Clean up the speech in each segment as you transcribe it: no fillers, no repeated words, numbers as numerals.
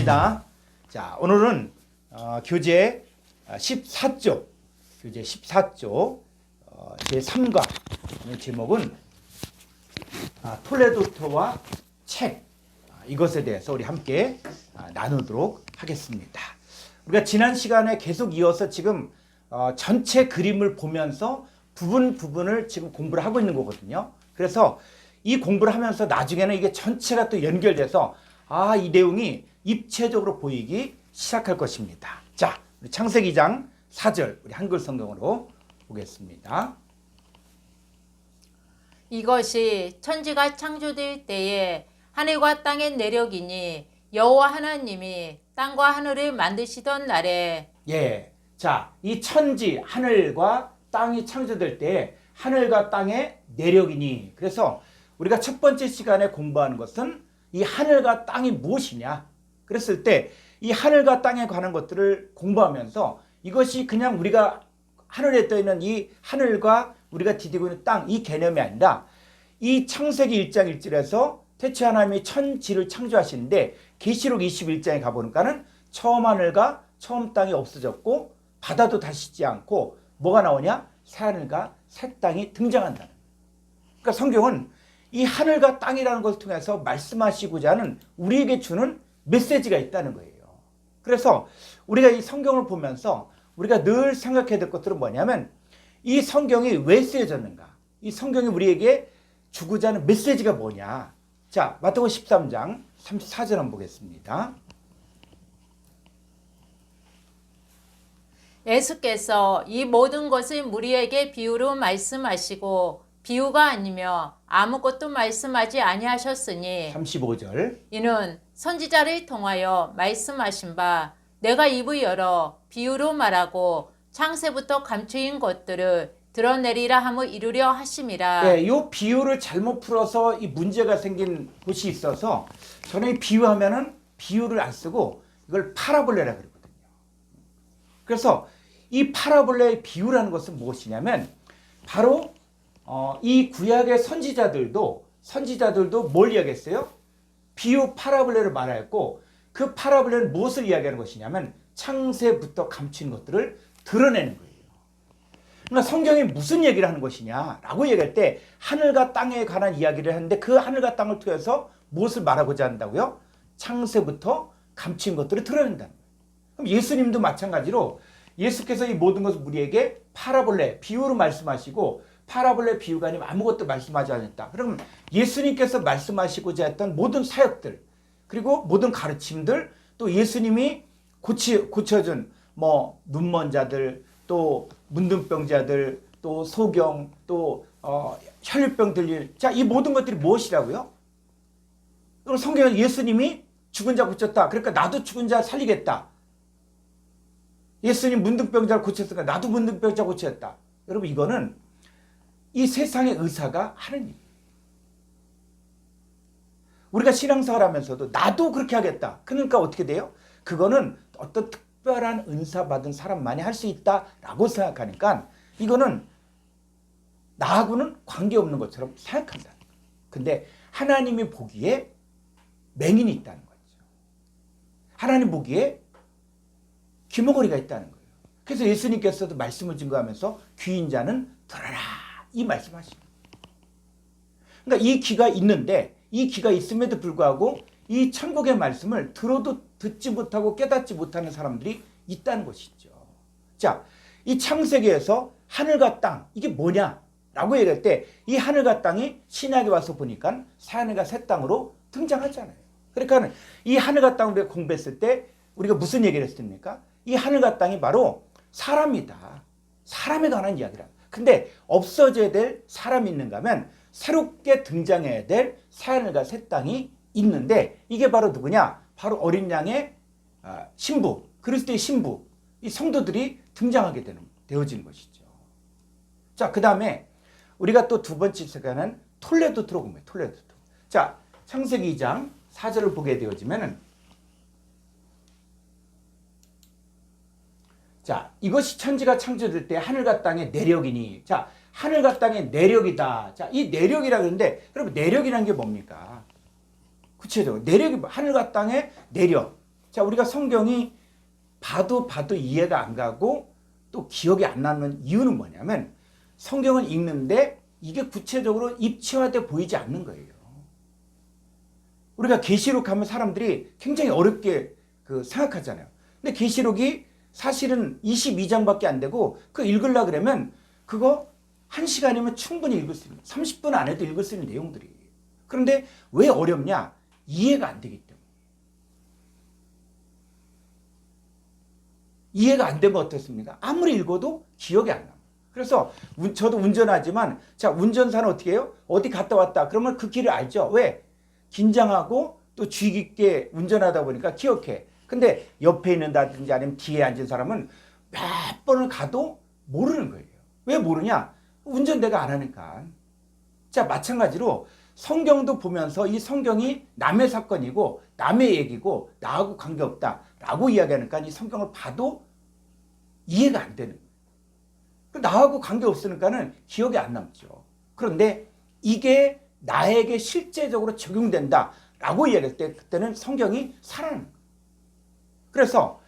반갑습니다. 자, 오늘은 교재 14쪽, 교재 14쪽 제3과 제목은 톨레도토와 책, 이것에 대해서 우리 함께 나누도록 하겠습니다. 우리가 지난 시간에 계속 이어서 지금 전체 그림을 보면서 부분을 지금 공부를 하고 있는 거거든요. 그래서 이 공부를 하면서 나중에는 이게 전체가 또 연결돼서 이 내용이 입체적으로 보이기 시작할 것입니다. 자, 우리 창세기 2장 4절 우리 한글 성경으로 보겠습니다. 이것이 천지가 창조될 때에 하늘과 땅의 내력이니 여호와 하나님이 땅과 하늘을 만드시던 날에. 자, 이 천지 하늘과 땅이 창조될 때에 하늘과 땅의 내력이니. 그래서 우리가 첫 번째 시간에 공부하는 것은 이 하늘과 땅이 무엇이냐. 그랬을 때 이 하늘과 땅에 관한 것들을 공부하면서 이것이 그냥 우리가 하늘에 떠 있는 이 하늘과 우리가 디디고 있는 땅, 이 개념이 아니라 이 창세기 1장 1절에서 태초에 하나님이 천지를 창조하시는데 계시록 21장에 가보니까는 처음 하늘과 처음 땅이 없어졌고 바다도 다시지 않고 뭐가 나오냐? 새 하늘과 새 땅이 등장한다는. 그러니까 성경은 이 하늘과 땅이라는 것을 통해서 말씀하시고자 하는 우리에게 주는 메시지가 있다는 거예요. 그래서 우리가 이 성경을 보면서 우리가 늘 생각해야 될 것들은 뭐냐면 이 성경이 왜 쓰여졌는가? 이 성경이 우리에게 주고자 하는 메시지가 뭐냐? 자, 마태복음 13장 34절 한번 보겠습니다. 예수께서 이 모든 것을 무리에게 비유로 말씀하시고 비유가 아니며 아무것도 말씀하지 아니하셨으니 35절 이는 선지자를 통하여 말씀하신 바 내가 입을 열어 비유로 말하고 창세부터 감추인 것들을 드러내리라 함을 이루려 하심이라. 이 비유를 잘못 풀어서 이 문제가 생긴 곳이 있어서 저는 이 비유하면은 비유를 안 쓰고 이걸 파라볼레라 그러거든요. 그래서 이 파라볼레의 비유라는 것은 무엇이냐면 바로 이 구약의 선지자들도 뭘 이야기했어요? 비유 파라볼레를 말하였고 그 파라볼레는 무엇을 이야기하는 것이냐면 창세부터 감춘 것들을 드러내는 거예요. 그러니까 성경이 무슨 얘기를 하는 것이냐라고 얘기할 때 하늘과 땅에 관한 이야기를 하는데 그 하늘과 땅을 통해서 무엇을 말하고자 한다고요? 창세부터 감춘 것들을 드러낸다는 거예요. 그럼 예수님도 마찬가지로 예수께서 이 모든 것을 우리에게 파라볼레, 비유로 말씀하시고 파라볼레 비유가 아니면 아무것도 말씀하지 않았다. 그럼 예수님께서 말씀하시고자 했던 모든 사역들 그리고 모든 가르침들 또 예수님이 고쳐준 눈먼 자들 또 문둥병자들 또 소경 또 혈류병 들릴 자, 이 모든 것들이 무엇이라고요? 그럼 성경은 예수님이 죽은 자 고쳤다. 그러니까 나도 죽은 자 살리겠다. 예수님 문둥병자를 고쳤으니까 나도 문둥병자 고쳤다. 여러분 이거는 이 세상의 의사가 하는 일이에요. 우리가 신앙생활 하면서도 나도 그렇게 하겠다. 그러니까 어떻게 돼요? 그거는 어떤 특별한 은사 받은 사람만이 할 수 있다라고 생각하니까 이거는 나하고는 관계없는 것처럼 생각한다. 근데 하나님이 보기에 맹인이 있다는 거죠. 하나님 보기에 귀머거리가 있다는 거예요. 그래서 예수님께서도 말씀을 증거하면서 귀인 자는 들어라 이 말씀하십니다. 그러니까 이 귀가 있는데 이 귀가 있음에도 불구하고 이 천국의 말씀을 들어도 듣지 못하고 깨닫지 못하는 사람들이 있다는 것이죠. 자, 이 창세기에서 하늘과 땅 이게 뭐냐라고 얘기할 때 이 하늘과 땅이 신약에 와서 보니까 새 하늘과 새 땅으로 등장하잖아요. 그러니까 이 하늘과 땅을 우리가 공부했을 때 우리가 무슨 얘기를 했습니까? 이 하늘과 땅이 바로 사람이다. 사람에 관한 이야기라. 근데 없어져야 될 사람이 있는가 하면 새롭게 등장해야 될 새 하늘과 새 땅이 있는데 이게 바로 누구냐? 바로 어린 양의 신부, 그리스도의 신부, 이 성도들이 등장하게 되어지는 것이죠. 자, 그 다음에 우리가 또 두 번째 시간은 톨레도토로 공부해요. 톨레도토. 자, 창세기 2장 4절을 보게 되어지면은 자, 이것이 천지가 창조될 때 하늘과 땅의 내력이니. 자, 하늘과 땅의 내력이다. 자, 이 내력이라 그러는데 여러분 내력이라는 게 뭡니까? 구체적으로 내력이 하늘과 땅의 내력. 자, 우리가 성경이 봐도 이해가 안 가고 또 기억이 안 나는 이유는 뭐냐면 성경을 읽는데 이게 구체적으로 입체화돼 보이지 않는 거예요. 우리가 계시록 하면 사람들이 굉장히 어렵게 생각하잖아요. 근데 계시록이 사실은 22장밖에 안 되고 그거 읽으려고 그러면 그거 1시간이면 충분히 읽을 수 있는 30분 안에도 읽을 수 있는 내용들이. 그런데 왜 어렵냐? 이해가 안 되기 때문에. 이해가 안 되면 어떻습니까? 아무리 읽어도 기억이 안 나요. 그래서 저도 운전하지만 자, 운전사는 어떻게 해요? 어디 갔다 왔다 그러면 그 길을 알죠. 왜? 긴장하고 또 주의 깊게 운전하다 보니까 기억해. 근데 옆에 있는다든지 아니면 뒤에 앉은 사람은 몇 번을 가도 모르는 거예요. 왜 모르냐? 운전 내가 안 하니까. 자, 마찬가지로 성경도 보면서 이 성경이 남의 사건이고 남의 얘기고 나하고 관계없다라고 이야기하니까 이 성경을 봐도 이해가 안 되는 거예요. 나하고 관계없으니까는 기억이 안 남죠. 그런데 이게 나에게 실제적으로 적용된다라고 이야기할 때 그때는 성경이 살아나는 거예요. 그래서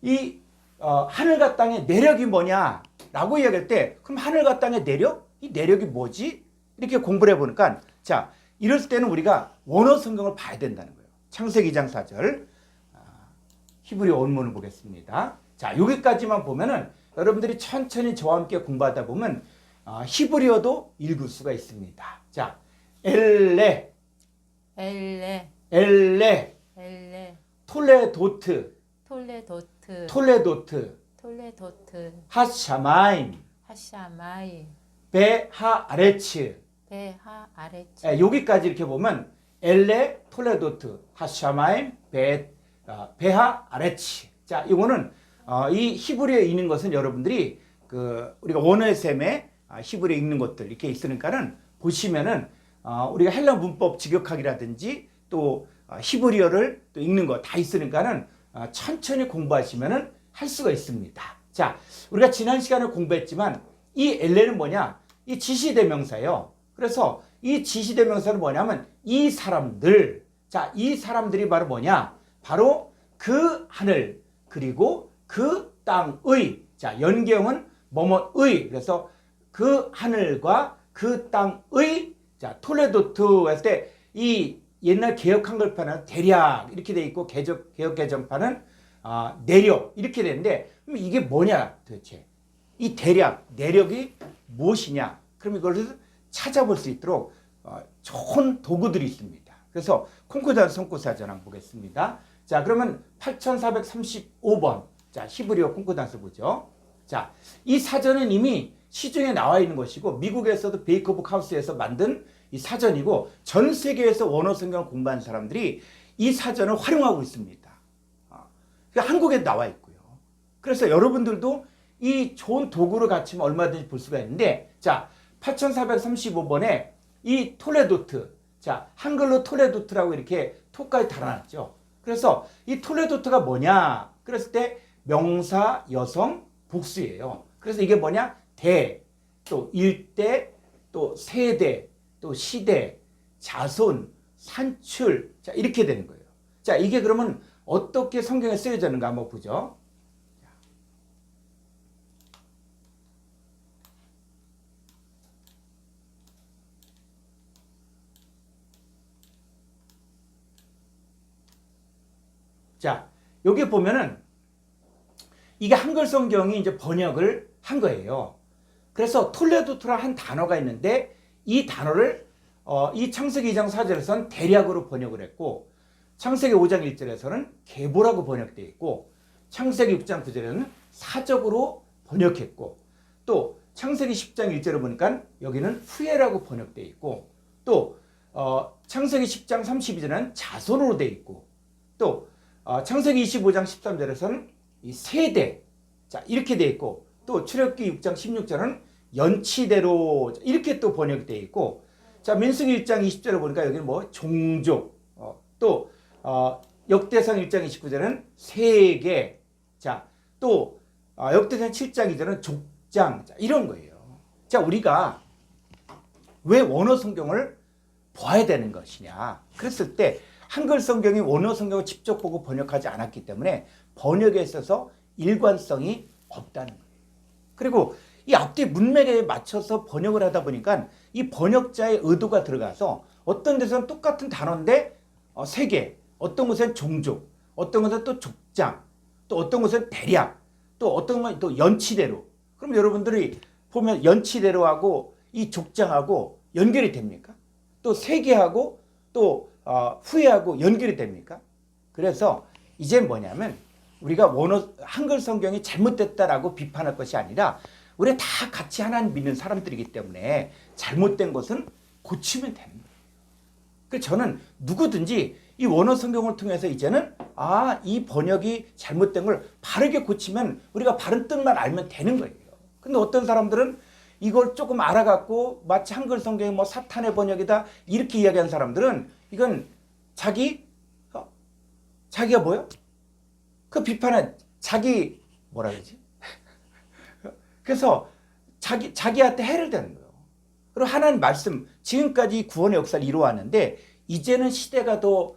이 하늘과 땅의 내력이 뭐냐라고 이야기할 때 그럼 하늘과 땅의 내력? 이 내력이 뭐지? 이렇게 공부를 해보니까 자, 이럴 때는 우리가 원어 성경을 봐야 된다는 거예요. 창세기 2장 4절 히브리 원문을 보겠습니다. 자, 여기까지만 보면은 여러분들이 천천히 저와 함께 공부하다 보면 히브리어도 읽을 수가 있습니다. 자, 엘레 톨레도트 핫샤마임 베하아레츠 여기까지 이렇게 보면 엘레 톨레도트 핫샤마임 베하아레츠. 자, 이거는 이 히브리어에 있는 것은 여러분들이 우리가 원어의 셈에 히브리어에 읽는 것들 이렇게 있으니까는 보시면은 우리가 헬라 문법 직역하기라든지 또 히브리어를 또 읽는 거 다 있으니까는 천천히 공부하시면은 할 수가 있습니다. 자, 우리가 지난 시간에 공부했지만 이 엘레는 뭐냐? 이 지시대명사예요. 그래서 이 지시대명사는 뭐냐면 이 사람들. 자, 이 사람들이 바로 뭐냐? 바로 그 하늘 그리고 그 땅의. 자, 연경은 뭐뭐의. 그래서 그 하늘과 그 땅의. 자, 톨레도트 했을 때 이 옛날 개역 한글판은 대략 이렇게 돼 있고 개역 개정판은 내력 이렇게 되는데 그럼 이게 뭐냐 도대체? 이 대략 내력이 무엇이냐? 그럼 이걸 찾아볼 수 있도록 좋은 도구들이 있습니다. 그래서 콩코다스 성구사전 한번 보겠습니다. 자, 그러면 8435번. 자, 히브리어 콩코다스 보죠. 자, 이 사전은 이미 시중에 나와 있는 것이고 미국에서도 베이커북 하우스에서 만든 이 사전이고 전 세계에서 원어 성경을 공부하는 사람들이 이 사전을 활용하고 있습니다. 그러니까 한국에 나와 있고요. 그래서 여러분들도 이 좋은 도구를 갖추면 얼마든지 볼 수가 있는데 자, 8435번에 이 톨레도트. 자, 한글로 톨레도트라고 이렇게 토까지 달아놨죠. 그래서 이 톨레도트가 뭐냐? 그랬을 때 명사, 여성, 복수예요. 그래서 이게 뭐냐? 대, 또 일대, 또 세대, 또 시대, 자손, 산출. 자, 이렇게 되는 거예요. 자, 이게 그러면 어떻게 성경에 쓰여졌는가 한번 보죠. 자, 여기 보면은 이게 한글 성경이 이제 번역을 한 거예요. 그래서 톨레도트라는 한 단어가 있는데 이 단어를 이 창세기 2장 4절에서는 대략으로 번역을 했고 창세기 5장 1절에서는 계보라고 번역되어 있고 창세기 6장 9절에는 사적으로 번역했고 또 창세기 10장 1절을 보니까 여기는 후예라고 번역되어 있고 또 창세기 10장 32절에는 자손으로 되어 있고 또 창세기 25장 13절에서는 이 세대 자 이렇게 되어 있고 또 출애굽기 6장 16절은 연치대로 이렇게 또 번역되어 있고 자 민수기 1장 20절을 보니까 여기는 뭐 종족 또 역대상 1장 29절은 세계 자 또 역대상 7장 2절은 족장 자, 이런 거예요. 자 우리가 왜 원어 성경을 봐야 되는 것이냐 그랬을 때 한글 성경이 원어 성경을 직접 보고 번역하지 않았기 때문에 번역에 있어서 일관성이 없다는 거예요. 그리고 이 앞뒤 문맥에 맞춰서 번역을 하다 보니까 이 번역자의 의도가 들어가서 어떤 데서는 똑같은 단어인데 세계, 어떤 곳은 종족, 어떤 곳은 또 족장, 또 어떤 곳은 대략, 또 어떤 건 또 연치대로. 그럼 여러분들이 보면 연치대로하고 이 족장하고 연결이 됩니까? 또 세계하고 또 후회하고 연결이 됩니까? 그래서 이제 뭐냐면 우리가 원어 한글 성경이 잘못됐다라고 비판할 것이 아니라 우리 다 같이 하나님 믿는 사람들이기 때문에 잘못된 것은 고치면 되는 거예요. 그래서 저는 누구든지 이 원어 성경을 통해서 이제는 이 번역이 잘못된 걸 바르게 고치면 우리가 바른 뜻만 알면 되는 거예요. 근데 어떤 사람들은 이걸 조금 알아갖고 마치 한글 성경이 뭐 사탄의 번역이다 이렇게 이야기하는 사람들은 이건 자기가 뭐요? 그 비판은 자기 뭐라 그러지? 그래서 자기한테 해를 되는 거예요. 그리고 하나님 말씀 지금까지 구원의 역사를 이루어왔는데 이제는 시대가 더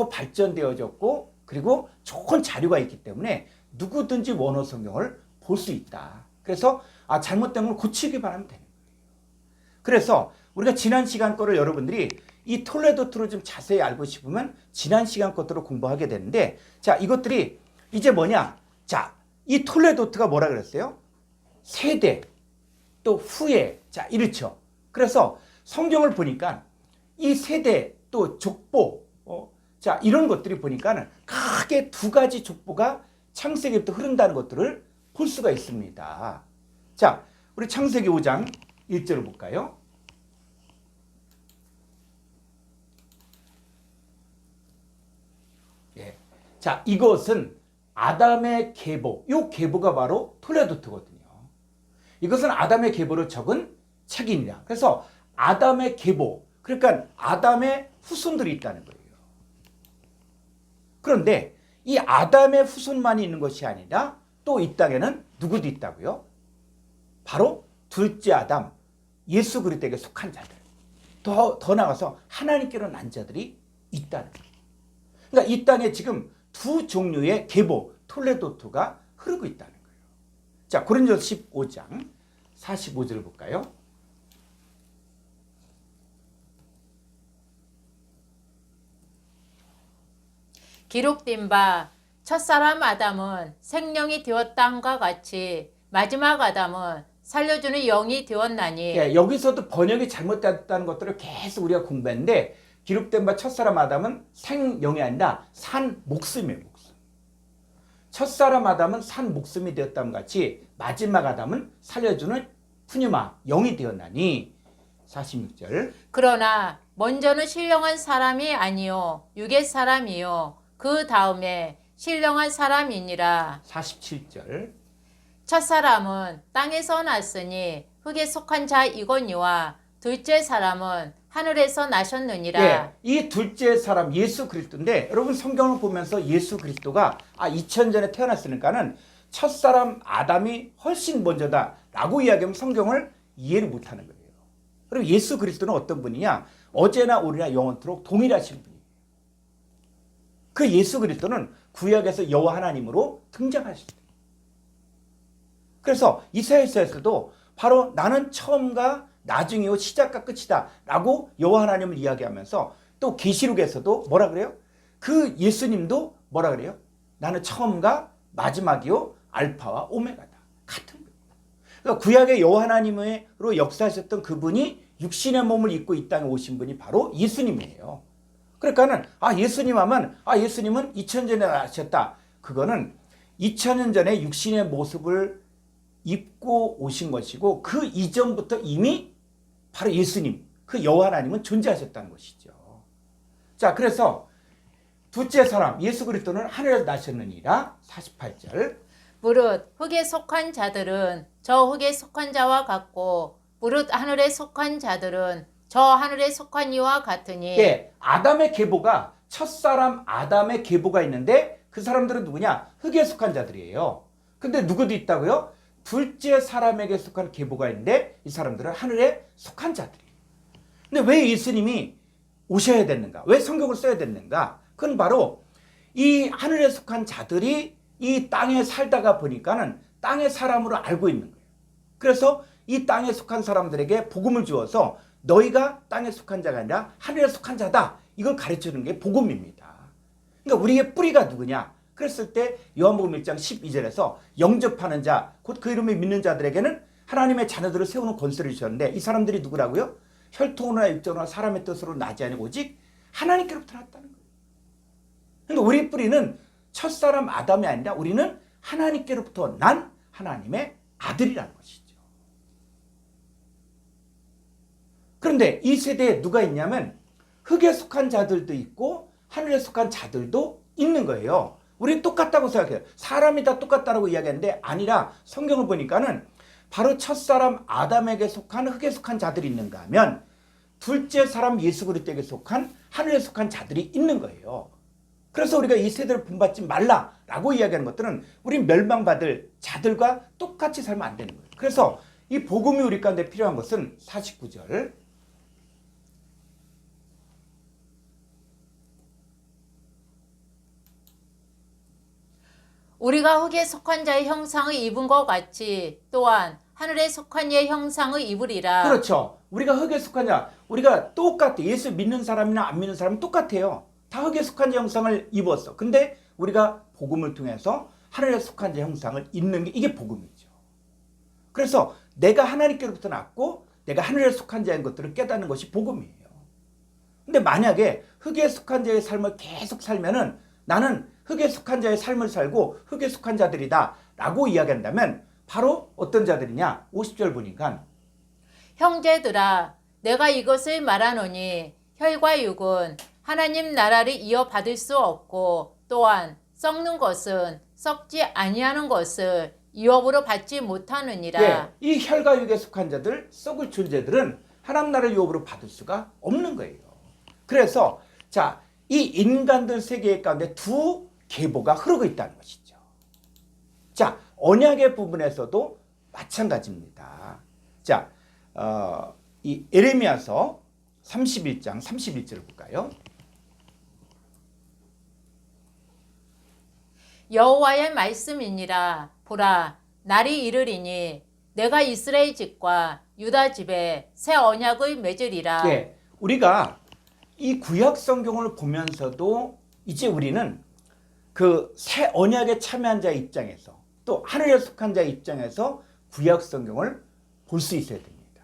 발전되어졌고 그리고 좋은 자료가 있기 때문에 누구든지 원어 성경을 볼 수 있다. 그래서 잘못된 걸 고치기 바라면 되는 거예요. 그래서 우리가 지난 시간 거를 여러분들이 이 톨레도트로 좀 자세히 알고 싶으면 지난 시간 것들을 공부하게 되는데 자 이것들이 이제 뭐냐? 자, 이 톨레도트가 뭐라 그랬어요? 세대 또 후예 자 이렇죠. 그래서 성경을 보니까 이 세대 또 족보 자 이런 것들이 보니까 크게 두 가지 족보가 창세기부터 흐른다는 것들을 볼 수가 있습니다. 자 우리 창세기 5장 1절을 볼까요? 예. 자 이것은 아담의 계보, 이 계보가 바로 톨레도트거든요. 이것은 아담의 계보를 적은 책입니다. 그래서 아담의 계보, 그러니까 아담의 후손들이 있다는 거예요. 그런데 이 아담의 후손만이 있는 것이 아니라 또 이 땅에는 누구도 있다고요? 바로 둘째 아담, 예수 그리스도에게 속한 자들. 더 나아가서 하나님께로 난 자들이 있다는 거예요. 그러니까 이 땅에 지금 두 종류의 계보, 톨레도트가 흐르고 있다는 거예요. 자, 고린도서 15장 45절 볼까요? 기록된 바 첫사람 아담은 생명이 되었다 함과 같이 마지막 아담은 살려주는 영이 되었나니. 예, 여기서도 번역이 잘못됐다는 것들을 계속 우리가 공부했는데 기록된 바 첫사람 아담은 생명이 아니라 산 목숨이에요. 목숨. 첫사람 아담은 산 목숨이 되었다는 같이 마지막 아담은 살려주는 푸뉴마 영이 되었나니. 46절. 그러나 먼저는 신령한 사람이 아니요 육의 사람이요 그 다음에 신령한 사람이니라. 47절. 첫사람은 땅에서 났으니 흙에 속한 자이거니와 둘째 사람은 하늘에서 나셨느니라. 예, 이 둘째 사람 예수 그리스도인데 여러분 성경을 보면서 예수 그리스도가 2000년 전에 태어났으니까는 첫사람 아담이 훨씬 먼저다라고 이야기하면 성경을 이해를 못하는 거예요. 그리고 예수 그리스도는 어떤 분이냐? 어제나 오늘이나 영원토록 동일하신 분이에요. 그 예수 그리스도는 구약에서 여호와 하나님으로 등장하셨어요. 그래서 이사야서에서도 바로 나는 처음과 나중이요 시작과 끝이다 라고 여호와 하나님을 이야기하면서 또 계시록에서도 뭐라 그래요? 그 예수님도 뭐라 그래요? 나는 처음과 마지막이요 알파와 오메가다. 같은 거예요. 그러니까 구약의 여호와 하나님으로 역사하셨던 그분이 육신의 몸을 입고 이 땅에 오신 분이 바로 예수님이에요. 그러니까는 예수님 하면 예수님은 2000년 전에 나셨다. 그거는 2000년 전에 육신의 모습을 입고 오신 것이고 그 이전부터 이미 바로 예수님, 그 여호와 하나님은 존재하셨다는 것이죠. 자, 그래서 둘째 사람 예수 그리스도는 하늘에서 나셨느니라. 48절. 무릇 흙에 속한 자들은 저 흙에 속한 자와 같고 무릇 하늘에 속한 자들은 저 하늘에 속한 이와 같으니. 예, 아담의 계보가 첫사람 아담의 계보가 있는데 그 사람들은 누구냐? 흙에 속한 자들이에요. 근데 누구도 있다고요? 둘째 사람에게 속한 계보가 있는데 이 사람들은 하늘에 속한 자들이에요. 근데 왜 예수님이 오셔야 됐는가? 왜 성경을 써야 됐는가? 그건 바로 이 하늘에 속한 자들이 이 땅에 살다가 보니까는 땅의 사람으로 알고 있는 거예요. 그래서 이 땅에 속한 사람들에게 복음을 주어서 너희가 땅에 속한 자가 아니라 하늘에 속한 자다. 이걸 가르치는 게 복음입니다. 그러니까 우리의 뿌리가 누구냐? 그랬을 때 요한복음 1장 12절에서 영접하는 자, 곧 그 이름을 믿는 자들에게는 하나님의 자녀들을 세우는 권세를 주셨는데 이 사람들이 누구라고요? 혈통이나 육정이나 사람의 뜻으로 나지 아니고 오직 하나님께로부터 났다는 거예요. 그러니까 우리 뿌리는 첫사람 아담이 아니라 우리는 하나님께로부터 난 하나님의 아들이라는 것이죠. 그런데 이 세대에 누가 있냐면 흙에 속한 자들도 있고 하늘에 속한 자들도 있는 거예요. 우리는 똑같다고 생각해요. 사람이 다 똑같다고 이야기하는데 아니라 성경을 보니까는 바로 첫사람 아담에게 속한 흙에 속한 자들이 있는가 하면 둘째 사람 예수 그리스도에게 속한 하늘에 속한 자들이 있는 거예요. 그래서 우리가 이 세대를 본받지 말라라고 이야기하는 것들은 우리 멸망받을 자들과 똑같이 살면 안 되는 거예요. 그래서 이 복음이 우리 가운데 필요한 것은 49절 우리가 흙에 속한 자의 형상을 입은 것 같이 또한 하늘에 속한 이의 형상을 입으리라. 그렇죠. 우리가 흙에 속한 자, 우리가 똑같아. 예수 믿는 사람이나 안 믿는 사람은 똑같아요. 다 흙에 속한 자 형상을 입었어. 근데 우리가 복음을 통해서 하늘에 속한 자 형상을 입는 게 이게 복음이죠. 그래서 내가 하나님께로부터 났고 내가 하늘에 속한 자인 것들을 깨닫는 것이 복음이에요. 근데 만약에 흙에 속한 자의 삶을 계속 살면은 나는 흙에 속한 자의 삶을 살고 흙에 속한 자들이다 라고 이야기한다면 바로 어떤 자들이냐? 50절 보니까 형제들아 내가 이것을 말하노니 혈과 육은 하나님 나라를 이어받을 수 없고 또한 썩는 것은 썩지 아니하는 것을 유업으로 받지 못하느니라. 예, 이 혈과 육에 속한 자들, 썩을 존재들은 하나님 나라를 유업으로 받을 수가 없는 거예요. 그래서 자, 이 인간들 세계 가운데 두 계보가 흐르고 있다는 것이죠. 자, 언약의 부분에서도 마찬가지입니다. 자, 이 에레미야서 31장 31절을 볼까요? 여호와의 말씀이니라. 보라 날이 이르리니 내가 이스라엘 집과 유다 집에 새 언약을 맺으리라. 예, 우리가 이 구약 성경을 보면서도 이제 우리는 그 새 언약에 참여한 자의 입장에서 또 하늘에 속한 자의 입장에서 구약 성경을 볼 수 있어야 됩니다.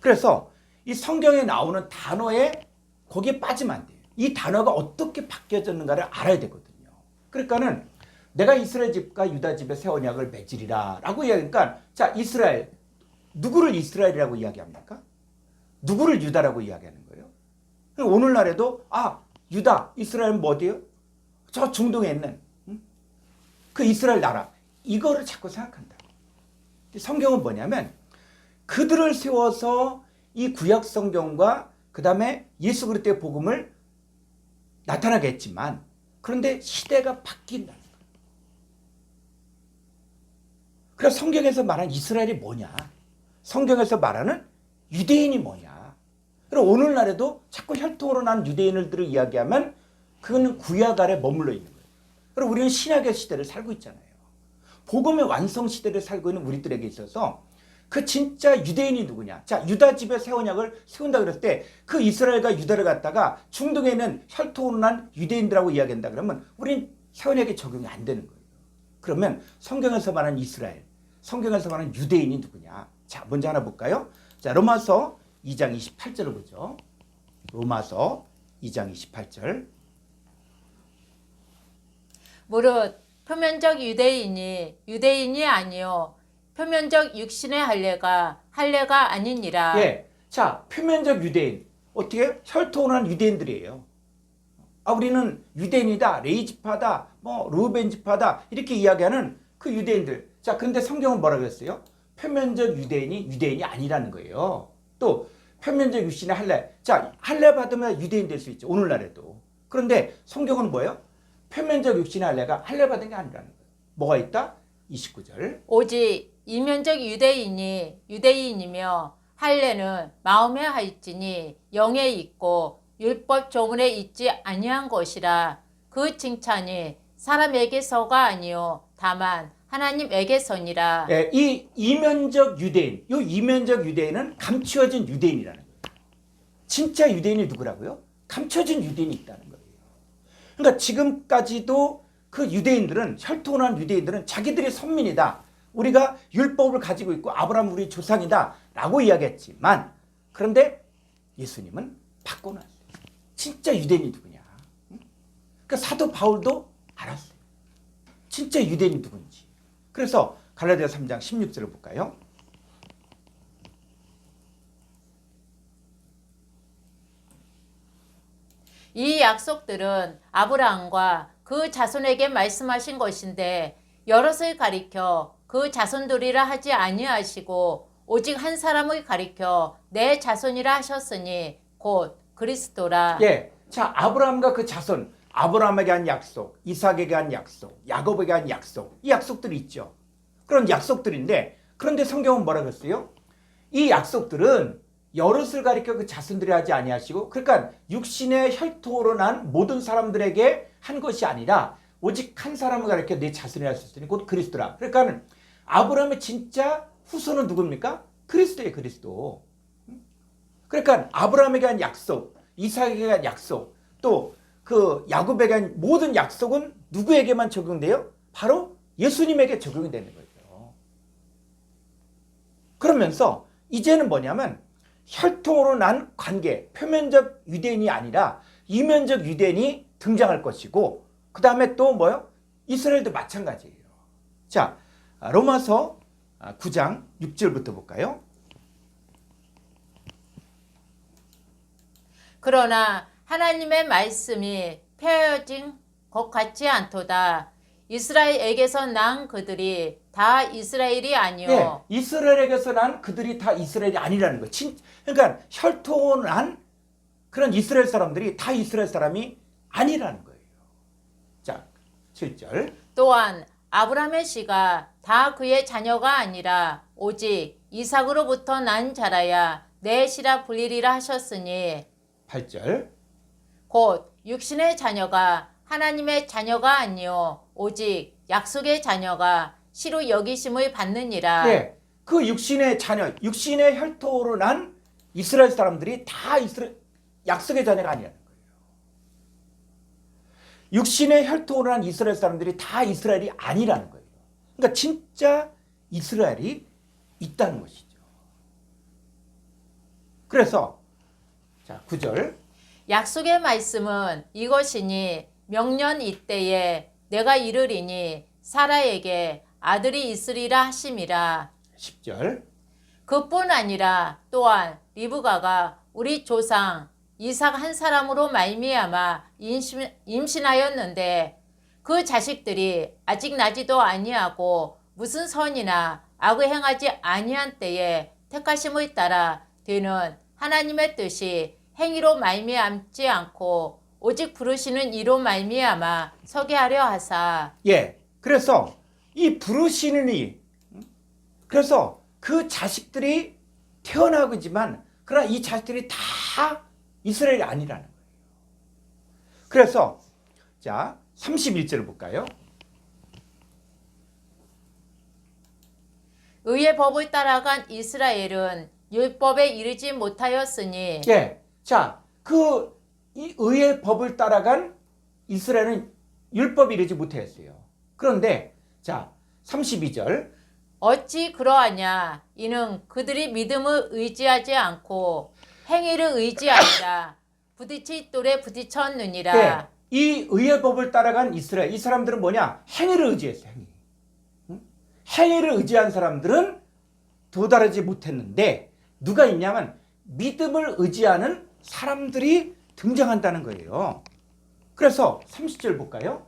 그래서 이 성경에 나오는 단어에 거기에 빠지면 안 돼요. 이 단어가 어떻게 바뀌어졌는가를 알아야 되거든요. 그러니까는 내가 이스라엘 집과 유다 집에 새 언약을 맺으리라 라고 이야기하니까 자, 이스라엘, 누구를 이스라엘이라고 이야기합니까? 누구를 유다라고 이야기하는 거예요? 오늘날에도 유다, 이스라엘은 뭐 어디예요? 저 중동에 있는 그 이스라엘 나라, 이거를 자꾸 생각한다. 성경은 뭐냐면 그들을 세워서 이 구약 성경과 그 다음에 예수 그리스도의 복음을 나타나게 했지만 그런데 시대가 바뀐다는 거예요. 그래서 성경에서 말하는 이스라엘이 뭐냐? 성경에서 말하는 유대인이 뭐냐? 그리고 오늘날에도 자꾸 혈통으로 난 유대인들을 이야기하면 그거는 구약 아래 머물러 있는 거예요. 그리고 우리는 신약의 시대를 살고 있잖아요. 복음의 완성 시대를 살고 있는 우리들에게 있어서 그 진짜 유대인이 누구냐? 자, 유다 집에 새 언약을 세운다 그랬을 때 그 이스라엘과 유다를 갖다가 중동에 있는 혈통으로 난 유대인들하고 이야기한다 그러면 우린 새 언약에 적용이 안 되는 거예요. 그러면 성경에서 말하는 이스라엘, 성경에서 말하는 유대인이 누구냐? 자, 먼저 하나 볼까요? 자, 로마서 2장 28절을 보죠. 로마서 2장 28절. 무릇 표면적 유대인이 아니요 표면적 육신의 할례가 아니니라. 예, 자, 표면적 유대인 어떻게 혈통으로 난 유대인들이에요. 우리는 유대인이다, 레위 지파다, 뭐 르우벤 지파다 이렇게 이야기하는 그 유대인들. 자, 그런데 성경은 뭐라 그랬어요? 표면적 유대인이 아니라는 거예요. 또 표면적 육신의 할례. 자, 할례 받으면 유대인 될 수 있죠. 오늘날에도. 그런데 성경은 뭐예요? 표면적 육신의 할례가 할례 받은 게 아니라는 거예요. 뭐가 있다? 29절. 오직 이면적 유대인이며 할례는 마음에 하였지니 영에 있고 율법 조문에 있지 아니한 것이라. 그 칭찬이 사람에게서가 아니요 다만 하나님에게서니라. 예, 이 이면적 유대인, 이 이면적 유대인은 감추어진 유대인이라는 거예요. 진짜 유대인이 누구라고요? 감춰진 유대인이 있다는 거예요. 그러니까 지금까지도 그 유대인들은, 혈통한 유대인들은 자기들이 선민이다, 우리가 율법을 가지고 있고 아브라함 우리 조상이다 라고 이야기했지만, 그런데 예수님은 바꿔놨어요. 진짜 유대인이 누구냐. 그러니까 사도 바울도 알았어요. 진짜 유대인이 누군지. 그래서 갈라디아 3장 16절을 볼까요? 이 약속들은 아브라함과 그 자손에게 말씀하신 것인데 여럿을 가리켜 그 자손들이라 하지 아니하시고 오직 한 사람을 가리켜 내 자손이라 하셨으니 곧 그리스도라. 예, 자, 아브라함과 그 자손, 아브라함에게 한 약속, 이삭에게 한 약속, 야곱에게 한 약속, 이 약속들이 있죠. 그런 약속들인데, 그런데 성경은 뭐라 그랬어요? 이 약속들은 여럿을 가리켜 그 자손들이 하지 아니하시고, 그러니까 육신의 혈통으로 난 모든 사람들에게 한 것이 아니라 오직 한 사람을 가리켜 내 자손이라 하셨으니 곧 그리스도라. 그러니까 아브라함의 진짜 후손은 누굽니까? 그리스도예요, 그리스도. 그러니까 아브라함에게 한 약속, 이삭에게 한 약속, 또 그 야곱에게 한 모든 약속은 누구에게만 적용돼요? 바로 예수님에게 적용이 되는 거죠. 그러면서 이제는 뭐냐면 혈통으로 난 관계, 표면적 유대인이 아니라 이면적 유대인이 등장할 것이고, 그 다음에 또 뭐요? 이스라엘도 마찬가지예요. 자, 로마서 9장 6절부터 볼까요? 그러나 하나님의 말씀이 폐허진 것 같지 않도다. 이스라엘에게서 난 그들이 다 이스라엘이 아니요. 네, 이스라엘에게서 난 그들이 다 이스라엘이 아니라는 거예요. 그러니까 혈통으로 난 그런 이스라엘 사람들이 다 이스라엘 사람이 아니라는 거예요. 자, 7절. 또한 아브라함의 씨가 다 그의 자녀가 아니라 오직 이삭으로부터 난 자라야 내 씨라 불리리라 하셨으니 8절. 곧 육신의 자녀가 하나님의 자녀가 아니요 오직 약속의 자녀가 씨로 여기심을 받느니라. 네, 그 육신의 자녀, 육신의 혈통으로 난 이스라엘 사람들이 다 약속의 자녀가 아니라는 거예요. 육신의 혈통으로 난 이스라엘 사람들이 다 이스라엘이 아니라는 거예요. 그러니까 진짜 이스라엘이 있다는 것이죠. 그래서 자, 9절. 약속의 말씀은 이것이니 명년 이때에 내가 이르리니 사라에게 아들이 있으리라 하심이라. 10절. 그뿐 아니라 또한 리브가가 우리 조상 이삭 한 사람으로 말미암아 임신하였는데 그 자식들이 아직 나지도 아니하고 무슨 선이나 악을 행하지 아니한 때에 택하심을 따라 되는 하나님의 뜻이 행위로 말미암지 않고 오직 부르시는 이로 말미암아 서게 하려 하사. 예, 그래서 이 부르시는 이, 그래서 그 자식들이 태어나고지만 그러나 이 자식들이 다 이스라엘이 아니라는 거예요. 그래서 자, 31절을 볼까요? 의의 법을 따라간 이스라엘은 율법에 이르지 못하였으니. 예, 자, 이 의의 법을 따라간 이스라엘은 율법에 이르지 못했어요. 그런데 자, 32절. 어찌 그러하냐. 이는 그들이 믿음을 의지하지 않고 행위를 의지하니라. 부딪힐 돌에 부딪혔느니라. 네, 이 의의 법을 따라간 이스라엘, 이 사람들은 뭐냐? 행위를 의지했어요. 행위. 행위를 의지한 사람들은 도달하지 못했는데 누가 있냐면 믿음을 의지하는 사람들이 등장한다는 거예요. 그래서 30절 볼까요?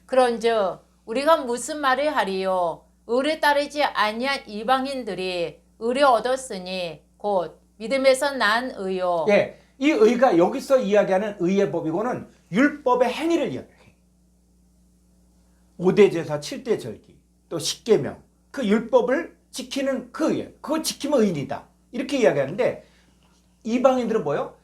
그런즉 우리가 무슨 말을 하리요. 의를 따르지 아니한 이방인들이 의를 얻었으니 곧 믿음에서 난 의요. 예, 이 의가 여기서 이야기하는 의의 법이고는 율법의 행위를 이야기해요. 5대 제사, 7대 절기, 또 십계명, 그 율법을 지키는 그거 지키면 의인이다. 이렇게 이야기하는데 이방인들은 뭐요?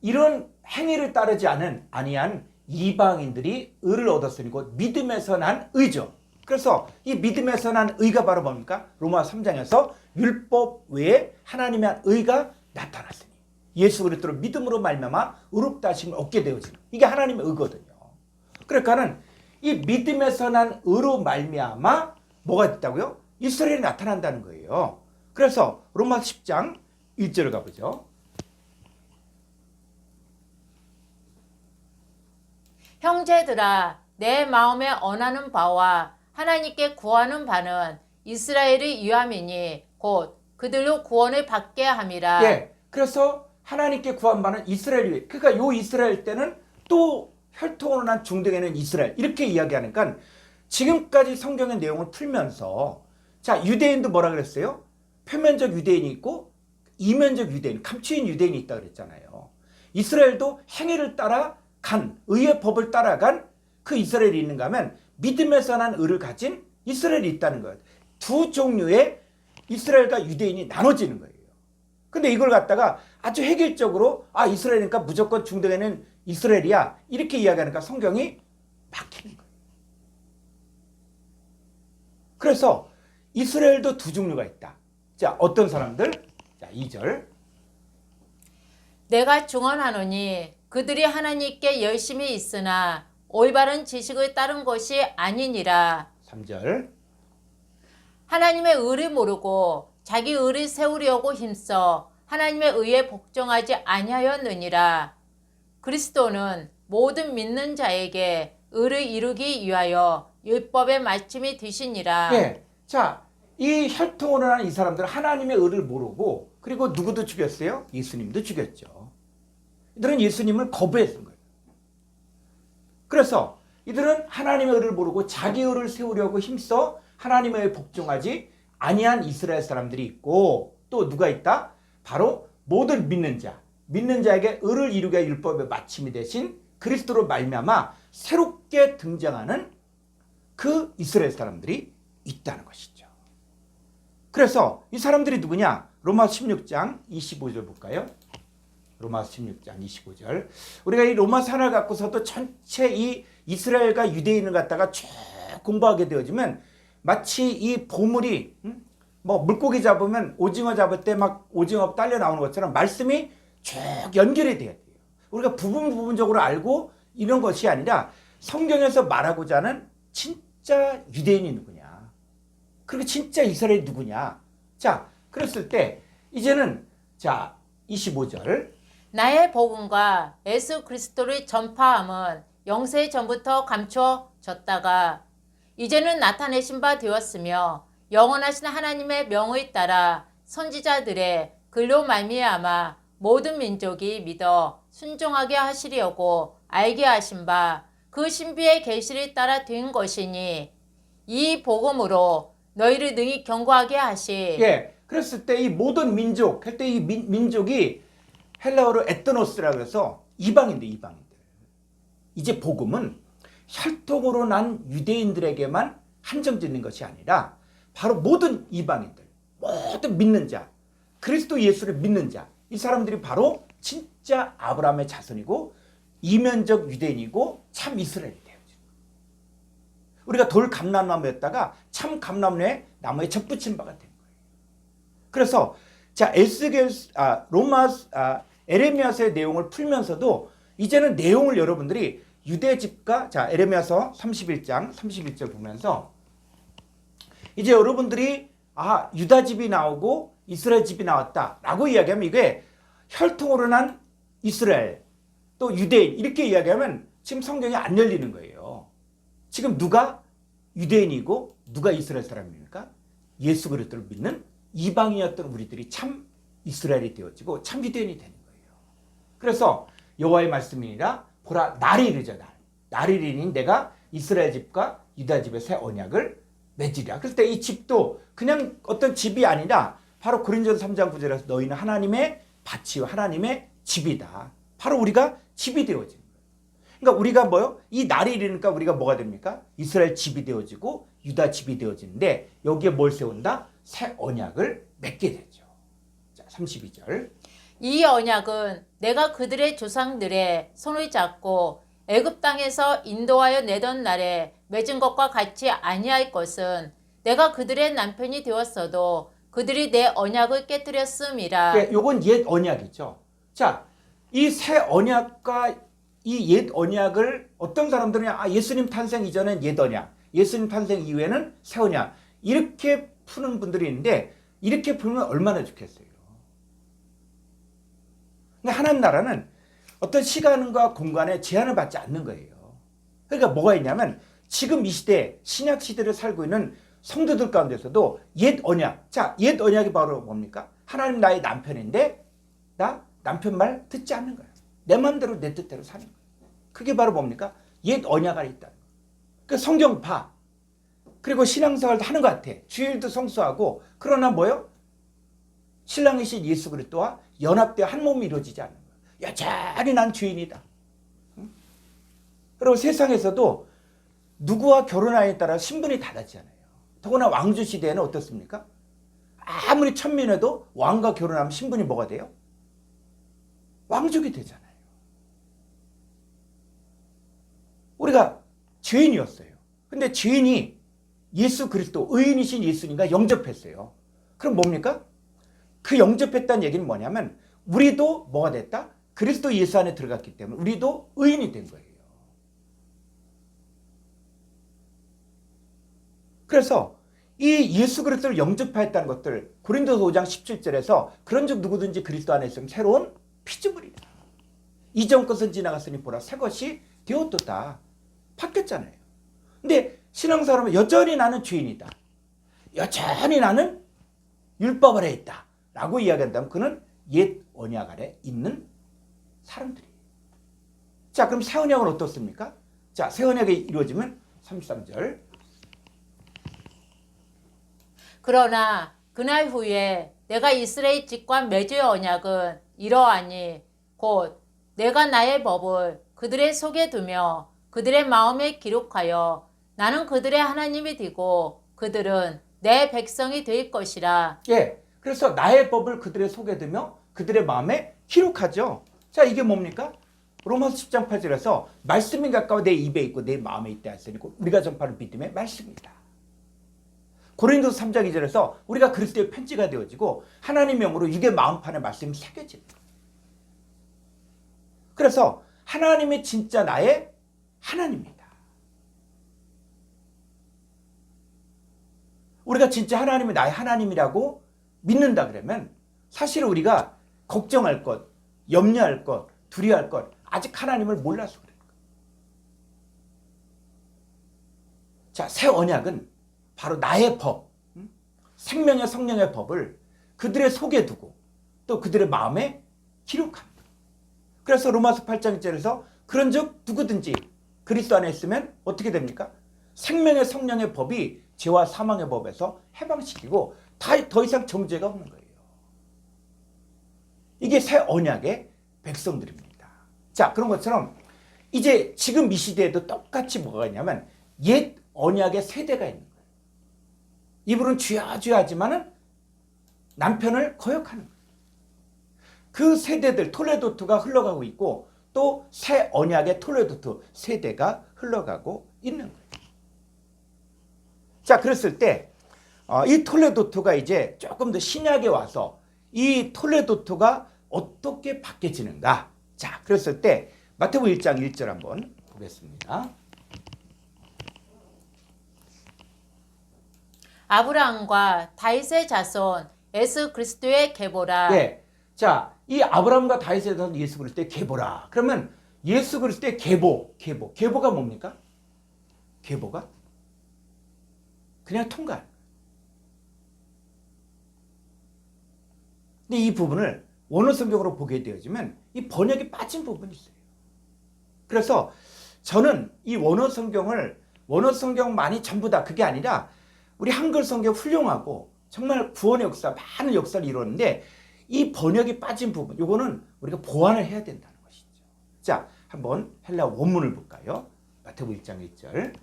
이런 행위를 따르지 아니한 이방인들이 의를 얻었으니 곧 믿음에서 난 의죠. 그래서 이 믿음에서 난 의가 바로 뭡니까? 로마 3장에서 율법 외에 하나님의 한 의가 나타났으니 예수 그리스도로 믿음으로 말미암아 의롭다 하심을 얻게 되어지는 이게 하나님의 의거든요. 그러니까는 이 믿음에서 난 의로 말미암아 뭐가 됐다고요? 이스라엘이 나타난다는 거예요. 그래서 로마 10장 1절을 가보죠. 형제들아 내 마음에 언하는 바와 하나님께 구하는 바는 이스라엘의 유함이니 곧 그들로 구원을 받게 함이라. 예. 그래서 하나님께 구한 바는 이스라엘이 그러니까 요 이스라엘 때는 또 혈통으로 난 중동에는 이스라엘 이렇게 이야기하니까 지금까지 성경의 내용을 풀면서 자 유대인도 뭐라 그랬어요? 표면적 유대인이 있고 이면적 유대인, 감추인 유대인이 있다 그랬잖아요. 이스라엘도 행위를 따라 간 의의 법을 따라간 그 이스라엘이 있는가 하면 믿음에서 난 의를 가진 이스라엘이 있다는 거예요. 두 종류의 이스라엘과 유대인이 나눠지는 거예요. 근데 이걸 갖다가 아주 획일적으로 이스라엘이니까 무조건 중동에는 이스라엘이야 이렇게 이야기하니까 성경이 막히는 거예요. 그래서 이스라엘도 두 종류가 있다. 자, 어떤 사람들? 자, 2절. 내가 중언하노니 그들이 하나님께 열심히 있으나 올바른 지식을 따른 것이 아니니라. 3절. 하나님의 의를 모르고 자기 의를 세우려고 힘써 하나님의 의에 복종하지 아니하였느니라. 그리스도는 모든 믿는 자에게 의를 이루기 위하여 율법의 마침이 되시니라. 예. 자, 이 혈통으로 난 이 사람들은 하나님의 의를 모르고 그리고 누구도 죽였어요? 예수님도 죽였죠. 이들은 예수님을 거부했던 거예요. 그래서 이들은 하나님의 의를 모르고 자기 의를 세우려고 힘써 하나님의 의에 복종하지 아니한 이스라엘 사람들이 있고 또 누가 있다? 바로 모든 믿는 자에게 의를 이루게 율법의 마침이 되신 그리스도로 말미암아 새롭게 등장하는 그 이스라엘 사람들이 있다는 것이죠. 그래서 이 사람들이 누구냐? 로마 16장 25절 볼까요? 로마 16장 25절. 우리가 이 로마서 하나를 갖고서도 전체 이 이스라엘과 유대인을 갖다가 쭉 공부하게 되어지면 마치 이 보물이 뭐 물고기 잡으면 오징어 잡을 때 막 오징어 딸려 나오는 것처럼 말씀이 쭉 연결이 돼야 돼요. 우리가 부분적으로 알고 이런 것이 아니라 성경에서 말하고자 하는 진짜 유대인이 누구냐? 그리고 진짜 이스라엘이 누구냐? 자, 그랬을 때 이제는 자 25절. 나의 복음과 예수 그리스도를 전파함은 영세 전부터 감춰졌다가 이제는 나타내신 바 되었으며 영원하신 하나님의 명을 따라 선지자들의 글로 말미암아 모든 민족이 믿어 순종하게 하시려고 알게 하신 바 그 신비의 계시를 따라 된 것이니 이 복음으로 너희를 능히 경고하게 하시. 예, 그랬을 때 이 모든 민족 할 때 이 민족이 헬라어로 에트노스라고 해서 이방인들. 이제 복음은 혈통으로 난 유대인들에게만 한정짓는 것이 아니라 바로 모든 이방인들, 모든 믿는 자, 그리스도 예수를 믿는 자, 이 사람들이 바로 진짜 아브라함의 자손이고 이면적 유대인이고 참 이스라엘이 되어지는 거예요. 우리가 돌 감람나무였다가 참 감람나무에 접붙인 바가 된 거예요. 그래서 자 에레미야서의 내용을 풀면서도 이제는 내용을 여러분들이 유대 집과 자 에레미야서 31장 31절 보면서 이제 여러분들이 유다 집이 나오고 이스라엘 집이 나왔다라고 이야기하면 이게 혈통으로 난 이스라엘 또 유대인 이렇게 이야기하면 지금 성경이 안 열리는 거예요. 지금 누가 유대인이고 누가 이스라엘 사람입니까? 예수 그리스도를 믿는 이방인이었던 우리들이 참 이스라엘이 되어지고 참 유대인이 되는 거예요. 그래서 여호와의 말씀이니라 보라 날이 이르자 날이 이르니 내가 이스라엘 집과 유다 집의 새 언약을 맺으리라. 그럴 때 이 집도 그냥 어떤 집이 아니라 바로 고린도서 3장 9절에서 너희는 하나님의 밭이요 하나님의 집이다. 바로 우리가 집이 되어지는 거예요. 그러니까 우리가 뭐요? 이 날이 이르니까 우리가 뭐가 됩니까? 이스라엘 집이 되어지고 유다 집이 되어지는데 여기에 뭘 세운다? 새 언약을 맺게 되죠. 자, 32절. 이 언약은 내가 그들의 조상들의 손을 잡고 애굽 땅에서 인도하여 내던 날에 맺은 것과 같이 아니할 것은 내가 그들의 남편이 되었어도 그들이 내 언약을 깨뜨렸음이라. 네, 요건 옛 언약이죠. 자, 이 새 언약과 이 옛 언약을 어떤 사람들은 예수님 탄생 이전엔 옛 언약, 예수님 탄생 이후에는 새 언약 이렇게 푸는 분들이 있는데 이렇게 풀면 얼마나 좋겠어요. 근데 하나님 나라는 어떤 시간과 공간에 제한을 받지 않는 거예요. 그러니까 뭐가 있냐면 지금 이 시대, 신약 시대를 살고 있는 성도들 가운데서도 옛 언약. 자, 옛 언약이 바로 뭡니까? 하나님 나의 남편인데 나 남편 말 듣지 않는 거예요. 내 마음대로 내 뜻대로 사는 거예요. 그게 바로 뭡니까? 옛 언약 안에 있다는 거예요. 그 성경 봐. 그리고 신앙생활도 하는 것 같아. 주일도 성수하고 그러나 뭐요? 신랑이신 예수 그리스도와 연합되어 한 몸이 이루어지지 않는 거예요. 여전히 난 주인이다. 그리고 세상에서도 누구와 결혼하에 따라 신분이 달라지잖아요. 더구나 왕조 시대에는 어떻습니까? 아무리 천민해도 왕과 결혼하면 신분이 뭐가 돼요? 왕족이 되잖아요. 우리가 죄인이었어요. 근데 죄인이 예수 그리스도 의인이신 예수님과 영접했어요. 그럼 뭡니까? 그 영접했다는 얘기는 뭐냐면 우리도 뭐가 됐다? 그리스도 예수 안에 들어갔기 때문에 우리도 의인이 된 거예요. 그래서 이 예수 그리스도를 영접하였다는 것들 고린도서 5장 17절에서 그런즉 누구든지 그리스도 안에 있으면 새로운 피조물이다. 이전 것은 지나갔으니 보라 새 것이 되었도다. 바뀌었잖아요. 근데 신앙생활은 여전히 나는 죄인이다. 여전히 나는 율법 아래 있다. 라고 이야기한다면 그는 옛 언약 아래 있는 사람들이에요. 자, 그럼 새 언약은 어떻습니까? 자, 새 언약이 이루어지면 33절. 그러나 그날 후에 내가 이스라엘 집과 맺을 언약은 이러하니 곧 내가 나의 법을 그들의 속에 두며 그들의 마음에 기록하여 나는 그들의 하나님이 되고 그들은 내 백성이 될 것이라. 예, 그래서 나의 법을 그들의 속에 두며 그들의 마음에 기록하죠. 자, 이게 뭡니까? 로마서 10장 8절에서 말씀이 가까워 내 입에 있고 내 마음에 있다 했으니 우리가 전파하는 믿음의 말씀이다. 고린도서 3장 2절에서 우리가 그리스도의 편지가 되어지고 하나님의 영으로 육의 마음판에 말씀이 새겨진다. 그래서 하나님이 진짜 나의 하나님이다. 우리가 진짜 하나님이 나의 하나님이라고 믿는다 그러면 사실 우리가 걱정할 것, 염려할 것, 두려워할 것 아직 하나님을 몰라서 그래요. 자, 새 언약은 바로 나의 법, 생명의 성령의 법을 그들의 속에 두고 또 그들의 마음에 기록합니다. 그래서 로마서 8장 1절에서 그런즉 누구든지 그리스도 안에 있으면 어떻게 됩니까? 생명의 성령의 법이 죄와 사망의 법에서 해방시키고 더 이상 정죄가 없는 거예요. 이게 새 언약의 백성들입니다. 자, 그런 것처럼 이제 지금 이 시대에도 똑같이 뭐가 있냐면 옛 언약의 세대가 있는 거예요. 이분은 주야 주야 하지만은 남편을 거역하는 거예요. 그 세대들 톨레도트가 흘러가고 있고 또 새 언약의 톨레도트 세대가 흘러가고 있는 거예요. 자, 그랬을 때 이 톨레도트가 이제 조금 더 신약에 와서 이 톨레도트가 어떻게 바뀌어지는가? 자, 그랬을 때 마태복음 1장 1절 한번 보겠습니다. 아브라함과 다윗의 자손 예수 그리스도의 계보라. 네. 자, 이 아브라함과 다윗의 자손 예수 그리스도의 계보라. 그러면 예수 그리스도의 계보가 뭡니까? 계보가 그냥 통과하는 거예요. 근데 이 부분을 원어 성경으로 보게 되어지면 이 번역이 빠진 부분이 있어요. 그래서 저는 이 원어 성경만이 전부 다 그게 아니라 우리 한글 성경 훌륭하고 정말 구원의 역사, 많은 역사를 이루었는데 이 번역이 빠진 부분, 이거는 우리가 보완을 해야 된다는 것이죠. 자, 한번 헬라 원문을 볼까요? 마태복음 1장 1절.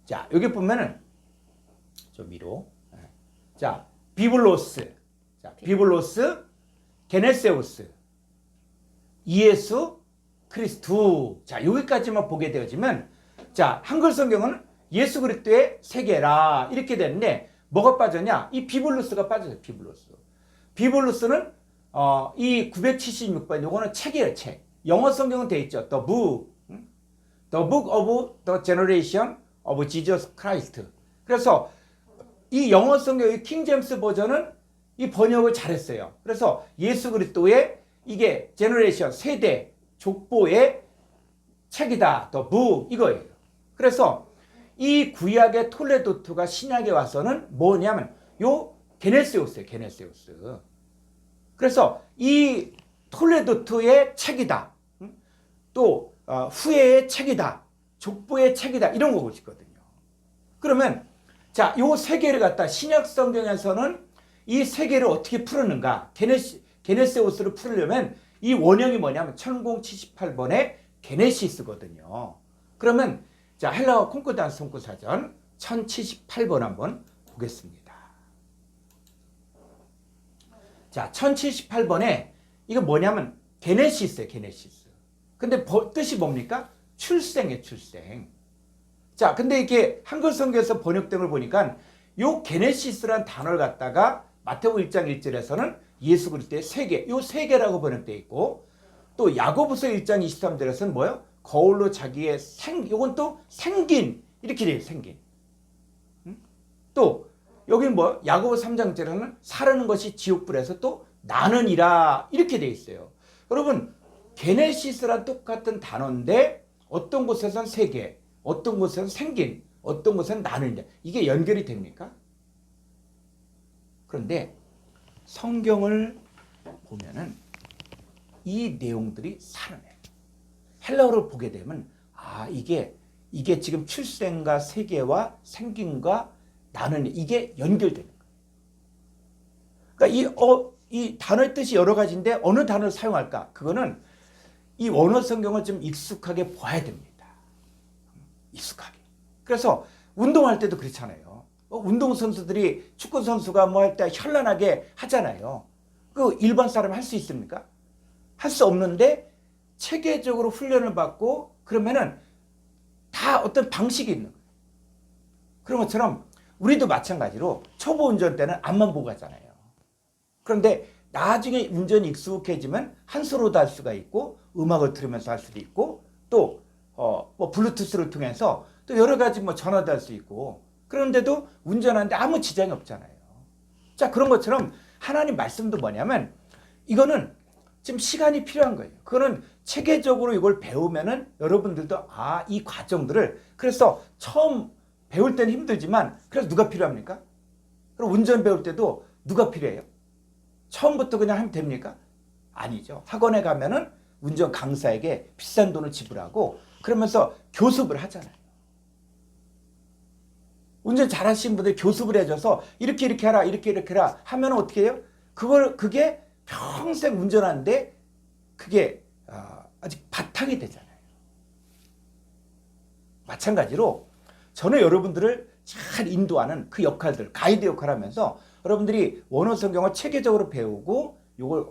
자, 여기 보면은 좀 위로. 자, 비블로스. 자, 비블로스, 게네세우스, 이예수 그리스도. 자, 여기까지만 보게 되어지면 자, 한글 성경은 예수 그리스도의 세계라 이렇게 되는데 뭐가 빠졌냐? 이 비블로스가 빠져요. 비블로스. 비블로스는 이 976번 요거는 책이에요, 책. 영어 성경은 돼 있죠. The book. The book of the generation of Jesus Christ. 그래서 이 영어 성경의 킹제임스 버전은 이 번역을 잘했어요. 그래서 예수 그리스도의 이게 제너레이션 세대 족보의 책이다. The book 이거예요. 그래서 이 구약의 톨레도트가 신약에 와서는 뭐냐면 요 게네세우스예요. 게네세우스. 그래서 이 톨레도트의 책이다. 또 후예의 책이다. 족보의 책이다. 이런 거고 있거든요. 그러면 자, 요 세 개를 갖다 신약 성경에서는 이 세 개를 어떻게 풀었는가? 게네세우스를 풀으려면 이 원형이 뭐냐면 1078번의 게네시스거든요. 그러면 자, 헬라어 콩코단스 통구사전 1078번 한번 보겠습니다. 자, 1078번에 이거 뭐냐면 게네시스예요, 게네시스. 근데 뜻이 뭡니까? 출생이에요, 출생. 자, 근데 이렇게 한글 성경에서 번역된 걸 보니까 요 게네시스란 단어를 갖다가 마태복음 1장 1절에서는 예수 그리스도의 세계, 요 세계라고 번역되어 있고 또 야고보서 1장 23절에서는 뭐예요? 거울로 자기의 요건 또 생긴 이렇게 돼요, 생긴. 또 여기는 뭐 야고보 3장 1절에는 사르는 것이 지옥불에서 또 나는이라 이렇게 돼 있어요. 여러분 게네시스란 똑같은 단어인데 어떤 곳에서는 세계, 어떤 곳에서는 생긴, 어떤 곳에서는 나는이냐 이게 연결이 됩니까? 그런데 성경을 보면은 이 내용들이 살아내요. 헬라어를 보게 되면 이게 지금 출생과 세계와 생김과 나는 이게 연결되는 거예요. 그러니까 이 단어의 뜻이 여러 가지인데 어느 단어를 사용할까? 그거는 이 원어 성경을 좀 익숙하게 봐야 됩니다. 익숙하게. 그래서 운동할 때도 그렇잖아요. 운동선수들이 축구선수가 뭐 할 때 현란하게 하잖아요. 그 일반 사람이 할 수 있습니까? 할 수 없는데 체계적으로 훈련을 받고 그러면은 다 어떤 방식이 있는 거예요. 그런 것처럼 우리도 마찬가지로 초보 운전 때는 앞만 보고 가잖아요. 그런데 나중에 운전이 익숙해지면 한 손으로도 할 수가 있고 음악을 들으면서 할 수도 있고 또 뭐 블루투스를 통해서 또 여러 가지 뭐 전화도 할 수 있고 그런데도 운전하는데 아무 지장이 없잖아요. 자, 그런 것처럼 하나님 말씀도 뭐냐면 이거는 지금 시간이 필요한 거예요. 그거는 체계적으로 이걸 배우면은 여러분들도 이 과정들을 그래서 처음 배울 때는 힘들지만 그래서 누가 필요합니까? 그럼 운전 배울 때도 누가 필요해요? 처음부터 그냥 하면 됩니까? 아니죠. 학원에 가면은 운전 강사에게 비싼 돈을 지불하고 그러면서 교습을 하잖아요. 운전 잘하시는 분들 교습을 해줘서 이렇게 하라 이렇게 해라 하면 어떻게 해요? 그게 평생 운전하는데 그게 아직 바탕이 되잖아요. 마찬가지로 저는 여러분들을 잘 인도하는 그 역할들 가이드 역할을 하면서 여러분들이 원어 성경을 체계적으로 배우고 이걸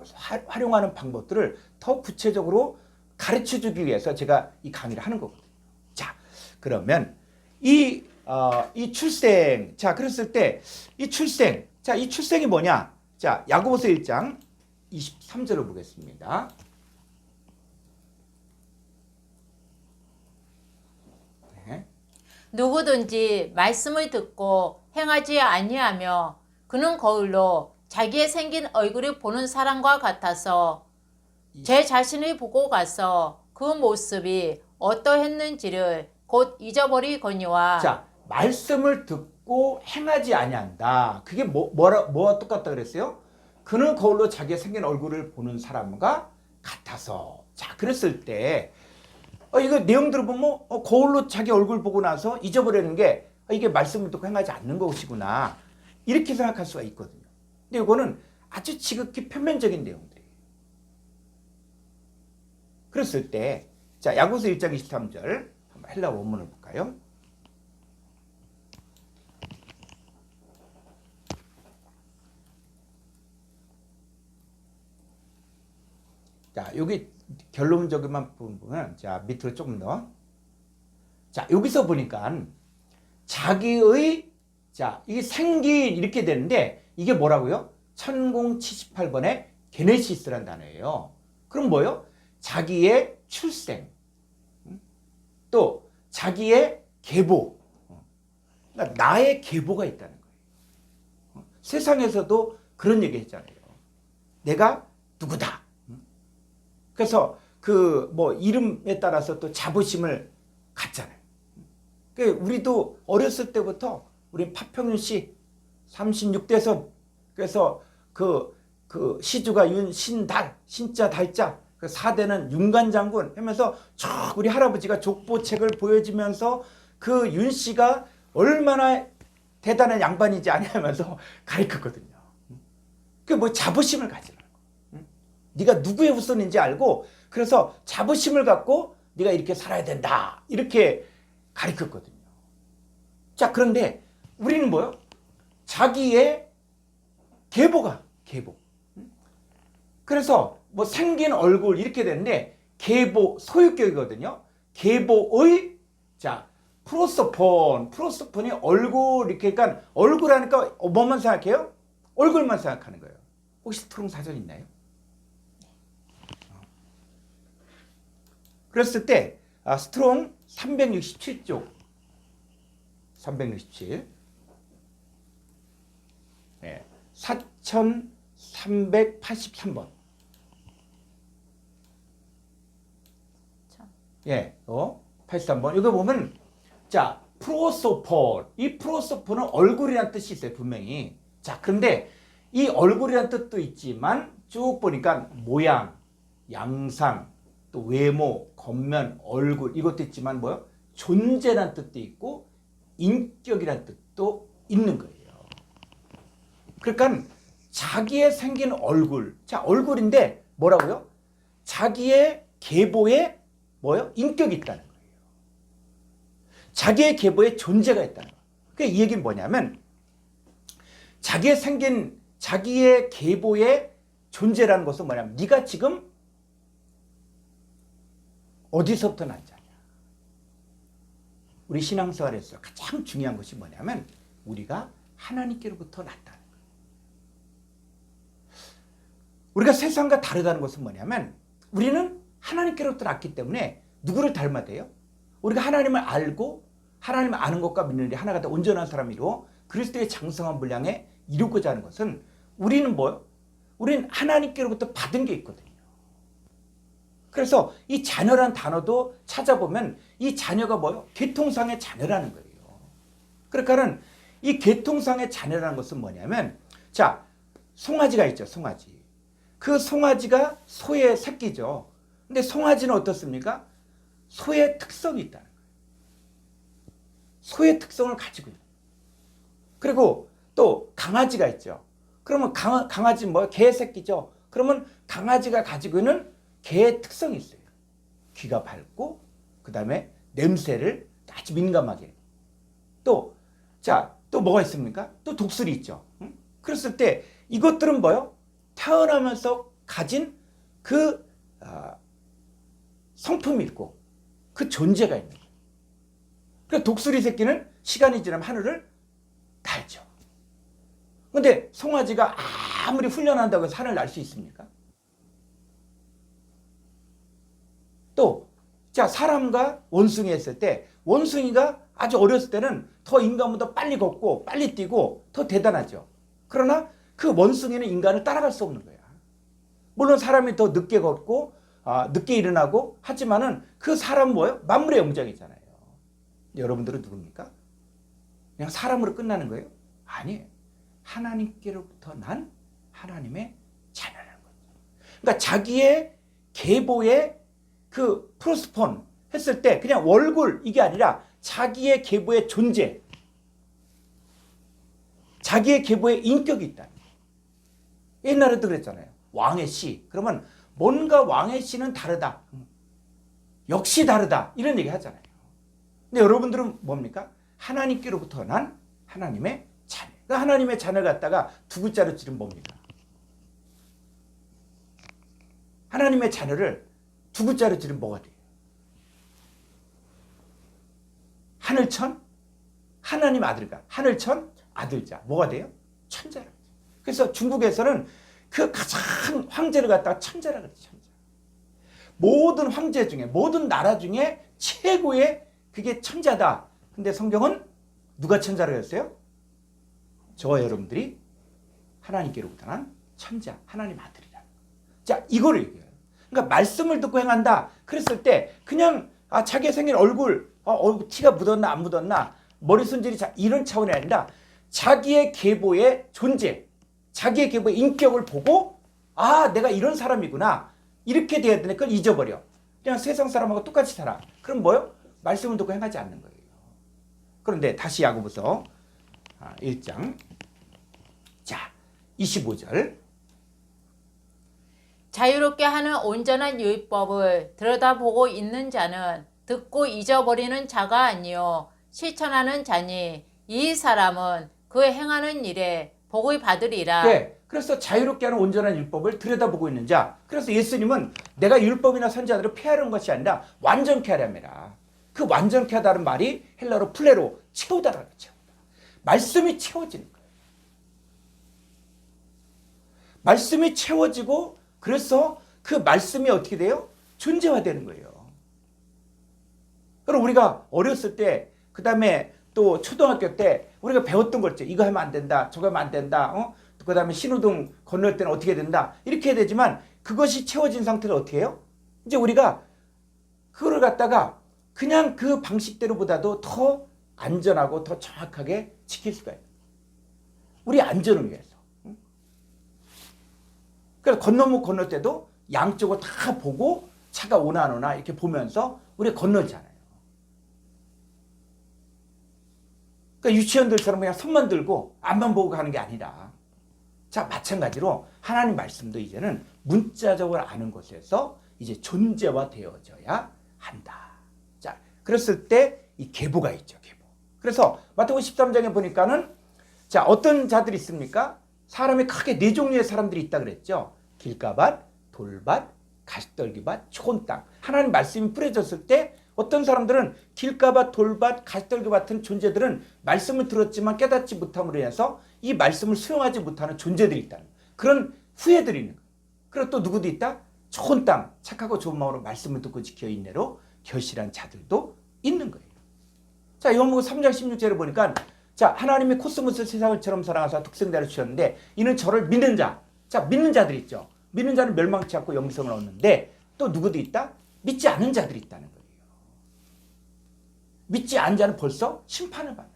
활용하는 방법들을 더 구체적으로 가르쳐 주기 위해서 제가 이 강의를 하는 거거든요. 자, 그러면 이 출생. 자, 그랬을 때 이 출생. 자, 이 출생이 뭐냐? 자, 야고보서 1장 23절을 보겠습니다. 네. 누구든지 말씀을 듣고 행하지 아니하며 그는 거울로 자기의 생긴 얼굴을 보는 사람과 같아서 제 자신을 보고 가서 그 모습이 어떠했는지를 곧 잊어버리거니와. 자, 말씀을 듣고 행하지 아니한다. 그게 뭐와 똑같다 그랬어요? 그는 거울로 자기의 생긴 얼굴을 보는 사람과 같아서. 자, 그랬을 때 이거 내용들을 보면 거울로 자기 얼굴 보고 나서 잊어버리는 게 이게 말씀을 듣고 행하지 않는 것이구나. 이렇게 생각할 수가 있거든요. 근데 이거는 아주 지극히 표면적인 내용들이에요. 그랬을 때 자, 야고보서 1장 23절 한번 헬라 원문을 볼까요? 자, 여기 결론적인만 보면, 자, 밑으로 조금 더. 자, 여기서 보니까 자기의, 자, 이게 생긴 이렇게 되는데, 이게 뭐라고요? 1078번의 게네시스란 단어예요. 그럼 뭐요? 자기의 출생, 또 자기의 계보, 그러니까 나의 계보가 있다는 거예요. 세상에서도 그런 얘기 했잖아요. 내가 누구다. 그래서 그 뭐 이름에 따라서 또 자부심을 갖잖아요. 우리도 어렸을 때부터 우리 파평윤 씨 36대선, 그래서 그 시주가 윤, 신달, 신자, 달자, 그 4대는 윤관장군 하면서 쭉 우리 할아버지가 족보책을 보여주면서 그 윤 씨가 얼마나 대단한 양반이지 아니하면서 가르쳤거든요. 그 뭐 자부심을 가지라고. 네가 누구의 후손인지 알고, 그래서 자부심을 갖고 네가 이렇게 살아야 된다, 이렇게 가르쳤거든요. 자, 그런데 우리는 뭐요? 자기의 계보가 계보. 그래서 뭐 생긴 얼굴 이렇게 되는데, 계보 소유격이거든요. 계보의, 자, 프로소폰이 얼굴, 이렇게, 그러니까 얼굴 하니까 뭐만 생각해요? 얼굴만 생각하는 거예요. 혹시 스트롱 사전 있나요? 그랬을 때 스트롱 367쪽, 367, 네, 4383번. 예, 83번. 이거 보면, 자, 프로소폰. 이 프로소폰은 얼굴이라는 뜻이 있어요, 분명히. 자, 그런데 이 얼굴이라는 뜻도 있지만 쭉 보니까 모양, 양상, 또 외모, 겉면, 얼굴, 이것도 있지만 뭐요? 존재라는 뜻도 있고 인격이라는 뜻도 있는 거예요. 그러니까 자기의 생긴 얼굴, 자, 얼굴인데 뭐라고요? 자기의 계보에 뭐요? 인격이 있다는 거예요. 자기의 계보에 존재가 있다는 거예요. 그러니까 이 얘기는 뭐냐면, 자기의 생긴 자기의 계보의 존재라는 것은 뭐냐면, 네가 지금 어디서부터 났잖냐. 우리 신앙생활에서 가장 중요한 것이 뭐냐면, 우리가 하나님께로부터 났다는 거예요. 우리가 세상과 다르다는 것은 뭐냐면, 우리는 하나님께로부터 났기 때문에 누구를 닮아야 돼요? 우리가 하나님을 알고 하나님을 아는 것과 믿는 일이 하나가 다 온전한 사람이로 그리스도의 장성한 분량에 이루고자 하는 것은, 우리는 뭐요? 우리는 하나님께로부터 받은 게 있거든요. 그래서 이 자녀란 단어도 찾아보면 이 자녀가 뭐요? 계통상의 자녀라는 거예요. 그러니까는 이 계통상의 자녀라는 것은 뭐냐면, 자, 송아지가 있죠, 송아지. 그 송아지가 소의 새끼죠. 근데 송아지는 어떻습니까? 소의 특성이 있다는 거예요. 소의 특성을 가지고 있는 거예요. 그리고 또 강아지가 있죠. 그러면 강아지 뭐예요? 개 새끼죠. 그러면 강아지가 가지고 있는 개의 특성이 있어요. 귀가 밝고, 그 다음에 냄새를 아주 민감하게. 또, 자, 또 뭐가 있습니까? 또 독수리 있죠. 그랬을 때 이것들은 뭐예요? 태어나면서 가진 그 성품이 있고 그 존재가 있는 거예요. 그래서 독수리 새끼는 시간이 지나면 하늘을 날죠. 근데 송아지가 아무리 훈련한다고 해서 하늘을 날 수 있습니까? 또, 자, 사람과 원숭이 했을 때, 원숭이가 아주 어렸을 때는 더 인간보다 빨리 걷고 빨리 뛰고 더 대단하죠. 그러나 그 원숭이는 인간을 따라갈 수 없는 거야. 물론 사람이 더 늦게 걷고 늦게 일어나고 하지만은 그 사람은 뭐예요? 만물의 영장이잖아요. 여러분들은 누굽니까? 그냥 사람으로 끝나는 거예요? 아니에요. 하나님께로부터 난 하나님의 자녀라는 거죠. 그러니까 자기의 계보의 그 프로스폰 했을 때 그냥 얼굴 이게 아니라 자기의 계보의 존재, 자기의 계보에 인격이 있다. 옛날에도 그랬잖아요. 왕의 씨. 그러면 뭔가 왕의 씨는 다르다. 역시 다르다. 이런 얘기 하잖아요. 근데 여러분들은 뭡니까? 하나님께로부터 난 하나님의 자녀. 그러니까 하나님의 자녀를 갖다가 두 글자로 지르면 뭡니까? 하나님의 자녀를 두 글자로 지르면 뭐가 돼요? 하늘천? 하나님 아들과 하늘천 아들자. 뭐가 돼요? 천자라. 그래서 중국에서는 그 가장 황제를 갖다가 천자라 그랬죠. 천자. 모든 황제 중에 모든 나라 중에 최고의 그게 천자다. 근데 성경은 누가 천자라고 했어요? 저와 여러분들이 하나님께로부터 난 천자, 하나님 아들이라. 자, 이거를 얘기해요. 그러니까 말씀을 듣고 행한다. 그랬을 때 그냥 자기 생긴 얼굴, 티가 묻었나 안 묻었나, 머리 손질이 이런 차원이 아니라 자기의 계보의 존재, 자기의 계보의 인격을 보고 내가 이런 사람이구나. 이렇게 돼야 되는 걸 잊어버려. 그냥 세상 사람하고 똑같이 살아. 그럼 뭐요? 말씀을 듣고 행하지 않는 거예요. 그런데 다시 야고보서 1장 자 25절 자유롭게 하는 온전한 율법을 들여다보고 있는 자는 듣고 잊어버리는 자가 아니요 실천하는 자니 이 사람은 그 행하는 일에 복을 받으리라. 네, 그래서 자유롭게 하는 온전한 율법을 들여다보고 있는 자. 그래서 예수님은 내가 율법이나 선지자들을 폐하려는 것이 아니라 완전케 하려매라. 그 완전케 하다는 말이 헬라로 플레로 채우다라는 거죠. 말씀이 채워지는 거예요. 말씀이 채워지고 그래서 그 말씀이 어떻게 돼요? 존재화되는 거예요. 그럼 우리가 어렸을 때 그 다음에 또 초등학교 때 우리가 배웠던 거 있죠. 이거 하면 안 된다. 저거 하면 안 된다. 그 다음에 신호등 건널 때는 어떻게 된다. 이렇게 해야 되지만 그것이 채워진 상태를 어떻게 해요? 이제 우리가 그거를 갖다가 그냥 그 방식대로보다도 더 안전하고 더 정확하게 지킬 수가 있어요. 우리 안전을 위해서. 그래서 건너무 건널 때도 양쪽을 다 보고 차가 오나 안 오나 이렇게 보면서 우리가 건너잖아요. 그러니까 유치원들처럼 그냥 손만 들고 앞만 보고 가는 게 아니라 자 마찬가지로 하나님 말씀도 이제는 문자적으로 아는 것에서 이제 존재화 되어져야 한다. 자 그랬을 때 이 계보가 있죠. 계보. 그래서 마태복음 13장에 보니까는 자 어떤 자들이 있습니까? 사람이 크게 네 종류의 사람들이 있다 그랬죠. 길가밭, 돌밭, 가시떨기밭, 좋은 땅. 하나님 말씀이 뿌려졌을 때 어떤 사람들은 길가밭, 돌밭, 가시떨기 같은 존재들은 말씀을 들었지만 깨닫지 못함으로 인해서 이 말씀을 수용하지 못하는 존재들이 있다는 그런 후예들이 있는 거예요. 그리고 또 누구도 있다? 좋은 땅, 착하고 좋은 마음으로 말씀을 듣고 지켜 인내로 결실한 자들도 있는 거예요. 자, 요한복음 3장 16절에 보니까 자, 하나님이 코스모스 세상을처럼 사랑하사 독생자를 주셨는데 이는 저를 믿는 자. 자, 믿는 자들이 있죠. 믿는 자는 멸망치 않고 영생을 얻는데 또 누구도 있다? 믿지 않는 자들이 있다는 거예요. 믿지 않은 자는 벌써 심판을 받는.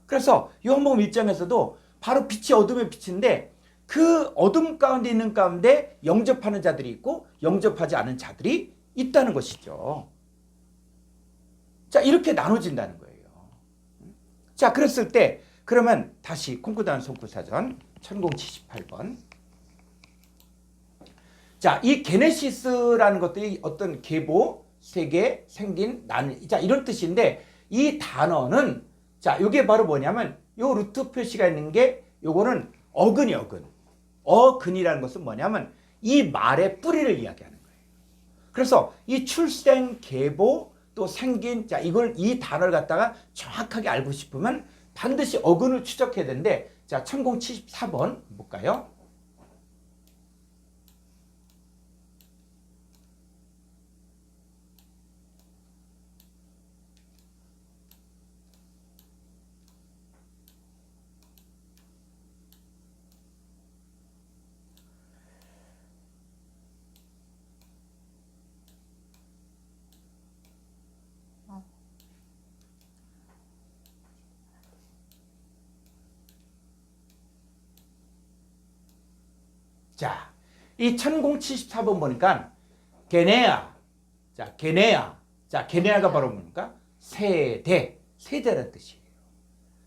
그래서 요한복음 1장에서도 바로 빛이 어둠의 빛인데 그 어둠 가운데 있는 가운데 영접하는 자들이 있고 영접하지 않은 자들이 있다는 것이죠. 자, 이렇게 나눠진다는 거예요. 자, 그랬을 때 그러면 다시 콩쿠다운 성구사전 1078번. 자, 이 게네시스라는 것들이 어떤 계보, 세계, 생긴, 나는, 자, 이런 뜻인데 이 단어는 자, 이게 바로 뭐냐면 요 루트 표시가 있는 게 요거는 어근이 어근. 어근이라는 것은 뭐냐면 이 말의 뿌리를 이야기하는 거예요. 그래서 이 출생, 계보, 또 생긴, 자, 이걸 이 단어를 갖다가 정확하게 알고 싶으면 반드시 어근을 추적해야 되는데 자, 1074번 볼까요? 자, 이 1074번 보니까 게네아. 자, 게네아. 자, 게네아가 바로 뭡니까? 세대. 세대라는 뜻이에요.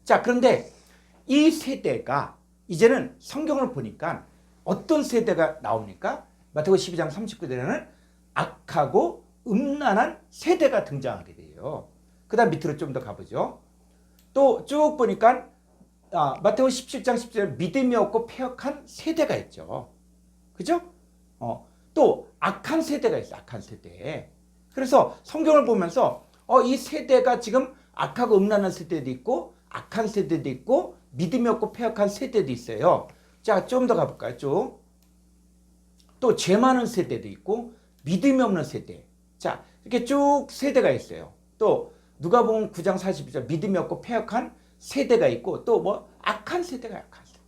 자, 그런데 이 세대가 이제는 성경을 보니까 어떤 세대가 나옵니까? 마태복음 12장 39절에는 악하고 음란한 세대가 등장하게 돼요. 그 다음 밑으로 좀 더 가보죠. 또 쭉 보니까 마태복음 17장 10절에 믿음이 없고 패역한 세대가 있죠. 그죠? 또 악한 세대가 있어. 악한 세대. 그래서 성경을 보면서 이 세대가 지금 악하고 음란한 세대도 있고 악한 세대도 있고 믿음이 없고 패역한 세대도 있어요. 자, 좀 더 가볼까요? 쭉. 또 죄 많은 세대도 있고 믿음이 없는 세대. 자, 이렇게 쭉 세대가 있어요. 또 누가복음 9장 42절 믿음이 없고 패역한 세대가 있고 또 뭐 악한 세대가 악한 세대.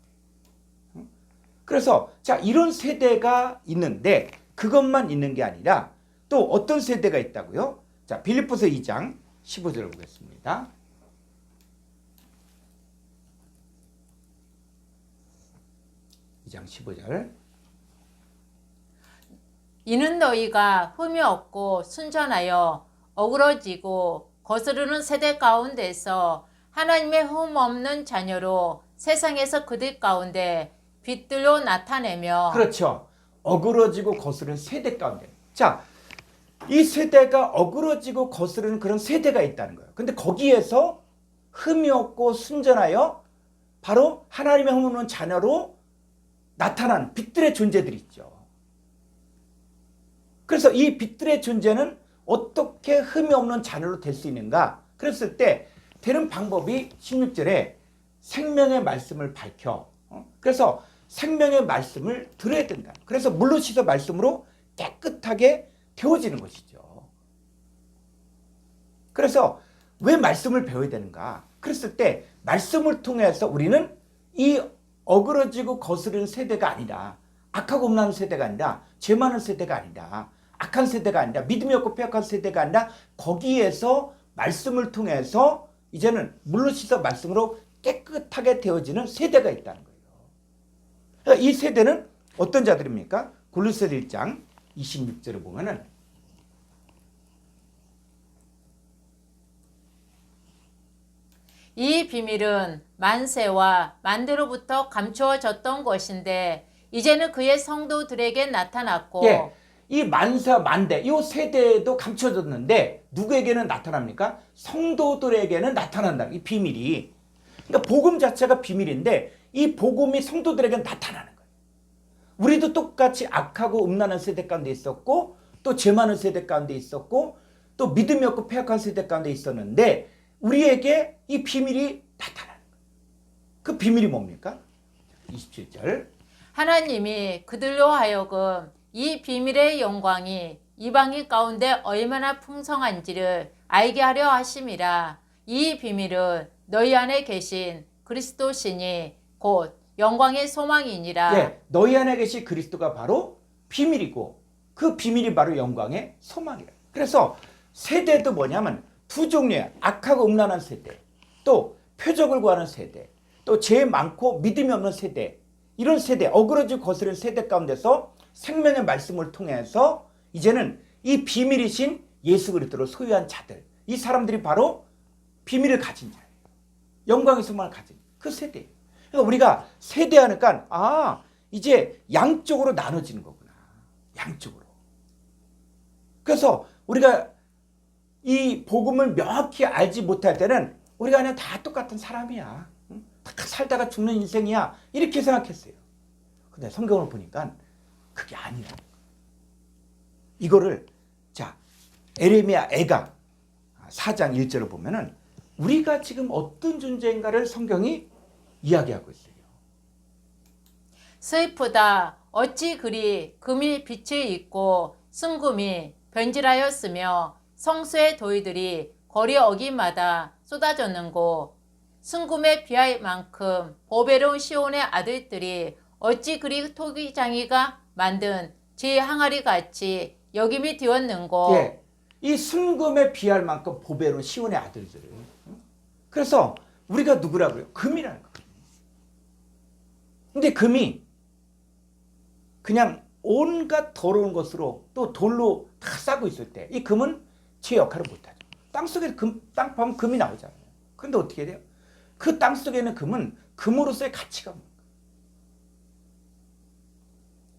그래서 자, 이런 세대가 있는데 그것만 있는 게 아니라 또 어떤 세대가 있다고요? 자, 빌립보서 2장 15절을 보겠습니다. 장 15절. 이는 너희가 흠이 없고 순전하여 어그러지고 거스르는 세대 가운데서 하나님의 흠 없는 자녀로 세상에서 그들 가운데 빛들로 나타내며 그렇죠. 어그러지고 거스르는 세대 가운데. 자, 이 세대가 어그러지고 거스르는 그런 세대가 있다는 거예요. 근데 거기에서 흠이 없고 순전하여 바로 하나님의 흠 없는 자녀로 나타난 빛들의 존재들이 있죠. 그래서 이 빛들의 존재는 어떻게 흠이 없는 자녀로 될 수 있는가? 그랬을 때 되는 방법이 16절에 생명의 말씀을 밝혀. 그래서 생명의 말씀을 들어야 된다. 그래서 물로 씻어 말씀으로 깨끗하게 되어지는 것이죠. 그래서 왜 말씀을 배워야 되는가? 그랬을 때 말씀을 통해서 우리는 이 어그러지고 거스르는 세대가 아니라 악하고 음란한 세대가 아니라 죄 많은 세대가 아니라 악한 세대가 아니라 믿음이 없고 패역한 세대가 아니라 거기에서 말씀을 통해서 이제는 물로 씻어 말씀으로 깨끗하게 되어지는 세대가 있다는 거예요. 이 세대는 어떤 자들입니까? 골로새서 1장 26절을 보면은 이 비밀은 만세와 만대로부터 감추어졌던 것인데 이제는 그의 성도들에게 나타났고 예, 이 만사 만대 이 세대에도 감춰졌는데 누구에게는 나타납니까? 성도들에게는 나타난다. 이 비밀이. 그러니까 복음 자체가 비밀인데 이 복음이 성도들에게는 나타나는 거예요. 우리도 똑같이 악하고 음란한 세대 가운데 있었고 또 죄 많은 세대 가운데 있었고 또 믿음이 없고 패역한 세대 가운데 있었는데 우리에게 이 비밀이 나타나는 거예요. 그 비밀이 뭡니까? 27절. 하나님이 그들로 하여금 이 비밀의 영광이 이방인 가운데 얼마나 풍성한지를 알게 하려 하심이라. 이 비밀은 너희 안에 계신 그리스도 신이 곧 영광의 소망이니라. 예, 너희 안에 계신 그리스도가 바로 비밀이고 그 비밀이 바로 영광의 소망이에요. 그래서 세대도 뭐냐면 두 종류의 악하고 음란한 세대, 또 표적을 구하는 세대, 또 죄 많고 믿음이 없는 세대, 이런 세대, 어그러지고 거스르는 세대 가운데서 생명의 말씀을 통해서 이제는 이 비밀이신 예수 그리스도를 소유한 자들, 이 사람들이 바로 비밀을 가진 자예요. 영광의 소망을 가진 그 세대예요. 그러니까 우리가 세대하니까 이제 양쪽으로 나눠지는 거구나. 양쪽으로. 그래서 우리가 이 복음을 명확히 알지 못할 때는 우리가 그냥 다 똑같은 사람이야. 다 살다가 죽는 인생이야. 이렇게 생각했어요. 근데 성경을 보니까 그게 아니라. 이거를 자, 에레미야 애가 4장 1절을 보면은 우리가 지금 어떤 존재인가를 성경이 이야기하고 있어요. 슬프다. 어찌 그리 금이 빛을 입고 순금이 변질하였으며 성수의 도의들이 거리 어귀마다 쏟아졌는고 순금에 비할 만큼 보배로운 시온의 아들들이 어찌 그리 토기장이가 만든 제 항아리 같이 여김이 되었는고. 예, 이 순금에 비할 만큼 보배로운 시온의 아들들을. 그래서 우리가 누구라고요? 금이라는 거예요. 근데 금이 그냥 온갖 더러운 것으로 또 돌로 다 싸고 있을 때 이 금은 제 역할을 못하죠. 땅속에 땅 파면 금이 나오잖아요. 그런데 어떻게 돼요? 그 땅속에 있는 금은 금으로서의 가치가 없는 거예요.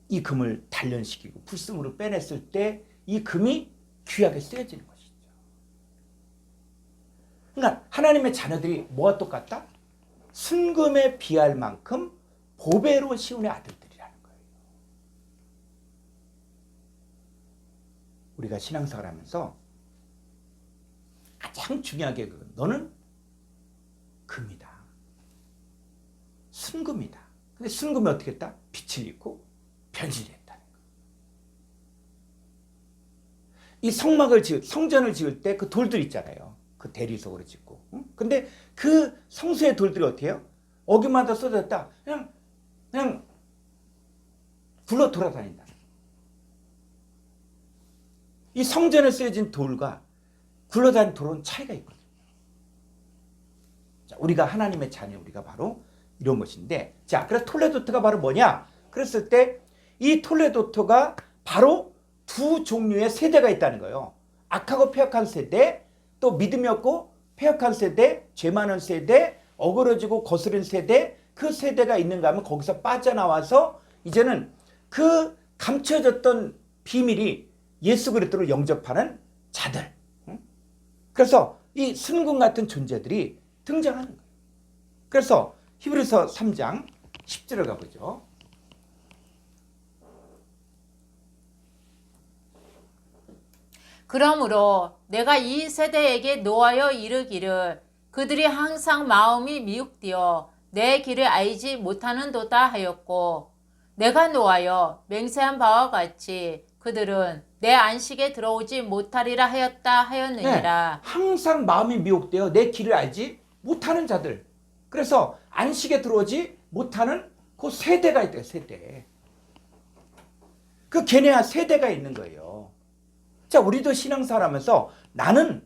이 금을 단련시키고 불순으로 빼냈을 때 이 금이 귀하게 쓰여지는 것이죠. 그러니까 하나님의 자녀들이 뭐가 똑같다? 순금에 비할 만큼 보배로운 시온의 아들들이라는 거예요. 우리가 신앙생활 하면서 가장 중요하게 너는 금이다. 순금이다. 근데 순금이 어떻게 했다? 빛을 잃고 변질했다는 거예요. 이 성전을 지을 때 그 돌들 있잖아요. 그 대리석으로 짓고. 응? 근데 그 성소의 돌들이 어떻게 해요? 어기마다 쏟아졌다. 그냥 굴러 돌아다닌다. 이 성전에 쓰여진 돌과 굴러다니는 돌은 차이가 있거든요. 자, 우리가 하나님의 자녀, 우리가 바로 이런 것인데, 자, 그래서 톨레도트가 바로 뭐냐? 그랬을 때 이 톨레도트가 바로 두 종류의 세대가 있다는 거예요. 악하고 폐역한 세대, 또 믿음이 없고 폐역한 세대, 죄 많은 세대, 어그러지고 거스른 세대, 그 세대가 있는가 하면 거기서 빠져나와서 이제는 그 감춰졌던 비밀이 예수 그리스도를 영접하는 자들. 그래서 이 순금 같은 존재들이 등장하는 거예요. 그래서 히브리서 3장 10절을 가보죠. 그러므로 내가 이 세대에게 노하여 이르기를 그들이 항상 마음이 미혹되어 내 길을 알지 못하는도다 하였고 내가 노하여 맹세한 바와 같이 그들은 내 안식에 들어오지 못하리라 하였다 하였느니라. 네, 항상 마음이 미혹되어 내 길을 알지 못하는 자들. 그래서 안식에 들어오지 못하는 그 세대가 있대요. 세대. 그 걔네야 세대가 있는 거예요. 자, 우리도 신앙생활 하면서 나는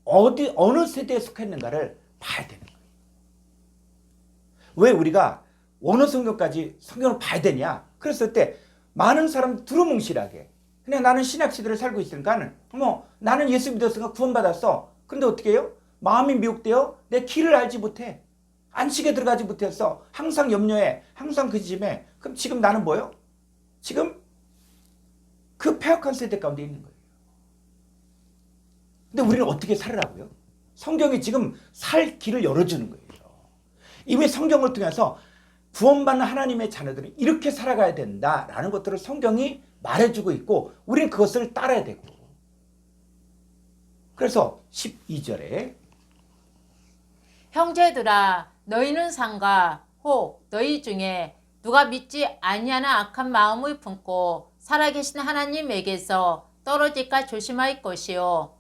어느 세대에 속했는가를 봐야 되는 거예요. 왜 우리가 원어 성경까지 성경을 봐야 되냐? 그랬을 때 많은 사람 두루뭉실하게 그냥 나는 신약 시대를 살고 있으니까 나는 예수 믿었으니까 구원받았어. 근데 어떻게 해요? 마음이 미혹되어 내 길을 알지 못해. 안식에 들어가지 못했어. 항상 염려해. 항상 그 짐에. 그럼 지금 나는 뭐예요? 지금 그 폐역한 세대 가운데 있는 거예요. 근데 우리는 어떻게 살으라고요? 성경이 지금 살 길을 열어주는 거예요. 이미 성경을 통해서 구원받는 하나님의 자녀들은 이렇게 살아가야 된다라는 것들을 성경이 말해주고 있고 우리는 그것을 따라야 되고. 그래서 12절에 형제들아 너희는 상가 혹 너희 중에 누가 믿지 아니하는 악한 마음을 품고 살아계신 하나님에게서 떨어질까 조심할 것이요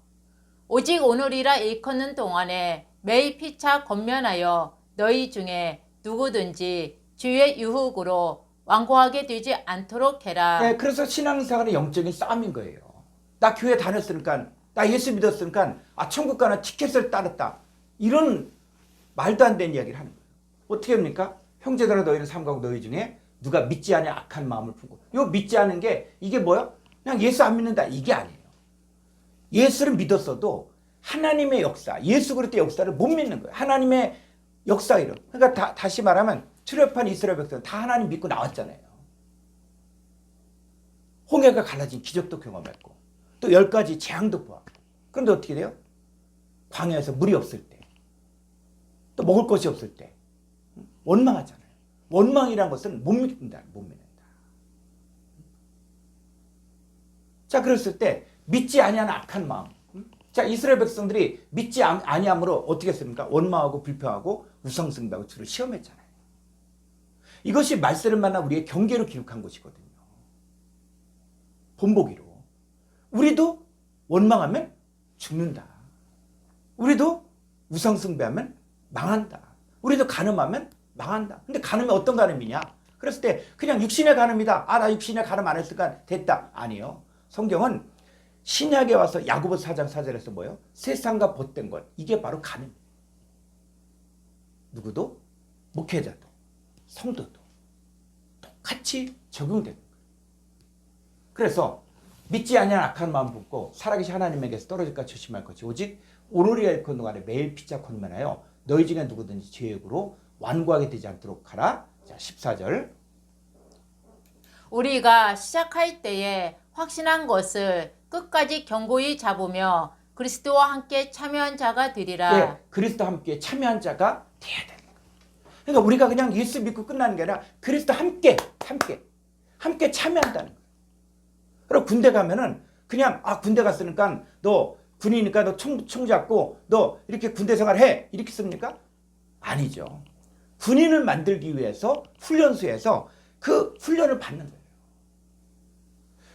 오직 오늘이라 일컫는 동안에 매일 피차 권면하여 너희 중에 누구든지 주의 유혹으로 완고하게 되지 않도록 해라. 네, 그래서 신앙생활의 영적인 싸움인 거예요. 나 교회 다녔으니까 나 예수 믿었으니까 천국 가는 티켓을 따랐다. 이런 말도 안 되는 이야기를 하는 거예요. 어떻게 합니까? 형제들아 너희는 삼가고 너희 중에 누가 믿지 않은 악한 마음을 품고. 요 믿지 않은 게 이게 뭐야? 그냥 예수 안 믿는다 이게 아니에요. 예수를 믿었어도 하나님의 역사, 예수 그리스도의 역사를 못 믿는 거예요. 하나님의 역사 이름. 그러니까 다시 말하면 출애굽한 이스라엘 백성은 다 하나님 믿고 나왔잖아요. 홍해가 갈라진 기적도 경험했고 또 10가지 재앙도 보았고. 그런데 어떻게 돼요? 광야에서 물이 없을 때 또 먹을 것이 없을 때 원망하잖아요. 원망이란 것은 못 믿는다. 못 믿는다. 자, 그랬을 때 믿지 아니하는 악한 마음. 자, 이스라엘 백성들이 믿지 아니함으로 어떻게 했습니까? 원망하고 불평하고 우상숭배하고 주를 시험했잖아요. 이것이 말세를 만나 우리의 경계로 기록한 것이거든요. 본보기로. 우리도 원망하면 죽는다. 우리도 우상숭배하면 망한다. 우리도 간음하면 망한다. 근데 간음이 어떤 간음이냐? 그랬을 때 그냥 육신의 간음이다. 나 육신의 간음 안 했으니까 됐다. 아니요. 성경은 신약에 와서 야고보 4장 4절에서 뭐예요? 세상과 벗된 것. 이게 바로 간음. 누구도 목회자도 성도도 똑같이 적용되는 거예요. 그래서 믿지 아니한 악한 마음 품고 살아계신 하나님에게서 떨어질까 조심할 것이 오직 오늘이라 일컫는 동안에 매일 피차 권면하여 너희 중에 누구든지 죄악으로 완고하게 되지 않도록 하라. 자, 14절. 우리가 시작할 때에 확신한 것을 끝까지 견고히 잡으며 그리스도와 함께 참여한 자가 되리라. 예, 그리스도와 함께 참여한 자가 돼야 되는 거예요. 그러니까 우리가 그냥 예수 믿고 끝나는 게 아니라 그리스도 함께 참여한다는 거예요. 그리고 군대 가면은 그냥 군대 갔으니까 너 군이니까 너 총 잡고 너 이렇게 군대 생활해 이렇게 씁니까? 아니죠. 군인을 만들기 위해서 훈련소에서 그 훈련을 받는 거예요.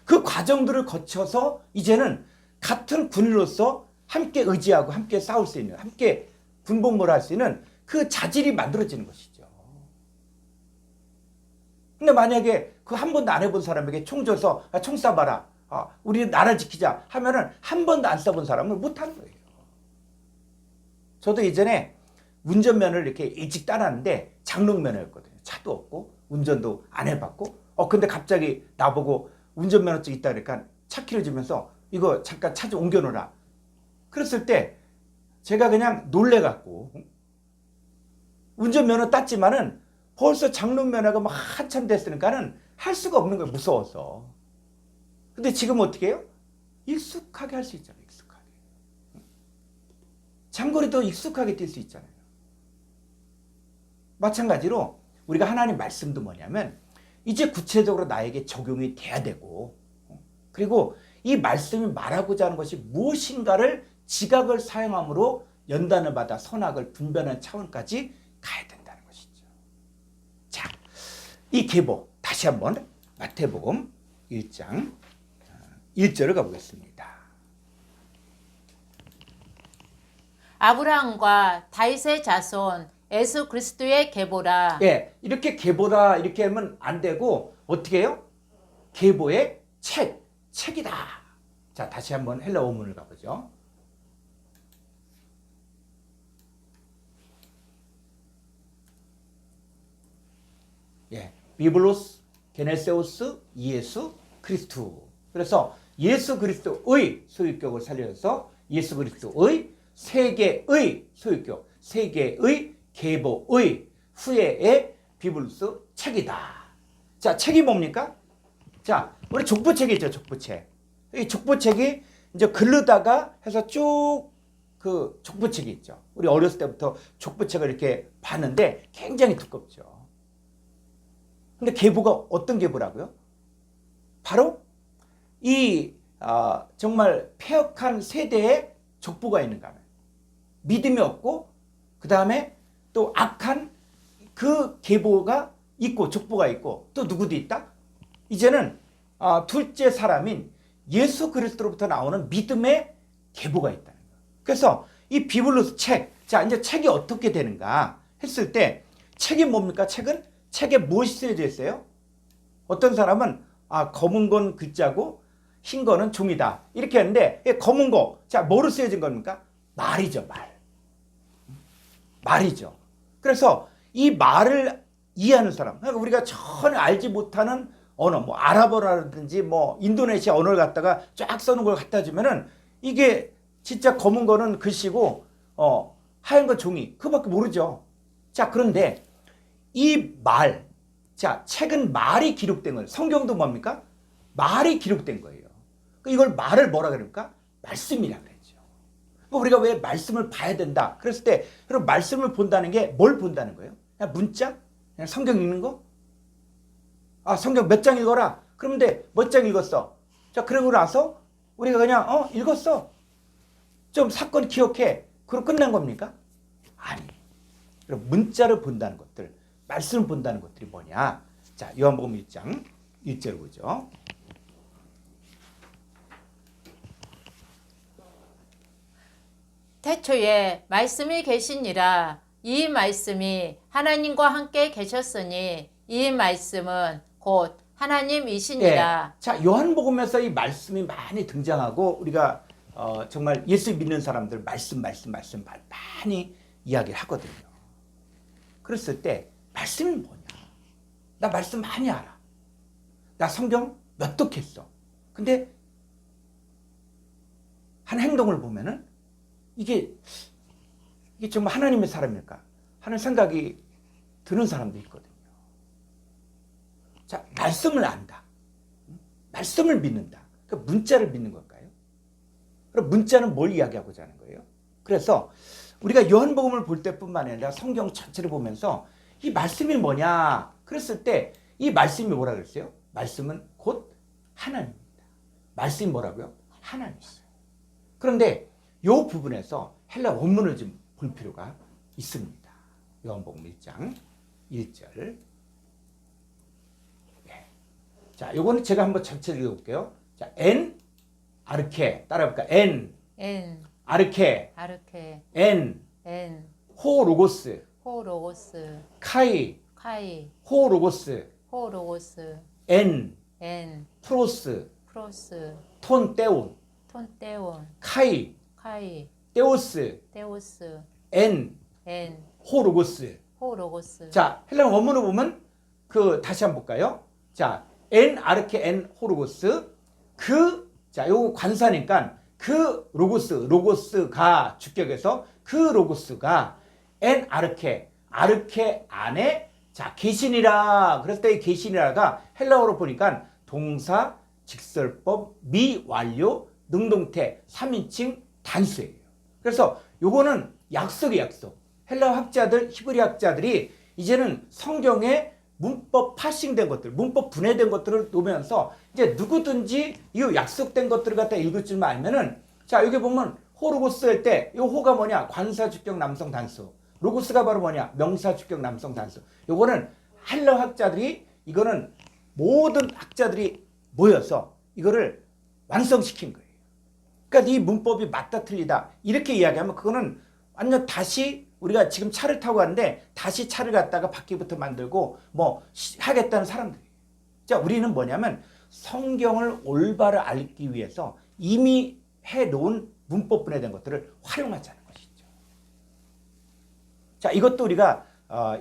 그 과정들을 거쳐서 이제는 같은 군인으로서 함께 의지하고 함께 싸울 수 있는, 함께 군복무를 할 수 있는 그 자질이 만들어지는 것이죠. 근데 만약에 그 한 번도 안 해본 사람에게 총 줘서 총 쏴봐라, 우리 나라 지키자 하면은 한 번도 안 쏴본 사람은 못하는 거예요. 저도 예전에 운전면허를 이렇게 일찍 따놨는데 장롱면허였거든요. 차도 없고 운전도 안 해봤고 근데 갑자기 나보고 운전면허증 있다 그러니까 차 키를 주면서 이거 잠깐 차 좀 옮겨놓으라. 그랬을 때 제가 그냥 놀래갖고 운전면허 땄지만은 벌써 장롱면허가 막 한참 됐으니까는 할 수가 없는 거예요. 무서워서. 근데 지금 어떻게 해요? 익숙하게 할 수 있잖아요. 익숙하게. 장거리도 익숙하게 뛸 수 있잖아요. 마찬가지로 우리가 하나님 말씀도 뭐냐면 이제 구체적으로 나에게 적용이 돼야 되고, 그리고 이 말씀이 말하고자 하는 것이 무엇인가를 지각을 사용함으로 연단을 받아 선악을 분별하는 차원까지 가야 된다는 것이죠. 자, 이 계보 다시 한번 마태복음 1장 1절을 가보겠습니다. 아브라함과 다윗의 자손 예수 그리스도의 계보라. 예, 이렇게 계보다 이렇게 하면 안 되고 어떻게 해요? 계보의 책이다. 자, 다시 한번 헬라 원문을 가보죠. 예, 비블로스, 게네세우스, 예수 그리스도. 그래서 예수 그리스도의 소유격을 살려서 예수 그리스도의 세계의 소유격, 세계의 계보의 후에의 비블로스 책이다. 자, 책이 뭡니까? 자, 우리 족보책이 있죠, 족보책. 이 족보책이 이제 글르다가 해서 쭉 그 족보책이 있죠. 우리 어렸을 때부터 족보책을 이렇게 봤는데 굉장히 두껍죠. 근데 계보가 어떤 계보라고요? 바로 이 정말 폐역한 세대에 족보가 있는가 하면 믿음이 없고 그 다음에 또 악한 그 계보가 있고 족보가 있고 또 누구도 있다? 이제는 둘째 사람인 예수 그리스도로부터 나오는 믿음의 계보가 있다는 거예요. 그래서 이 비블로스 책, 자 이제 책이 어떻게 되는가 했을 때 책이 뭡니까? 책에 무엇이 쓰여져 있어요? 어떤 사람은 검은 건 글자고 흰 거는 종이다 이렇게 하는데 검은 거, 자 뭐로 쓰여진 겁니까? 말이죠, 말이죠. 그래서 이 말을 이해하는 사람, 그러니까 우리가 전혀 알지 못하는 언어, 뭐 아랍어라든지 뭐 인도네시아 언어를 갖다가 쫙 써놓은 걸 갖다 주면은 이게 진짜 검은 거는 글씨고 하얀 건 종이, 그거밖에 모르죠. 자, 그런데 이 말, 자 책은 말이 기록된 거예요. 성경도 뭡니까? 말이 기록된 거예요. 이걸 말을 뭐라 그럴까? 말씀이라 그랬죠. 우리가 왜 말씀을 봐야 된다? 그랬을 때, 그럼 말씀을 본다는 게 뭘 본다는 거예요? 그냥 문자? 그냥 성경 읽는 거? 성경 몇 장 읽어라. 그런데 몇 장 읽었어? 자, 그러고 나서 우리가 그냥 읽었어. 좀 사건 기억해. 그럼 끝난 겁니까? 아니. 그럼 문자를 본다는 것들, 말씀을 본다는 것들이 뭐냐? 자, 요한복음 1장 1절 보죠. 태초에 말씀이 계시니라. 이 말씀이 하나님과 함께 계셨으니 이 말씀은 곧 하나님이시니라. 네. 자, 요한복음에서 이 말씀이 많이 등장하고 우리가 정말 예수 믿는 사람들 말씀 많이 이야기를 하거든요. 그랬을 때 말씀이 뭐냐? 나 말씀 많이 알아. 나 성경 몇 독했어. 근데 한 행동을 보면은 이게 정말 하나님의 사람일까 하는 생각이 드는 사람도 있거든요. 자, 말씀을 안다. 말씀을 믿는다. 그 문자를 믿는 걸까요? 그럼 문자는 뭘 이야기하고자 하는 거예요? 그래서 우리가 요한복음을 볼 때뿐만 아니라 성경 전체를 보면서 이 말씀이 뭐냐? 그랬을 때 이 말씀이 뭐라 그랬어요? 말씀은 곧 하나님입니다. 말씀이 뭐라고요? 하나님이시죠. 그런데 이 부분에서 헬라 원문을 좀 볼 필요가 있습니다. 요한복음 1장 1절. 네. 자, 요거는 제가 한번 전체를 읽어볼게요. 자, 엔 아르케 따라해볼까? 엔 아르케 엔 호 로고스 호로고스 카이 카이 호 로고스 호로고스 엔 엔 프로스 프로스 톤 떼온 톤테온 카이 카이 떼오스 데오스 엔 엔 호 로고스. 호로고스. 자, 헬라 원문을 보면 다시 한번 볼까요? 자, 엔 아르케 엔 호로고스 자, 요거 관사니까 그 로고스가 주격에서 그 로고스가 엔 아르케 안에 자, 계시니라. 그랬을 때 이 계시니라가 헬라어로 보니까 동사, 직설법, 미완료, 능동태, 3인칭 단수예요. 그래서 요거는 약속이 약속. 헬라 학자들, 히브리 학자들이 이제는 성경에 문법 파싱된 것들, 문법 분해된 것들을 놓으면서 이제 누구든지 이 약속된 것들을 갖다 읽을 줄만 알면은 자, 여기 보면 호로고스 할 때 이 호가 뭐냐? 관사 주격 남성 단수. 로고스가 바로 뭐냐? 명사 주격 남성 단수. 요거는 헬라 학자들이 이거는 모든 학자들이 모여서 이거를 완성시킨 거예요. 그러니까 이 문법이 맞다 틀리다 이렇게 이야기하면 그거는 완전 다시 우리가 지금 차를 타고 가는데 다시 차를 갖다가 바퀴부터 만들고 뭐 하겠다는 사람들이에요. 자, 우리는 뭐냐면 성경을 올바로 알기 위해서 이미 해놓은 문법 분해된 것들을 활용하자는 것이죠. 자, 이것도 우리가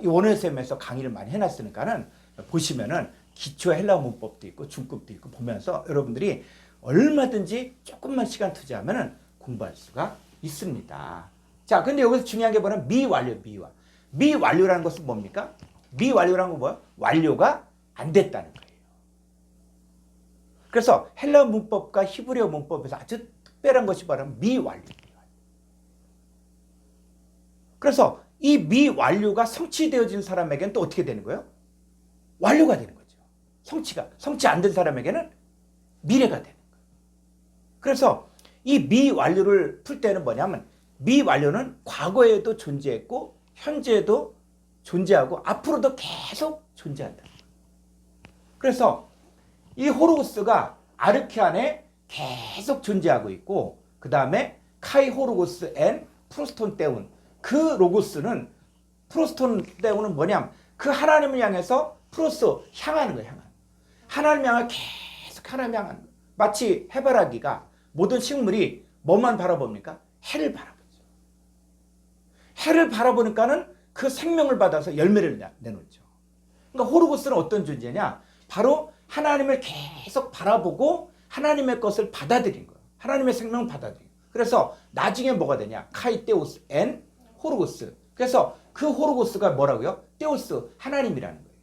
이 원어쌤에서 강의를 많이 해놨으니까는 보시면은 기초 헬라어 문법도 있고 중급도 있고 보면서 여러분들이 얼마든지 조금만 시간 투자하면은 공부할 수가 있습니다. 자, 근데 여기서 중요한 게 뭐냐면 미완료라는 것은 뭡니까? 미완료라는 건 뭐야? 완료가 안 됐다는 거예요. 그래서 헬라어 문법과 히브리어 문법에서 아주 특별한 것이 바로 미완료. 그래서 이 미완료가 성취되어진 사람에게는 또 어떻게 되는 거예요? 완료가 되는 거죠. 성취 안 된 사람에게는 미래가 되는 거예요. 그래서 이 미완료를 풀 때는 뭐냐면 미완료는 과거에도 존재했고 현재에도 존재하고 앞으로도 계속 존재한다. 그래서 이 호로고스가 아르케 안에 계속 존재하고 있고 그 다음에 카이 호로고스 앤 프로스톤 때운 그 로고스는 프로스톤 때운은 뭐냐면 그 하나님을 향해서 프로스 향하는 거예요. 하나님 향해 계속 하나님 향하는 거예요. 마치 해바라기가 모든 식물이 뭐만 바라봅니까? 해를 바라보죠. 해를 바라보니까는 그 생명을 받아서 열매를 내놓죠. 그러니까 호로고스는 어떤 존재냐? 바로 하나님을 계속 바라보고 하나님의 것을 받아들인 거예요. 하나님의 생명을 받아들인 거예요. 그래서 나중에 뭐가 되냐? 카이테오스 앤 호로고스. 그래서 그 호로고스가 뭐라고요? 테오스, 하나님이라는 거예요.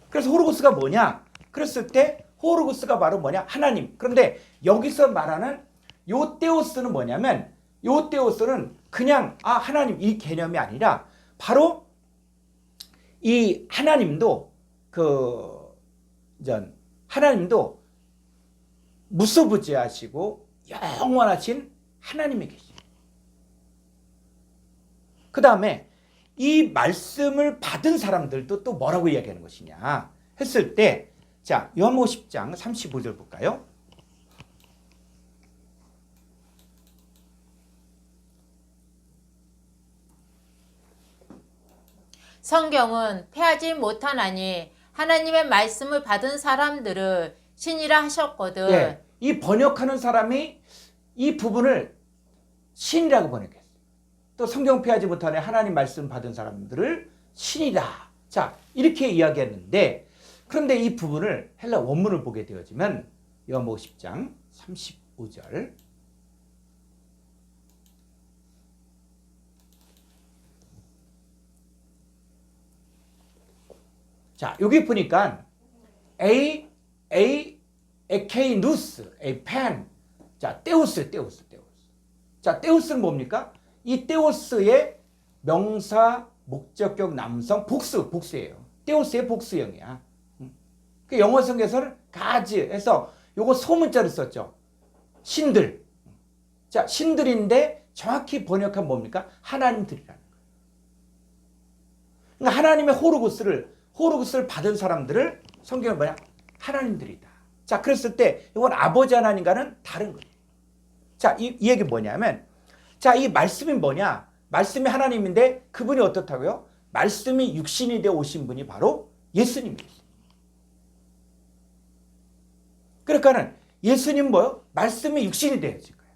그래서 호로고스가 뭐냐? 그랬을 때 호로고스가 바로 뭐냐? 하나님. 그런데 여기서 말하는 요 테오스는 뭐냐면 요 테오스는 그냥 하나님 이 개념이 아니라 바로 이 하나님도 하나님도 무소부지하시고 영원하신 하나님이 계시죠. 그 다음에 이 말씀을 받은 사람들도 또 뭐라고 이야기하는 것이냐 했을 때 자, 요한복음 10장 35절 볼까요? 성경은 패하지 못하나니 하나님의 말씀을 받은 사람들을 신이라 하셨거든. 예, 이 번역하는 사람이 이 부분을 신이라고 번역했어요. 또 성경 패하지 못하네 하나님 말씀 받은 사람들을 신이다. 자, 이렇게 이야기했는데 그런데 이 부분을 헬라 원문을 보게 되어지면 요한복음 10장 35절 자, 여기 보니까 에케이누스, 펜. 자, 테우스. 자, 테우스는 뭡니까? 이 테우스의 명사, 목적격, 남성, 복수예요. 테우스의 복수형이야. 그 영어 성경에서는 가즈 해서 요거 소문자를 썼죠. 신들. 자, 신들인데 정확히 번역하면 뭡니까? 하나님들이라는 거예요. 그러니까 하나님의 호르구스를 받은 사람들을 성경은 뭐냐? 하나님들이다. 자, 그랬을 때 이건 아버지 하나님과는 다른 거예요. 자, 이 얘기 뭐냐면, 자, 이 말씀이 뭐냐? 말씀이 하나님인데 그분이 어떻다고요? 말씀이 육신이 되어 오신 분이 바로 예수님이었어요. 그러니까는 예수님 뭐요? 말씀이 육신이 되어진 거예요.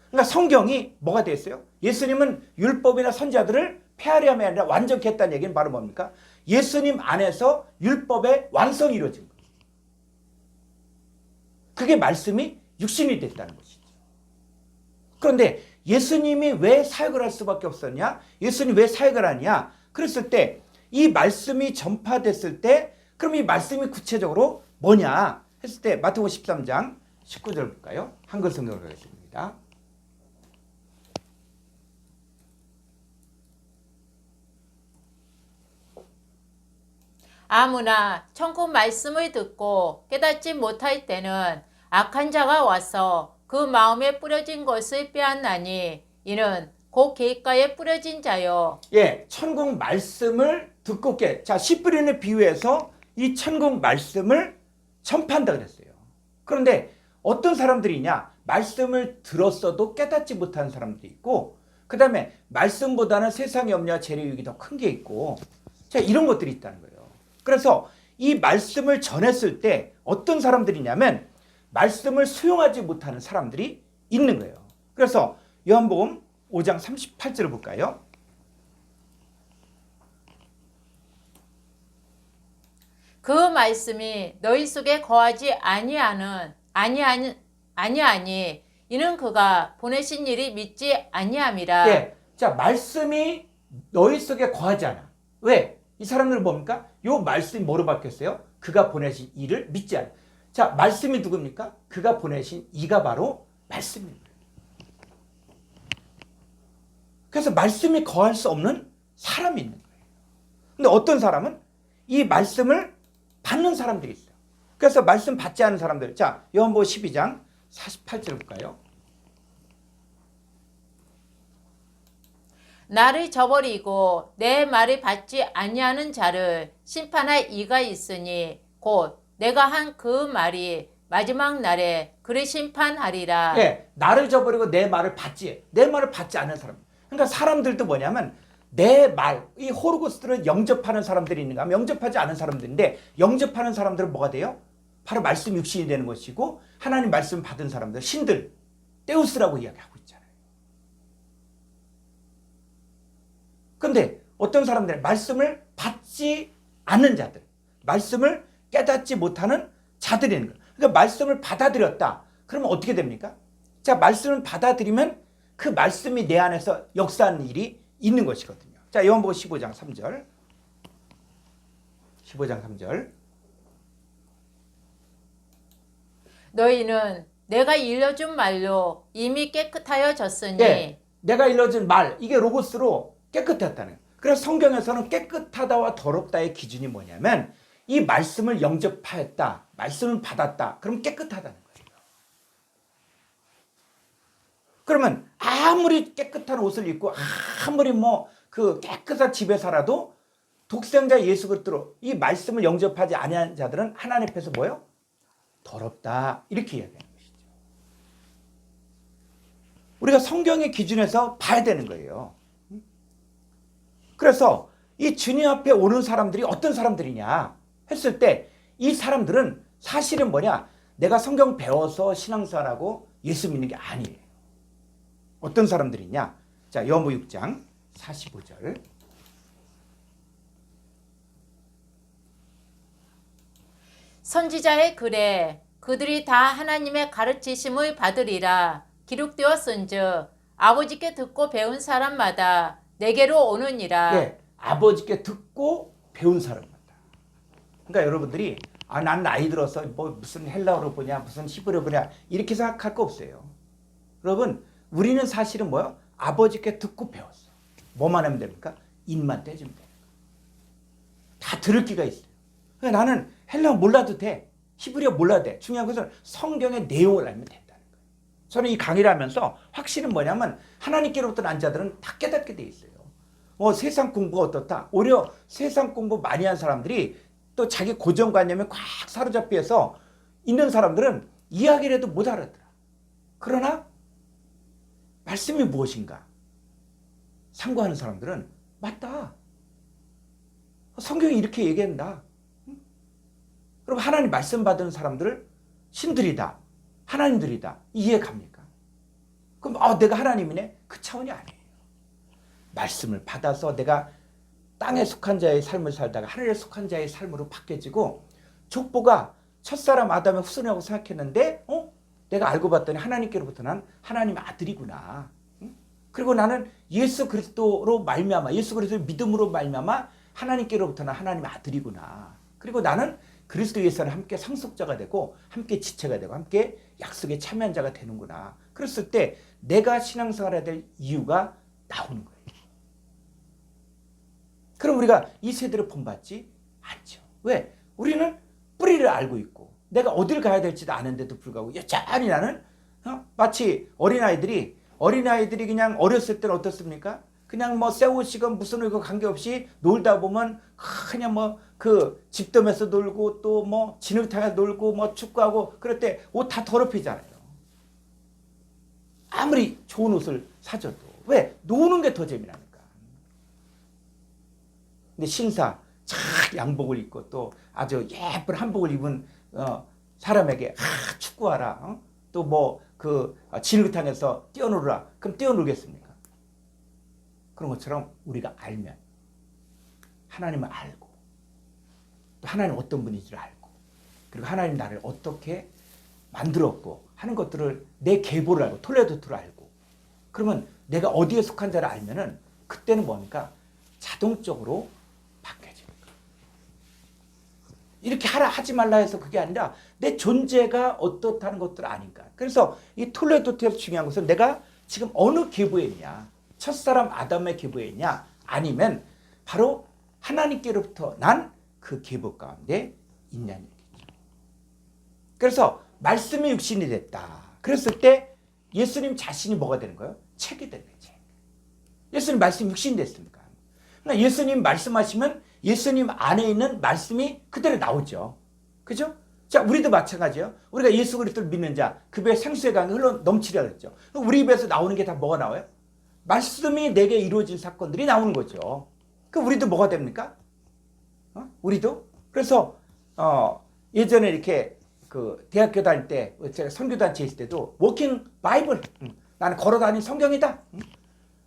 그러니까 성경이 뭐가 됐어요? 예수님은 율법이나 선지자들을 폐하려함이 아니라 완전케 했다는 얘기는 바로 뭡니까? 예수님 안에서 율법의 완성이 이루어진 거예요. 그게 말씀이 육신이 됐다는 것이죠. 그런데 예수님이 왜 사역을 할 수밖에 없었냐? 예수님이 왜 사역을 하냐? 그랬을 때 이 말씀이 전파됐을 때 그럼 이 말씀이 구체적으로 뭐냐? 했을 때 마태복음 13장 19절 볼까요? 한글 성경으로 가겠습니다. 아무나 천국 말씀을 듣고 깨닫지 못할 때는 악한 자가 와서 그 마음에 뿌려진 것을 빼앗나니 이는 곧 객가에 뿌려진 자요. 예, 천국 말씀을 듣고 자, 씨 뿌리는 비유에서 이 천국 말씀을 전파한다 그랬어요. 그런데 어떤 사람들이냐? 말씀을 들었어도 깨닫지 못하는 사람도 있고, 그 다음에 말씀보다는 세상의 염려와 재료육이 더 큰 게 있고, 자, 이런 것들이 있다는 거예요. 그래서 이 말씀을 전했을 때 어떤 사람들이냐면 말씀을 수용하지 못하는 사람들이 있는 거예요. 그래서 요한복음 5장 38절을 볼까요? 그 말씀이 너희 속에 거하지 아니하니 이는 그가 보내신 일이 믿지 아니함이라. 예, 자, 말씀이 너희 속에 거하지 않아. 왜? 이 사람들은 뭡니까? 요 말씀이 뭐로 바뀌었어요? 그가 보내신 이를 믿지 않아. 자, 말씀이 누굽니까? 그가 보내신 이가 바로 말씀입니다. 그래서 말씀이 거할 수 없는 사람이 있는 거예요. 근데 어떤 사람은 이 말씀을 받는 사람들이 있어요. 그래서 말씀 받지 않은 사람들. 자, 요한복음 12장 48절 볼까요? 나를 저버리고 내 말을 받지 아니하는 자를 심판할 이가 있으니 곧 내가 한 그 말이 마지막 날에 그를 심판하리라. 예, 나를 저버리고 내 말을 받지 않는 사람. 그러니까 사람들도 뭐냐면 내 말, 이 호르고스들을 영접하는 사람들이 있는가 하면 영접하지 않은 사람들인데, 영접하는 사람들은 뭐가 돼요? 바로 말씀 육신이 되는 것이고, 하나님 말씀 받은 사람들, 신들, 데우스라고 이야기하고 있잖아요. 그런데 어떤 사람들은 말씀을 받지 않는 자들, 말씀을 깨닫지 못하는 자들이 있는 거예요. 그러니까 말씀을 받아들였다. 그러면 어떻게 됩니까? 자, 말씀을 받아들이면 그 말씀이 내 안에서 역사하는 일이 있는 것이거든요. 자, 요한복음 15장 3절. 15장 3절. 너희는 내가 일러준 말로 이미 깨끗하여졌으니. 네, 내가 일러준 말, 이게 로고스로 깨끗했다는 거예요. 그래서 성경에서는 깨끗하다와 더럽다의 기준이 뭐냐면 이 말씀을 영접하였다, 말씀을 받았다, 그럼 깨끗하다는 거예요. 그러면 아무리 깨끗한 옷을 입고 아무리 그 깨끗한 집에 살아도 독생자 예수 그리스도로 이 말씀을 영접하지 아니한 자들은 하나님 앞에서 뭐예요? 더럽다, 이렇게 이야기하는 것이죠. 우리가 성경의 기준에서 봐야 되는 거예요. 그래서 이 주님 앞에 오는 사람들이 어떤 사람들이냐 했을 때 이 사람들은 사실은 뭐냐? 내가 성경 배워서 신앙생활하고 예수 믿는 게 아니에요. 어떤 사람들이냐? 자, 요한복음 6장 45절. 선지자의 글에 그들이 다 하나님의 가르치심을 받으리라 기록되었은즉 아버지께 듣고 배운 사람마다 내게로 오느니라. 네, 아버지께 듣고 배운 사람마다. 그러니까 여러분들이 난 나이 들어서 무슨 헬라어로 보냐, 무슨 히브리어 보냐 이렇게 생각할 거 없어요. 여러분, 우리는 사실은 뭐요? 아버지께 듣고 배웠어. 뭐만 하면 됩니까? 입만 떼주면 돼요. 다 들을 기가 있어요. 그러니까 나는 헬라어 몰라도 돼. 히브리어 몰라도 돼. 중요한 것은 성경의 내용을 알면 된다는 거예요. 저는 이 강의를 하면서 확실히 뭐냐면 하나님께로부터 난 자들은 다 깨닫게 돼 있어요. 세상 공부가 어떻다. 오히려 세상 공부 많이 한 사람들이 또 자기 고정관념에 꽉 사로잡혀서 있는 사람들은 이야기를 해도 못 알아들어. 그러나 말씀이 무엇인가 상고하는 사람들은 맞다. 성경이 이렇게 얘기한다. 그럼 하나님 말씀 받은 사람들을 신들이다. 하나님들이다. 이해 갑니까? 그럼 내가 하나님이네? 그 차원이 아니에요. 말씀을 받아서 내가 땅에 속한 자의 삶을 살다가 하늘에 속한 자의 삶으로 바뀌어지고 족보가 첫사람 아담의 후손이라고 생각했는데 내가 알고 봤더니 하나님께로부터 난 하나님의 아들이구나. 그리고 나는 예수 그리스도로 말미암아 예수 그리스도의 믿음으로 말미암아 하나님께로부터 난 하나님의 아들이구나. 그리고 나는 그리스도 예수와 함께 상속자가 되고 함께 지체가 되고 함께 약속에 참여한 자가 되는구나. 그랬을 때 내가 신앙생활해야 될 이유가 나오는 거예요. 그럼 우리가 이 세대를 본받지 않죠. 왜? 우리는 뿌리를 알고 있고 내가 어딜 가야 될지도 아는데도 불구하고 여전히 나는 마치 어린아이들이 그냥 어렸을 때는 어떻습니까? 그냥 새 옷이건 무슨 옷이건 관계없이 놀다 보면 그냥 그 집덤에서 놀고 또 진흙탕에서 놀고 축구하고 그럴 때 옷 다 더럽히잖아요. 아무리 좋은 옷을 사줘도. 왜? 노는 게 더 재미나니까. 근데 신사 양복을 입고 또 아주 예쁜 한복을 입은 사람에게 축구하라. 또 진흙탕에서 뛰어놀으라. 그럼 뛰어놀겠습니까? 그런 것처럼 우리가 알면 하나님을 알고 또 하나님 어떤 분인지를 알고 그리고 하나님 나를 어떻게 만들었고 하는 것들을 내 계보를 알고 톨레도트를 알고 그러면 내가 어디에 속한 자를 알면은 그때는 뭡니까? 자동적으로 바뀌어지는 거예요. 이렇게 하라 하지 말라 해서 그게 아니라 내 존재가 어떻다는 것들을 아니까. 그래서 이 톨레도트에서 중요한 것은 내가 지금 어느 계보에 있냐. 첫사람 아담의 계보에 있냐. 아니면 바로 하나님께로부터 난 그 계보 가운데 있냐는 얘기죠. 그래서 말씀이 육신이 됐다. 그랬을 때 예수님 자신이 뭐가 되는 거예요? 책이 되는 거예요. 책. 예수님 말씀이 육신이 됐습니까? 그러니까 예수님 말씀하시면 예수님 안에 있는 말씀이 그대로 나오죠. 그죠? 자, 우리도 마찬가지예요. 우리가 예수 그리스도를 믿는 자, 그 배에 생수의 강이 흘러 넘치리라 그랬죠. 우리 입에서 나오는 게 다 뭐가 나와요? 말씀이 내게 이루어진 사건들이 나오는 거죠. 그럼 우리도 뭐가 됩니까? 우리도? 그래서 예전에 이렇게 그 대학교 다닐 때 제가 선교단체에 있을 때도 워킹 바이블 나는 걸어다니는 성경이다.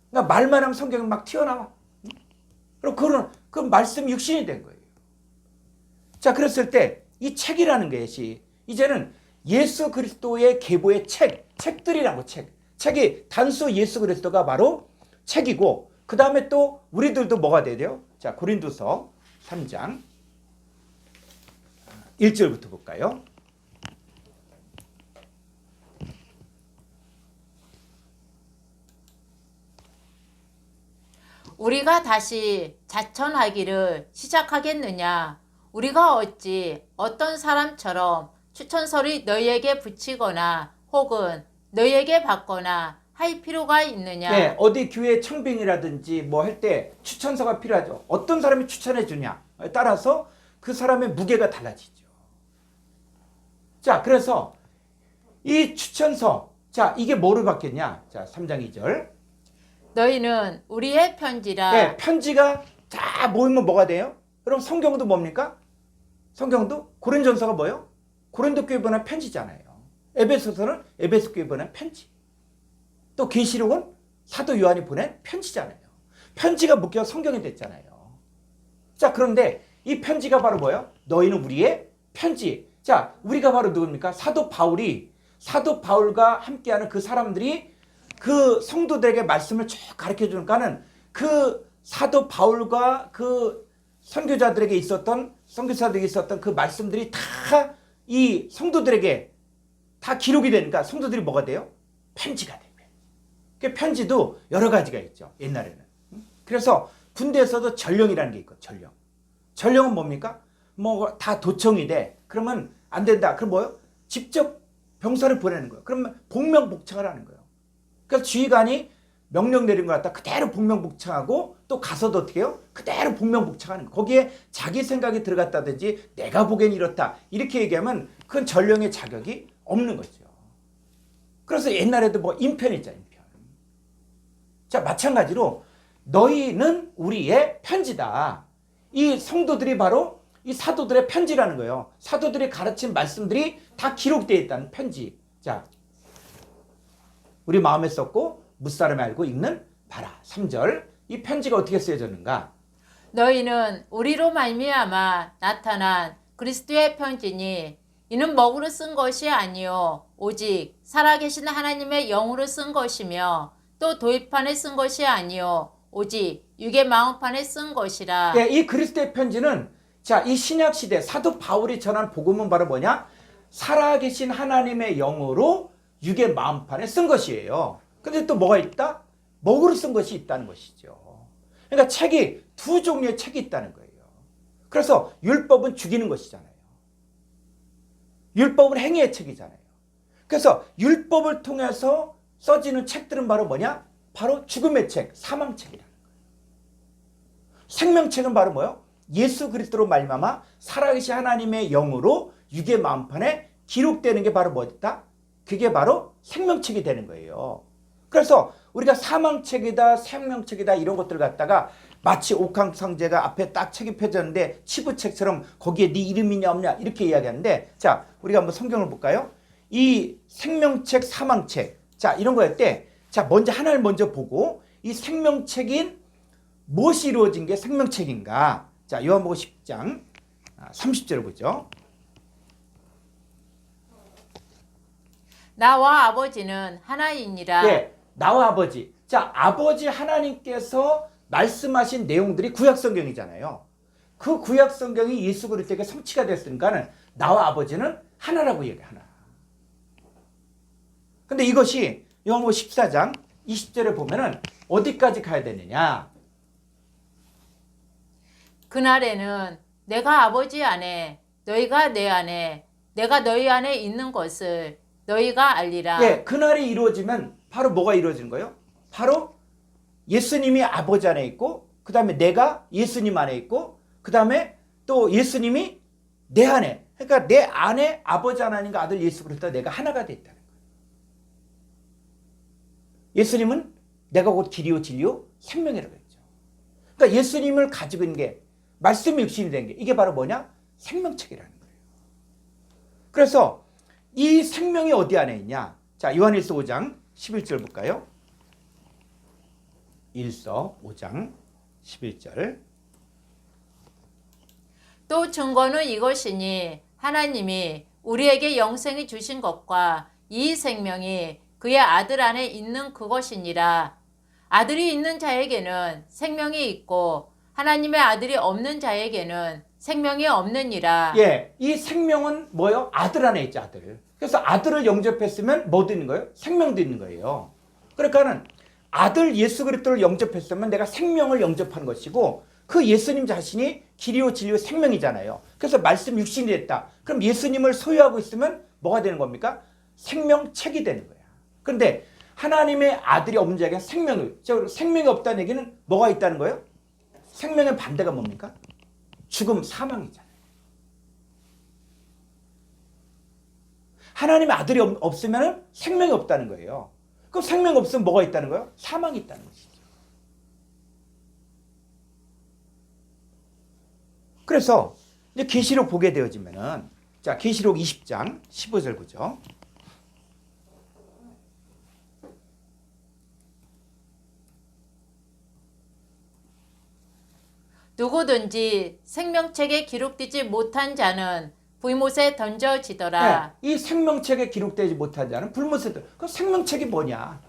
그러니까 말만 하면 성경이 막 튀어나와. 그럼 그건 말씀 육신이 된 거예요. 자, 그랬을 때 이 책이라는 것이 이제는 예수 그리스도의 계보의 책들이라고 책이 단수 예수 그리스도가 바로 책이고 그 다음에 또 우리들도 뭐가 돼야 돼요? 자, 고린도서 3장 1절부터 볼까요? 우리가 다시 자천하기를 시작하겠느냐? 우리가 어찌 어떤 사람처럼 추천서를 너희에게 붙이거나 혹은 너희에게 받거나 할 필요가 있느냐? 네, 어디 교회 청빙이라든지 할 때 추천서가 필요하죠. 어떤 사람이 추천해 주냐에 따라서 그 사람의 무게가 달라지죠. 자, 그래서 이 추천서, 자, 이게 뭐를 받겠냐? 자, 3장 2절. 너희는 우리의 편지라. 네, 편지가 다 모이면 뭐가 돼요? 그럼 성경도 뭡니까? 성경도 고린전서가 뭐예요? 고린도 교회 보낸 편지잖아요. 에베소서는 에베소 교회 보낸 편지. 또 계시록은 사도 요한이 보낸 편지잖아요. 편지가 묶여 성경이 됐잖아요. 자, 그런데 이 편지가 바로 뭐예요? 너희는 우리의 편지. 자, 우리가 바로 누굽니까? 사도 바울과 함께하는 그 사람들이 그 성도들에게 말씀을 쭉 가르쳐 주니까는 그 사도 바울과 그 선교사들에게 있었던 그 말씀들이 다 이 성도들에게 다 기록이 되니까 성도들이 뭐가 돼요? 편지가 돼요. 그 편지도 여러 가지가 있죠. 옛날에는. 그래서 군대에서도 전령이라는 게 있고 전령은 뭡니까? 다 도청이 돼. 그러면 안 된다. 그럼 뭐요? 직접 병사를 보내는 거예요. 그러면 복명복창을 하는 거예요. 그래서 지휘관이 명령 내린 것 갖다 그대로 복명복창하고 또 가서도 어떻게 해요? 그대로 복명복창하는 거예요. 거기에 자기 생각이 들어갔다든지 내가 보기엔 이렇다. 이렇게 얘기하면 그건 전령의 자격이 없는 거죠. 그래서 옛날에도 뭐 인편 있잖아요. 인편. 자, 마찬가지로 너희는 우리의 편지다. 이 성도들이 바로 이 사도들의 편지라는 거예요. 사도들이 가르친 말씀들이 다 기록되어 있다는 편지. 자, 우리 마음에 썼고 무사람이 알고 읽는 바라. 3절. 이 편지가 어떻게 쓰여졌는가? 너희는 우리로 말미암아 나타난 그리스도의 편지니 이는 먹으로 쓴 것이 아니요 오직 살아계신 하나님의 영으로 쓴 것이며 또 도입판에 쓴 것이 아니요 오직 육의 마음판에 쓴 것이라. 예, 이 그리스도의 편지는 자, 이 신약 시대 사도 바울이 전한 복음은 바로 뭐냐? 살아계신 하나님의 영으로 육의 마음판에 쓴 것이에요. 근데 또 뭐가 있다? 먹으로 쓴 것이 있다는 것이죠. 그러니까 책이 두 종류의 책이 있다는 거예요. 그래서 율법은 죽이는 것이잖아요. 율법은 행위의 책이잖아요. 그래서 율법을 통해서 써지는 책들은 바로 뭐냐? 바로 죽음의 책, 사망책이라는 거예요. 생명책은 바로 뭐예요? 예수 그리스도로 말미암아 살아계신 하나님의 영으로 육의 마음판에 기록되는 게 바로 뭐다? 그게 바로 생명책이 되는 거예요. 그래서 우리가 사망책이다, 생명책이다 이런 것들을 갖다가 마치 옥황상제가 앞에 딱 책이 펴졌는데 치부책처럼 거기에 네 이름이 있냐 없냐 이렇게 이야기하는데, 자, 우리가 한번 성경을 볼까요? 이 생명책, 사망책, 자, 이런 거할 때, 자, 먼저 하나를 먼저 보고 이 생명책인 무엇이 이루어진 게 생명책인가? 자, 요한복음 10장 30절을 보죠. 나와 아버지는 하나이니라. 예, 나와 아버지. 자, 아버지 하나님께서 말씀하신 내용들이 구약성경이잖아요. 그 구약성경이 예수 그리스도에게 성취가 됐으니까는 나와 아버지는 하나라고 얘기해, 하나. 근데 이것이 요한복음 14장 20절에 보면은 어디까지 가야 되느냐? 그날에는 내가 아버지 안에 너희가 내 안에 내가 너희 안에 있는 것을 너희가 알리라. 예, 그날이 이루어지면 바로 뭐가 이루어지는 거예요? 바로 예수님이 아버지 안에 있고, 그 다음에 내가 예수님 안에 있고, 그 다음에 또 예수님이 내 안에, 그러니까 내 안에 아버지 하나님과 아들 예수 그리스도 내가 하나가 되어 있다는 거예요. 예수님은 내가 곧 길이요 진리요 생명이라고 했죠. 그러니까 예수님을 가지고 있는 게 말씀이 육신이 된 게 이게 바로 뭐냐? 생명책이라는 거예요. 그래서 이 생명이 어디 안에 있냐? 자, 요한일서 5장 11절 볼까요? 1서 5장 11절. 또 증거는 이것이니 하나님이 우리에게 영생이 주신 것과 이 생명이 그의 아들 안에 있는 그것이니라. 아들이 있는 자에게는 생명이 있고 하나님의 아들이 없는 자에게는 생명이 없느니라. 예, 이 생명은 뭐예요? 아들 안에 있죠, 아들. 그래서 아들을 영접했으면 뭐도 있는 거예요? 생명도 있는 거예요. 그러니까는 아들 예수 그리스도를 영접했으면 내가 생명을 영접한 것이고, 그 예수님 자신이 길이요 진리요 생명이잖아요. 그래서 말씀 육신이 됐다. 그럼 예수님을 소유하고 있으면 뭐가 되는 겁니까? 생명책이 되는 거야. 그런데 하나님의 아들이 없는 자에게는 생명이 없다는 얘기는 뭐가 있다는 거예요? 생명의 반대가 뭡니까? 죽음, 사망이잖아요. 하나님의 아들이 없으면 생명이 없다는 거예요. 그럼 생명이 없으면 뭐가 있다는 거예요? 사망이 있다는 것이죠. 그래서 이제 계시록 보게 되어지면은, 자, 계시록 20장 15절 보죠. 누구든지 생명책에 기록되지 못한 자는 불못에 던져지더라. 네, 이 생명책에 기록되지 못한 자는 불못에 그 생명책이 뭐냐?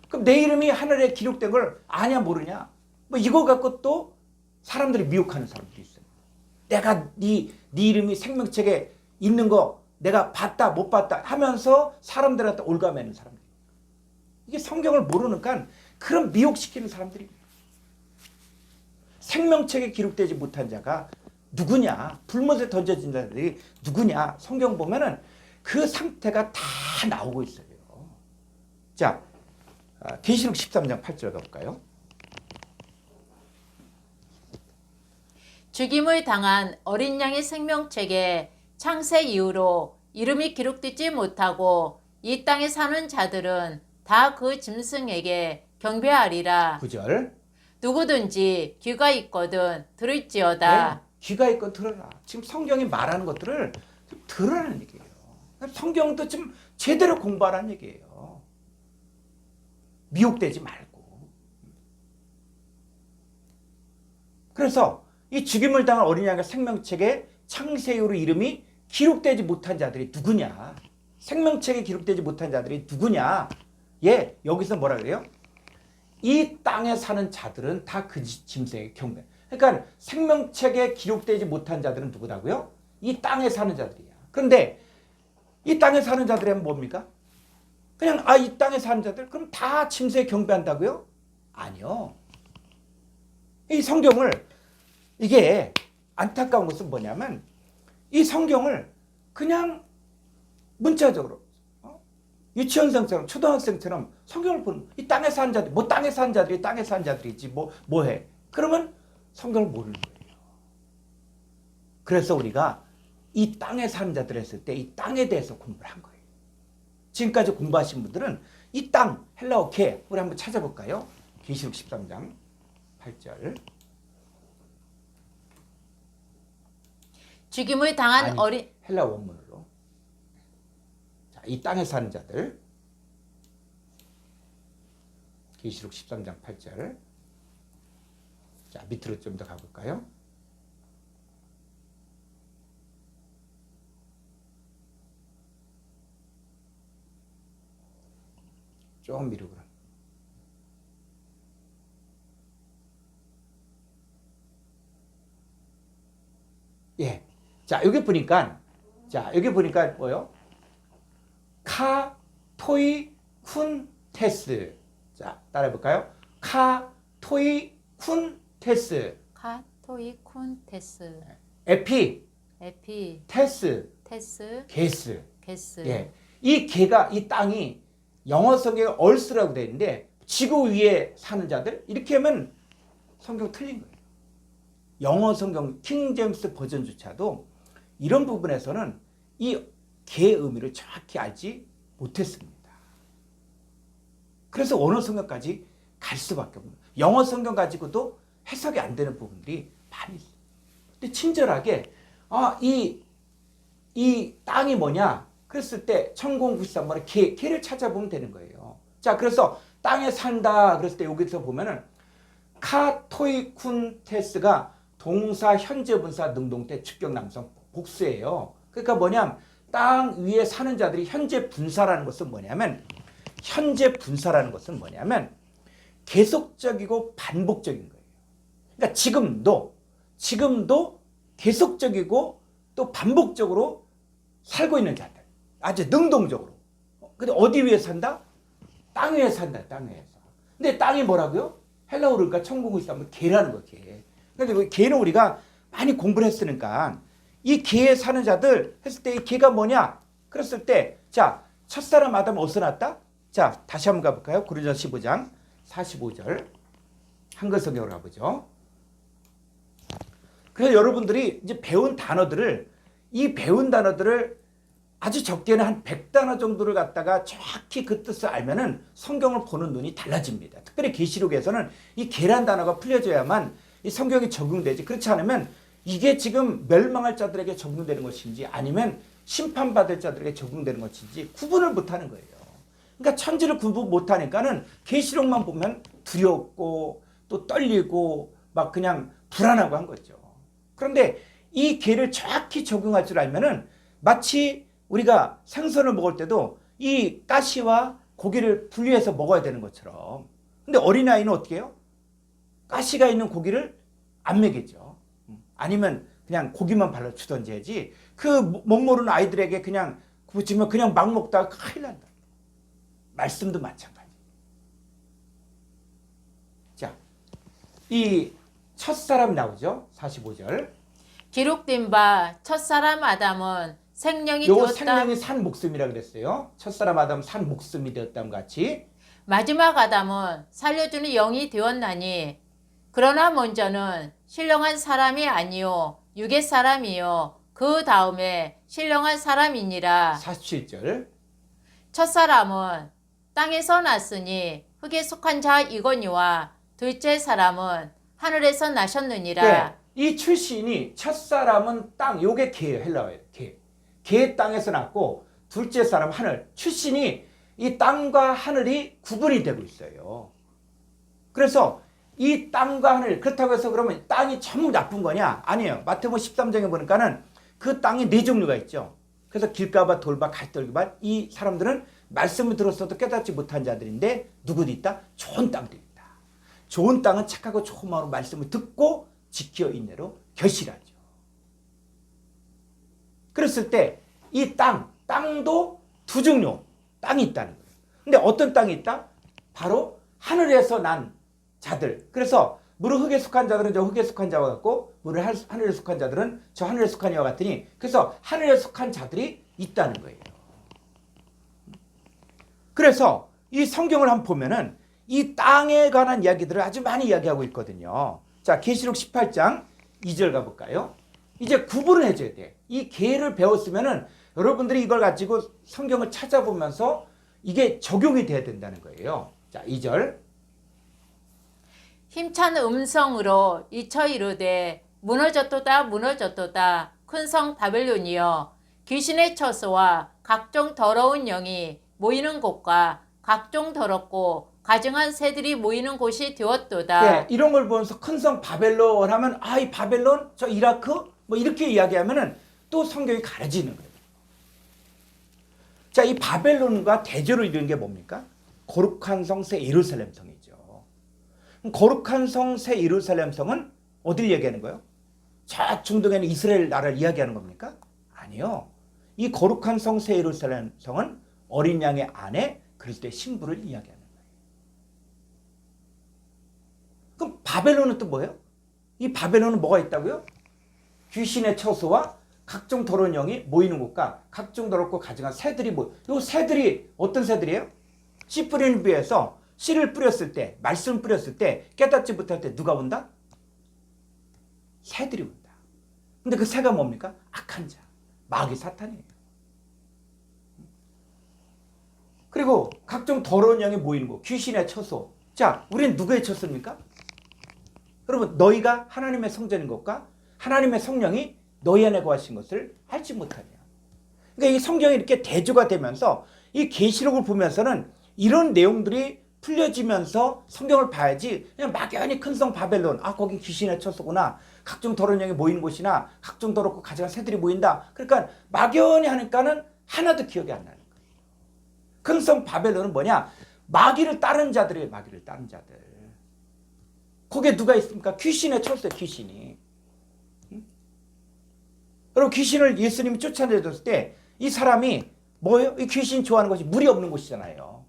그럼 내 이름이 하늘에 기록된 걸 아냐 모르냐? 뭐 이거 갖고 또 사람들이 미혹하는 사람들이 있어요. 내가 네 이름이 생명책에 있는 거 내가 봤다 못 봤다 하면서 사람들한테 올가매는 사람들. 이게 성경을 모르니까 그런 미혹시키는 사람들이. 생명책에 기록되지 못한 자가 누구냐? 불못에 던져진 자들이 누구냐? 성경 보면은 그 상태가 다 나오고 있어요. 자, 계시록 13장 8절 가볼까요? 죽임을 당한 어린 양의 생명책에 창세 이후로 이름이 기록되지 못하고 이 땅에 사는 자들은 다 그 짐승에게 경배하리라. 9절. 누구든지 귀가 있거든 들을지어다. 네, 귀가 있건 들어라. 지금 성경이 말하는 것들을 좀 들으라는 얘기예요. 성경도 좀 제대로 공부하라는 얘기예요. 미혹되지 말고. 그래서 이 죽임을 당한 어린 양의 생명책에 창세 이후로 이름이 기록되지 못한 자들이 누구냐? 생명책에 기록되지 못한 자들이 누구냐? 예, 여기서 뭐라 그래요? 이 땅에 사는 자들은 다 그 짐승에게 경배. 그러니까 생명책에 기록되지 못한 자들은 누구라고요? 이 땅에 사는 자들이야. 그런데 이 땅에 사는 자들은 뭡니까? 그냥 이 땅에 사는 자들 그럼 다 짐승에 경배한다고요? 아니요. 이 성경을 이게 안타까운 것은 뭐냐면 이 성경을 그냥 문자적으로 유치원생처럼 초등학생처럼 성경을 보는 이 땅에 사는 자들 뭐 땅에 사는 자들이 땅에 사는 자들이지 뭐해 그러면 성경을 모르는 거예요. 그래서 우리가 이 땅에 사는 자들 했을 때 이 땅에 대해서 공부를 한 거예요. 지금까지 공부하신 분들은 이 땅 헬라어 개 우리 한번 찾아볼까요? 계시록 13장 8절. 죽임을 당한 어린 헬라 원문으로. 자, 이 땅에 사는 자들. 계시록 13장 8절. 자, 밑으로 좀 더 가볼까요? 조금 미루고. 예. 자, 여기 보니까 뭐요? 카, 토이, 쿤, 테스. 자, 따라해 볼까요? 카, 토이, 쿤, 테스. 카토이콘테스 에피, 테스, 테스 게스. 게스. 예. 이 개가 이 땅이 영어 성경에 얼스라고 되어 있는데 지구 위에 사는 자들 이렇게 하면 성경 틀린 거예요. 영어 성경 킹제임스 버전조차도 이런 부분에서는 이 개의 의미를 정확히 알지 못했습니다. 그래서 원어 성경까지 갈 수밖에 없는 거예요. 영어 성경 가지고도 해석이 안 되는 부분들이 많이 있어요. 근데 친절하게 이 땅이 뭐냐? 그랬을 때 1093번에 개를 찾아보면 되는 거예요. 자, 그래서 땅에 산다 그랬을 때 여기서 보면은 카토이쿤테스가 동사 현재 분사 능동태 주격 남성 복수예요. 그러니까 뭐냐면 땅 위에 사는 자들이 현재 분사라는 것은 뭐냐면 계속적이고 반복적인 거예요. 그러니까 지금도 계속적이고 또 반복적으로 살고 있는 자들. 아주 능동적으로. 근데 어디 위에 산다? 땅 위에 산다. 땅 위에서. 근데 땅이 뭐라고요? 헬라어로 그러니까 천국을 있으면 개라는 거예요. 개. 근데 개는 우리가 많이 공부를 했으니까 이 개에 사는 자들 했을 때 이 개가 뭐냐? 그랬을 때 자, 첫사람 아담 어디서 났다? 자, 다시 한번 가볼까요? 고린도서 15장 45절 한글 성경으로 가보죠. 그래서 여러분들이 이제 배운 단어들을 아주 적게는 한 100단어 정도를 갖다가 정확히 그 뜻을 알면은 성경을 보는 눈이 달라집니다. 특별히 계시록에서는 이 개란 단어가 풀려져야만 이 성경이 적용되지. 그렇지 않으면 이게 지금 멸망할 자들에게 적용되는 것인지 아니면 심판받을 자들에게 적용되는 것인지 구분을 못하는 거예요. 그러니까 천지를 구분 못하니까는 계시록만 보면 두렵고 또 떨리고 막 그냥 불안하고 한 거죠. 그런데 이 개를 정확히 적용할 줄 알면은 마치 우리가 생선을 먹을 때도 이 가시와 고기를 분리해서 먹어야 되는 것처럼. 근데 어린아이는 어떻게 해요? 가시가 있는 고기를 안 먹이죠. 아니면 그냥 고기만 발라주던지 해야지 그 못 모르는 아이들에게 그냥 붙이면 그냥 막 먹다가 큰일 난다. 말씀도 마찬가지. 자, 이 첫사람 나오죠. 45절. 기록된 바 첫사람 아담은 생명이 요 되었다. 생명이 산 목숨이라 그랬어요. 첫사람 아담 산 목숨이 되었다는 같이. 마지막 아담은 살려주는 영이 되었나니 그러나 먼저는 신령한 사람이 아니요 육의 사람이요 그 다음에 신령한 사람이니라. 47절. 첫사람은 땅에서 났으니 흙에 속한 자 이거니와 둘째 사람은 하늘에서 나셨느니라. 네, 이 출신이 첫사람은 땅, 요게 개예요. 헬라어예요. 개. 개 땅에서 났고 둘째 사람 하늘. 출신이 이 땅과 하늘이 구분이 되고 있어요. 그래서 이 땅과 하늘, 그렇다고 해서 그러면 땅이 전부 나쁜 거냐? 아니에요. 마태복음 13장에 보니까는 그 땅이 네 종류가 있죠. 그래서 길가밭, 돌밭, 갈대밭, 이 사람들은 말씀을 들었어도 깨닫지 못한 자들인데 누구도 있다? 좋은 땅들이 있다. 좋은 땅은 착하고 좋은 마음으로 말씀을 듣고 지켜 인내로 결실하죠. 그랬을 때 이 땅도 두 종류 땅이 있다는 거예요. 근데 어떤 땅이 있다? 바로 하늘에서 난 자들. 그래서 물은 흙에 속한 자들은 저 흙에 속한 자와 같고 물은 하늘에 속한 자들은 저 하늘에 속한 이와 같으니 그래서 하늘에 속한 자들이 있다는 거예요. 그래서 이 성경을 한번 보면은 이 땅에 관한 이야기들을 아주 많이 이야기하고 있거든요. 자, 계시록 18장 2절 가볼까요? 이제 구분을 해줘야 돼. 이 계를 배웠으면은 여러분들이 이걸 가지고 성경을 찾아보면서 이게 적용이 돼야 된다는 거예요. 자, 2절. 힘찬 음성으로 이쳐 이르되 무너졌도다 무너졌도다 큰 성 바벨론이여 귀신의 처소와 각종 더러운 영이 모이는 곳과 각종 더럽고 가증한 새들이 모이는 곳이 되었도다. 네, 이런 걸 보면서 큰 성 바벨론 하면 아, 이 바벨론 저 이라크 뭐 이렇게 이야기하면은 또 성경이 가려지는 거예요. 자, 이 바벨론과 대조를 이루는 게 뭡니까? 거룩한 성 새 예루살렘 성이죠. 거룩한 성 새 예루살렘 성은 어디를 얘기하는 거예요? 저 중동에 있는 이스라엘 나라를 이야기하는 겁니까? 아니요. 이 거룩한 성 새 예루살렘 성은 어린 양의 아내 그리스도의 신부를 이야기하는 거예요. 그럼 바벨론은 또 뭐예요? 이 바벨론은 뭐가 있다고요? 귀신의 처소와 각종 더러운 영이 모이는 곳과 각종 더럽고 가증한 새들이 요 새들이 어떤 새들이에요? 씨 뿌리는 비에서 씨를 뿌렸을 때, 말씀을 뿌렸을 때, 깨닫지 못할 때 누가 온다? 새들이 온다. 근데 그 새가 뭡니까? 악한 자, 마귀 사탄이에요. 그리고 각종 더러운 영이 모이는 곳, 귀신의 처소. 자, 우리는 누구의 처소입니까? 여러분, 너희가 하나님의 성전인 것과 하나님의 성령이 너희 안에 거하신 것을 알지 못하냐. 그러니까 이 성경이 이렇게 대조가 되면서 이 계시록을 보면서는 이런 내용들이 풀려지면서 성경을 봐야지 그냥 막연히 큰 성 바벨론, 아 거기 귀신의 처소구나, 각종 더러운 영이 모이는 곳이나 각종 더럽고 가증한 새들이 모인다. 그러니까 막연히 하니까는 하나도 기억이 안 나는 거예요. 큰 성 바벨론은 뭐냐? 마귀를 따른 자들이에요. 마귀를 따른 자들. 거기에 누가 있습니까? 귀신의 처소에 귀신이. 여러분, 귀신을 예수님이 쫓아내줬을 때 이 사람이 뭐예요? 이 귀신 좋아하는 곳이 물이 없는 곳이잖아요.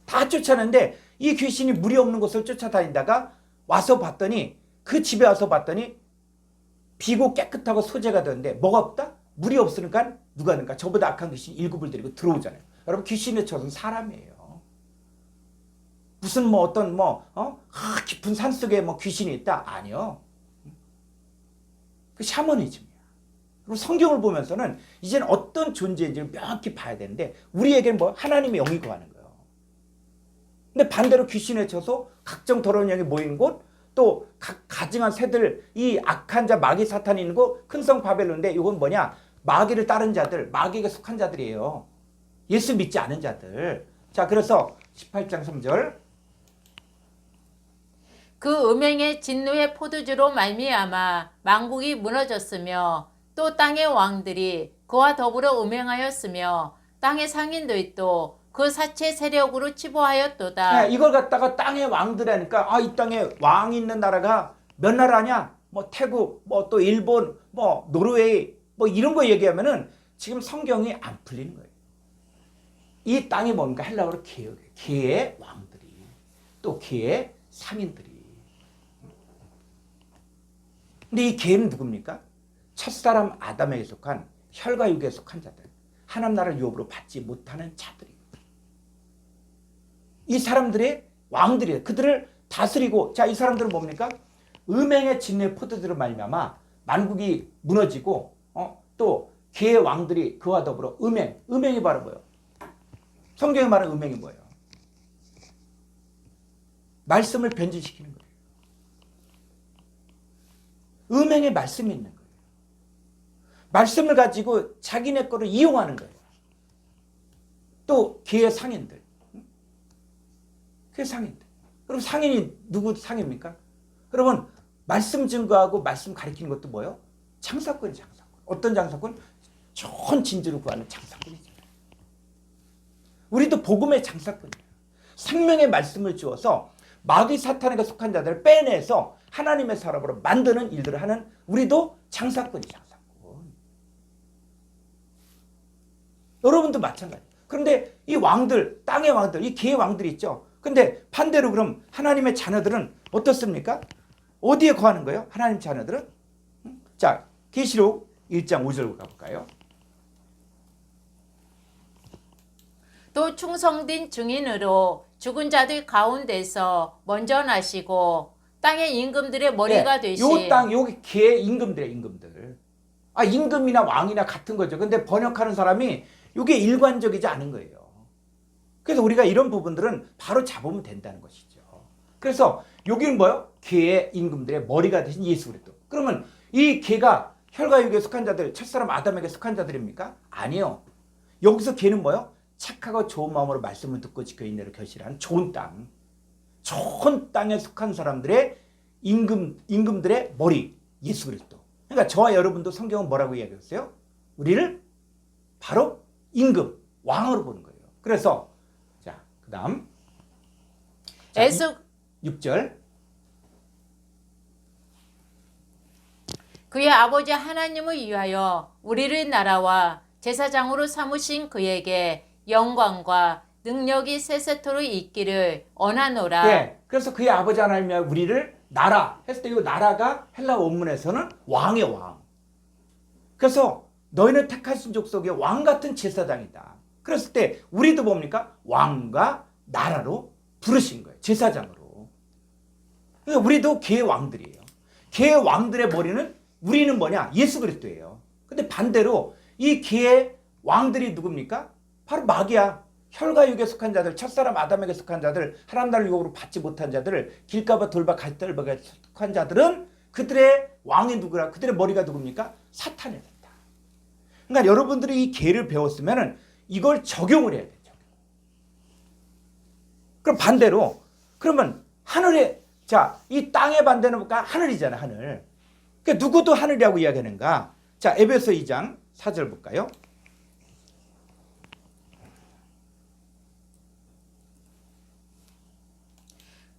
다 쫓아내는데 이 귀신이 물이 없는 곳을 쫓아다니다가 와서 봤더니 그 집에 와서 봤더니 비고 깨끗하고 소재가 되는데 뭐가 없다? 물이 없으니까 누가 하는가? 저보다 악한 귀신 7을 데리고 들어오잖아요. 여러분, 귀신의 처소는 사람이에요. 무슨 뭐 어떤 깊은 산속에 뭐 귀신이 있다? 아니요. 그 샤머니즘이야. 그리고 성경을 보면서는 이제는 어떤 존재인지를 명확히 봐야 되는데 우리에게는 뭐 하나님의 영이 거하는 거예요. 근데 반대로 귀신에 쳐서 각종 더러운 영이 모이는 곳, 또 가증한 새들, 이 악한 자 마귀 사탄이 있는 곳, 큰 성 바벨론인데 이건 뭐냐? 마귀를 따른 자들, 마귀에게 속한 자들이에요. 예수 믿지 않은 자들. 자, 그래서 18장 3절. 그 음행의 진노의 포도주로 말미암아 만국이 무너졌으며 또 땅의 왕들이 그와 더불어 음행하였으며 땅의 상인들이 또 그 사체 세력으로 치부하였도다. 네, 이걸 갖다가 땅의 왕들이니까 아, 이 땅에 왕이 있는 나라가 몇 나라냐? 뭐 태국, 뭐 또 일본, 뭐 노르웨이, 뭐 이런 거 얘기하면은 지금 성경이 안 풀리는 거예요. 이 땅이 뭔가 헬라어로 개예요. 개의 왕들이, 또 개의 상인들이. 근데 이 개는 누굽니까? 첫사람 아담에게 속한 혈과 육에 속한 자들, 하나님 나라를 유업으로 받지 못하는 자들입니다. 이 사람들의 왕들이에요. 그들을 다스리고, 자, 이 사람들은 뭡니까? 음행의 진노의 포도주로 말미암아 만국이 무너지고, 또 개의 왕들이 그와 더불어 음행이 바로 뭐예요? 성경에 말하는 음행이 뭐예요? 말씀을 변질시키는 거예요. 음행의 말씀이 있는 거예요. 말씀을 가지고 자기네 거를 이용하는 거예요. 또 개의 상인들. 개의 상인들. 그럼 상인이 누구 상입니까? 여러분, 말씀 증거하고 말씀 가리키는 것도 뭐예요? 장사꾼이 장사꾼. 어떤 장사꾼? 좋은 진주를 구하는 장사꾼이잖아요. 우리도 복음의 장사꾼이에요. 생명의 말씀을 주어서 마귀 사탄에게 속한 자들을 빼내서 하나님의 사람으로 만드는 일들을 하는 우리도 장사꾼이 장사꾼. 여러분도 마찬가지예요. 그런데 이 왕들, 땅의 왕들, 이 개의 왕들이 있죠. 근데 반대로 그럼 하나님의 자녀들은 어떻습니까? 어디에 거하는 거예요? 하나님 자녀들은? 자, 계시록 1장 5절 가볼까요? 또 충성된 증인으로 죽은 자들 가운데서 먼저 나시고 땅의 임금들의 머리가 되신 요 땅, 요 개 임금들의 임금들. 아, 임금이나 왕이나 같은 거죠. 근데 번역하는 사람이 이게 일관적이지 않은 거예요. 그래서 우리가 이런 부분들은 바로 잡으면 된다는 것이죠. 그래서 여기는 뭐예요? 개의 임금들의 머리가 되신 예수 그리스도. 그러면 이 개가 혈과 육에 속한 자들, 첫사람 아담에게 속한 자들입니까? 아니요. 여기서 개는 뭐예요? 착하고 좋은 마음으로 말씀을 듣고 지켜 인내를 결실하는 좋은 땅. 좋은 땅에 속한 사람들의 임금들의 머리, 예수 그리스도. 그러니까 저와 여러분도 성경은 뭐라고 이야기했어요? 우리를 바로 임금, 왕으로 보는 거예요. 그래서 자, 그다음 6절. 그의 아버지 하나님을 위하여 우리를 나라와 제사장으로 삼으신 그에게 영광과 능력이 세세토록 있기를 원하노라. 예, 그래서 그의 아버지 하나님이 우리를 나라 했을 때 이 나라가 헬라 원문에서는 왕의 왕. 그래서 너희는 택하신 족속의 왕 같은 제사장이다. 그랬을 때 우리도 뭡니까? 왕과 나라로 부르신 거예요. 제사장으로. 그러니까 우리도 개의 왕들이에요. 개의 왕들의 머리는 우리는 뭐냐? 예수 그리스도예요. 근데 반대로 이 개의 왕들이 누굽니까? 바로 마귀야. 혈과 육에 속한 자들, 첫사람 아담에게 속한 자들, 하나님 나라를 유업으로 받지 못한 자들을 길가봐 돌바 갈대바에 속한 자들은 그들의 왕이 누구라? 그들의 머리가 누굽니까? 사탄이다. 그러니까 여러분들이 이 개를 배웠으면 이걸 적용을 해야 돼요. 그럼 반대로 그러면 하늘에 자, 이 땅의 반대는 뭘까? 하늘이잖아, 하늘. 그러니까 누구도 하늘이라고 이야기하는가? 자, 에베소 2장 4절 볼까요?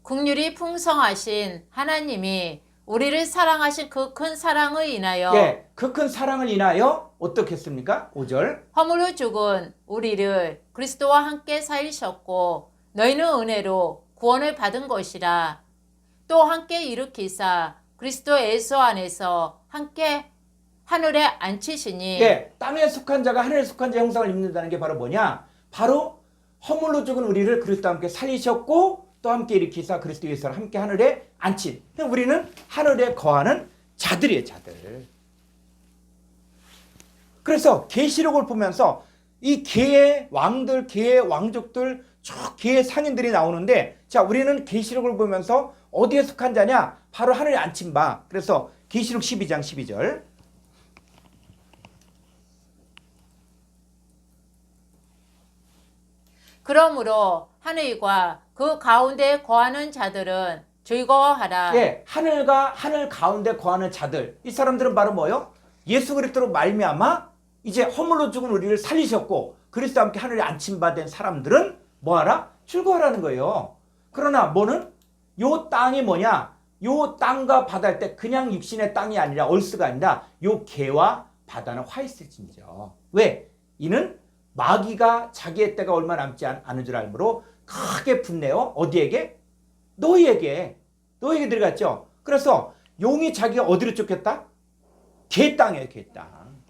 긍휼이 풍성하신 하나님이 우리를 사랑하신 그 큰 사랑을 인하여 예, 그 큰 사랑을 인하여 어떻게 했습니까? 5절. 허물로 죽은 우리를 그리스도와 함께 살리셨고 너희는 은혜로 구원을 받은 것이라. 또 함께 일으키사 그리스도 예수 안에서 함께 하늘에 앉히시니. 예, 땅에 속한 자가 하늘에 속한 자 형상을 입는다는 게 바로 뭐냐? 바로 허물로 죽은 우리를 그리스도와 함께 살리셨고 또 함께 일으키사 그리스도 예수와 함께 하늘에 앉힌. 우리는 하늘에 거하는 자들이에요, 자들. 그래서 계시록을 보면서 이 개의 왕들, 개의 왕족들, 저 개의 상인들이 나오는데, 자, 우리는 계시록을 보면서 어디에 속한 자냐? 바로 하늘에 앉힌 바. 그래서 계시록 12장 12절. 그러므로 하늘과 그 가운데 거하는 자들은 즐거워하라. 예, 하늘과 하늘 가운데 거하는 자들. 이 사람들은 바로 뭐요? 예수 그리스도로 말미암아 이제 허물로 죽은 우리를 살리셨고 그리스도와 함께 하늘에 앉힌 바 된 사람들은 뭐하라? 즐거워하라는 거예요. 그러나 뭐는? 요 땅이 뭐냐? 요 땅과 바다일 때 그냥 육신의 땅이 아니라 얼스가 아니라 요 개와 바다는 화 있을진저. 왜? 이는 마귀가 자기의 때가 얼마 남지 않은 줄 알므로 크게 분내어 어디에게? 너희에게 들어갔죠. 그래서 용이 자기가 어디로 쫓겼다? 개 땅이에요, 개 땅.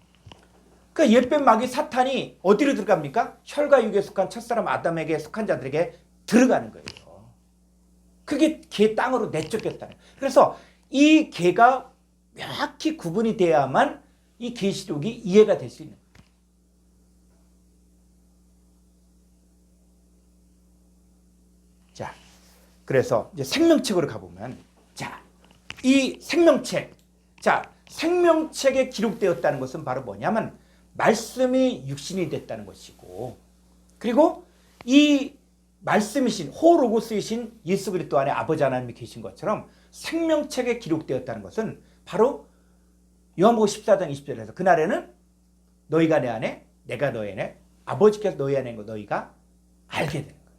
그 옛뱀 마귀 사탄이 어디로 들어갑니까? 혈과 육에 속한 첫사람 아담에게 속한 자들에게 들어가는 거예요. 그게 개 땅으로 내쫓겼다는. 그래서 이 개가 명확히 구분이 돼야만 이 계시록이 이해가 될 수 있는 거예요. 자, 그래서 이제 생명책으로 가보면, 자, 이 생명책, 자, 생명책에 기록되었다는 것은 바로 뭐냐면 말씀이 육신이 됐다는 것이고, 그리고 이 말씀이신 호로고스이신 예수 그리스도 안에 아버지 하나님이 계신 것처럼 생명책에 기록되었다는 것은 바로 요한복음 14장 20절에서 그날에는 너희가 내 안에 내가 너희 안에 아버지께서 너희 안에 있는 거 너희가 알게 되는 거예요.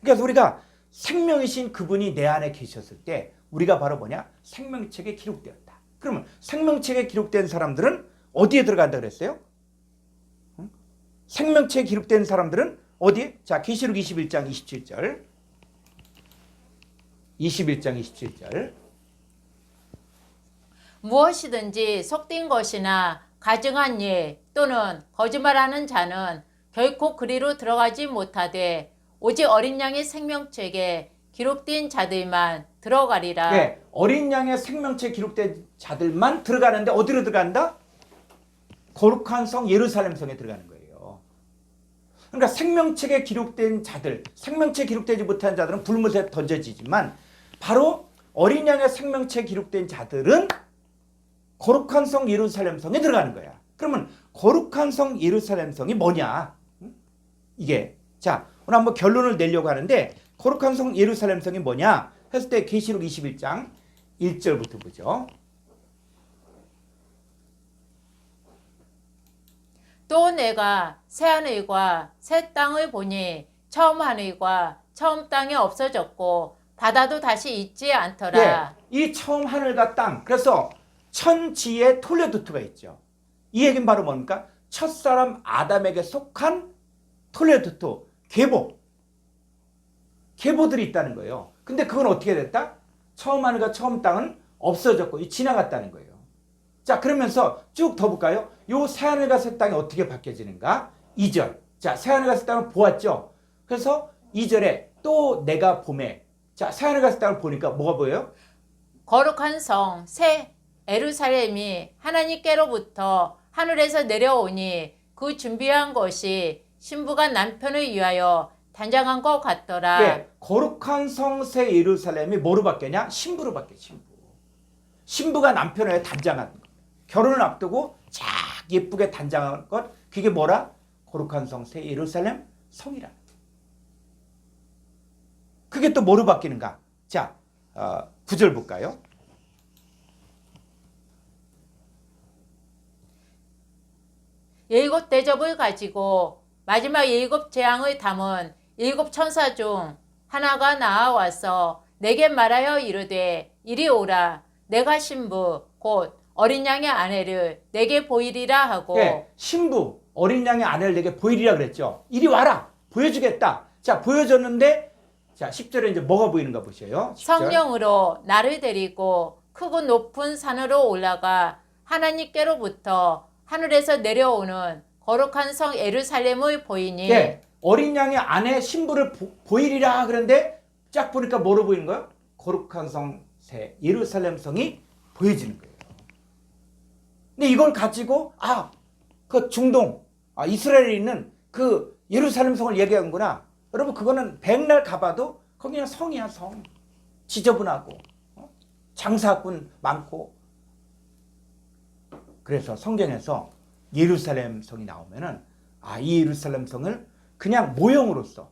그래서 우리가 생명이신 그분이 내 안에 계셨을 때 우리가 바로 뭐냐? 생명책에 기록되었다. 그러면 생명책에 기록된 사람들은 어디에 들어간다 그랬어요? 생명책에 기록된 사람들은 어디에? 자, 계시록 21장 27절. 21장 27절. 무엇이든지 속된 것이나 가증한 일 또는 거짓말하는 자는 결코 그리로 들어가지 못하되 오직 어린 양의 생명책에 기록된 자들만 들어가리라. 네, 어린 양의 생명책에 기록된 자들만 들어가는데 어디로 들어간다? 거룩한 성 예루살렘 성에 들어가는 거예요. 그러니까 생명책에 기록된 자들, 생명책에 기록되지 못한 자들은 불못에 던져지지만 바로 어린 양의 생명책에 기록된 자들은 거룩한 성 예루살렘 성에 들어가는 거야. 그러면 거룩한 성 예루살렘 성이 뭐냐? 이게 자, 오늘 한번 결론을 내려고 하는데 거룩한 성 예루살렘 성이 뭐냐? 했을 때 계시록 21장 1절부터 보죠. 또 내가 새 하늘과 새 땅을 보니 처음 하늘과 처음 땅이 없어졌고 바다도 다시 있지 않더라. 예, 이 처음 하늘과 땅, 그래서 천지에 톨레도트가 있죠. 이 얘기는 바로 뭡니까? 첫사람 아담에게 속한 톨레도트, 계보들이 있다는 거예요. 근데 그건 어떻게 됐다? 처음 하늘과 처음 땅은 없어졌고 지나갔다는 거예요. 자, 그러면서 쭉 더 볼까요? 요 새하늘과 새 땅이 어떻게 바뀌어지는가? 2절. 자, 새하늘과 새 땅을 보았죠. 그래서 2절에 또 내가 봄에, 자, 새하늘과 새 땅을 보니까 뭐가 보여요? 거룩한 성 새 예루살렘이 하나님께로부터 하늘에서 내려오니 그 준비한 것이 신부가 남편을 위하여 단장한 것 같더라. 네, 거룩한 성 새 예루살렘이 뭐로 바뀌냐? 신부로 바뀌어, 신부. 신부가 남편을 위해 단장한 것. 결혼을 앞두고 쫙 예쁘게 단장한 것. 그게 뭐라? 거룩한 성 새 예루살렘 성이라. 그게 또 뭐로 바뀌는가? 자, 9절 볼까요? 일곱 대접을 가지고 마지막 일곱 재앙을 담은 일곱 천사 중 하나가 나아와서 내게 말하여 이르되 이리 오라. 내가 신부 곧 어린 양의 아내를 내게 보이리라 하고. 네, 신부 어린 양의 아내를 내게 보이리라 그랬죠. 이리 와라. 보여주겠다. 자, 보여줬는데 자, 10절에 이제 뭐가 보이는가 보세요. 10절. 성령으로 나를 데리고 크고 높은 산으로 올라가 하나님께로부터 하늘에서 내려오는 거룩한 성 예루살렘을 보이니. 네, 어린 양의 아내 신부를 보이리라 그런데 쫙 보니까 뭐로 보이는 거예요? 거룩한 성 새 예루살렘 성이 보여지는 거예요. 근데 이걸 가지고 그 중동 이스라엘에 있는 그 예루살렘 성을 얘기하는구나. 여러분 그거는 백날 가봐도 거기 그냥 성이야, 성. 지저분하고 장사꾼 많고. 그래서 성경에서 예루살렘 성이 나오면은 이 예루살렘 성을 그냥 모형으로서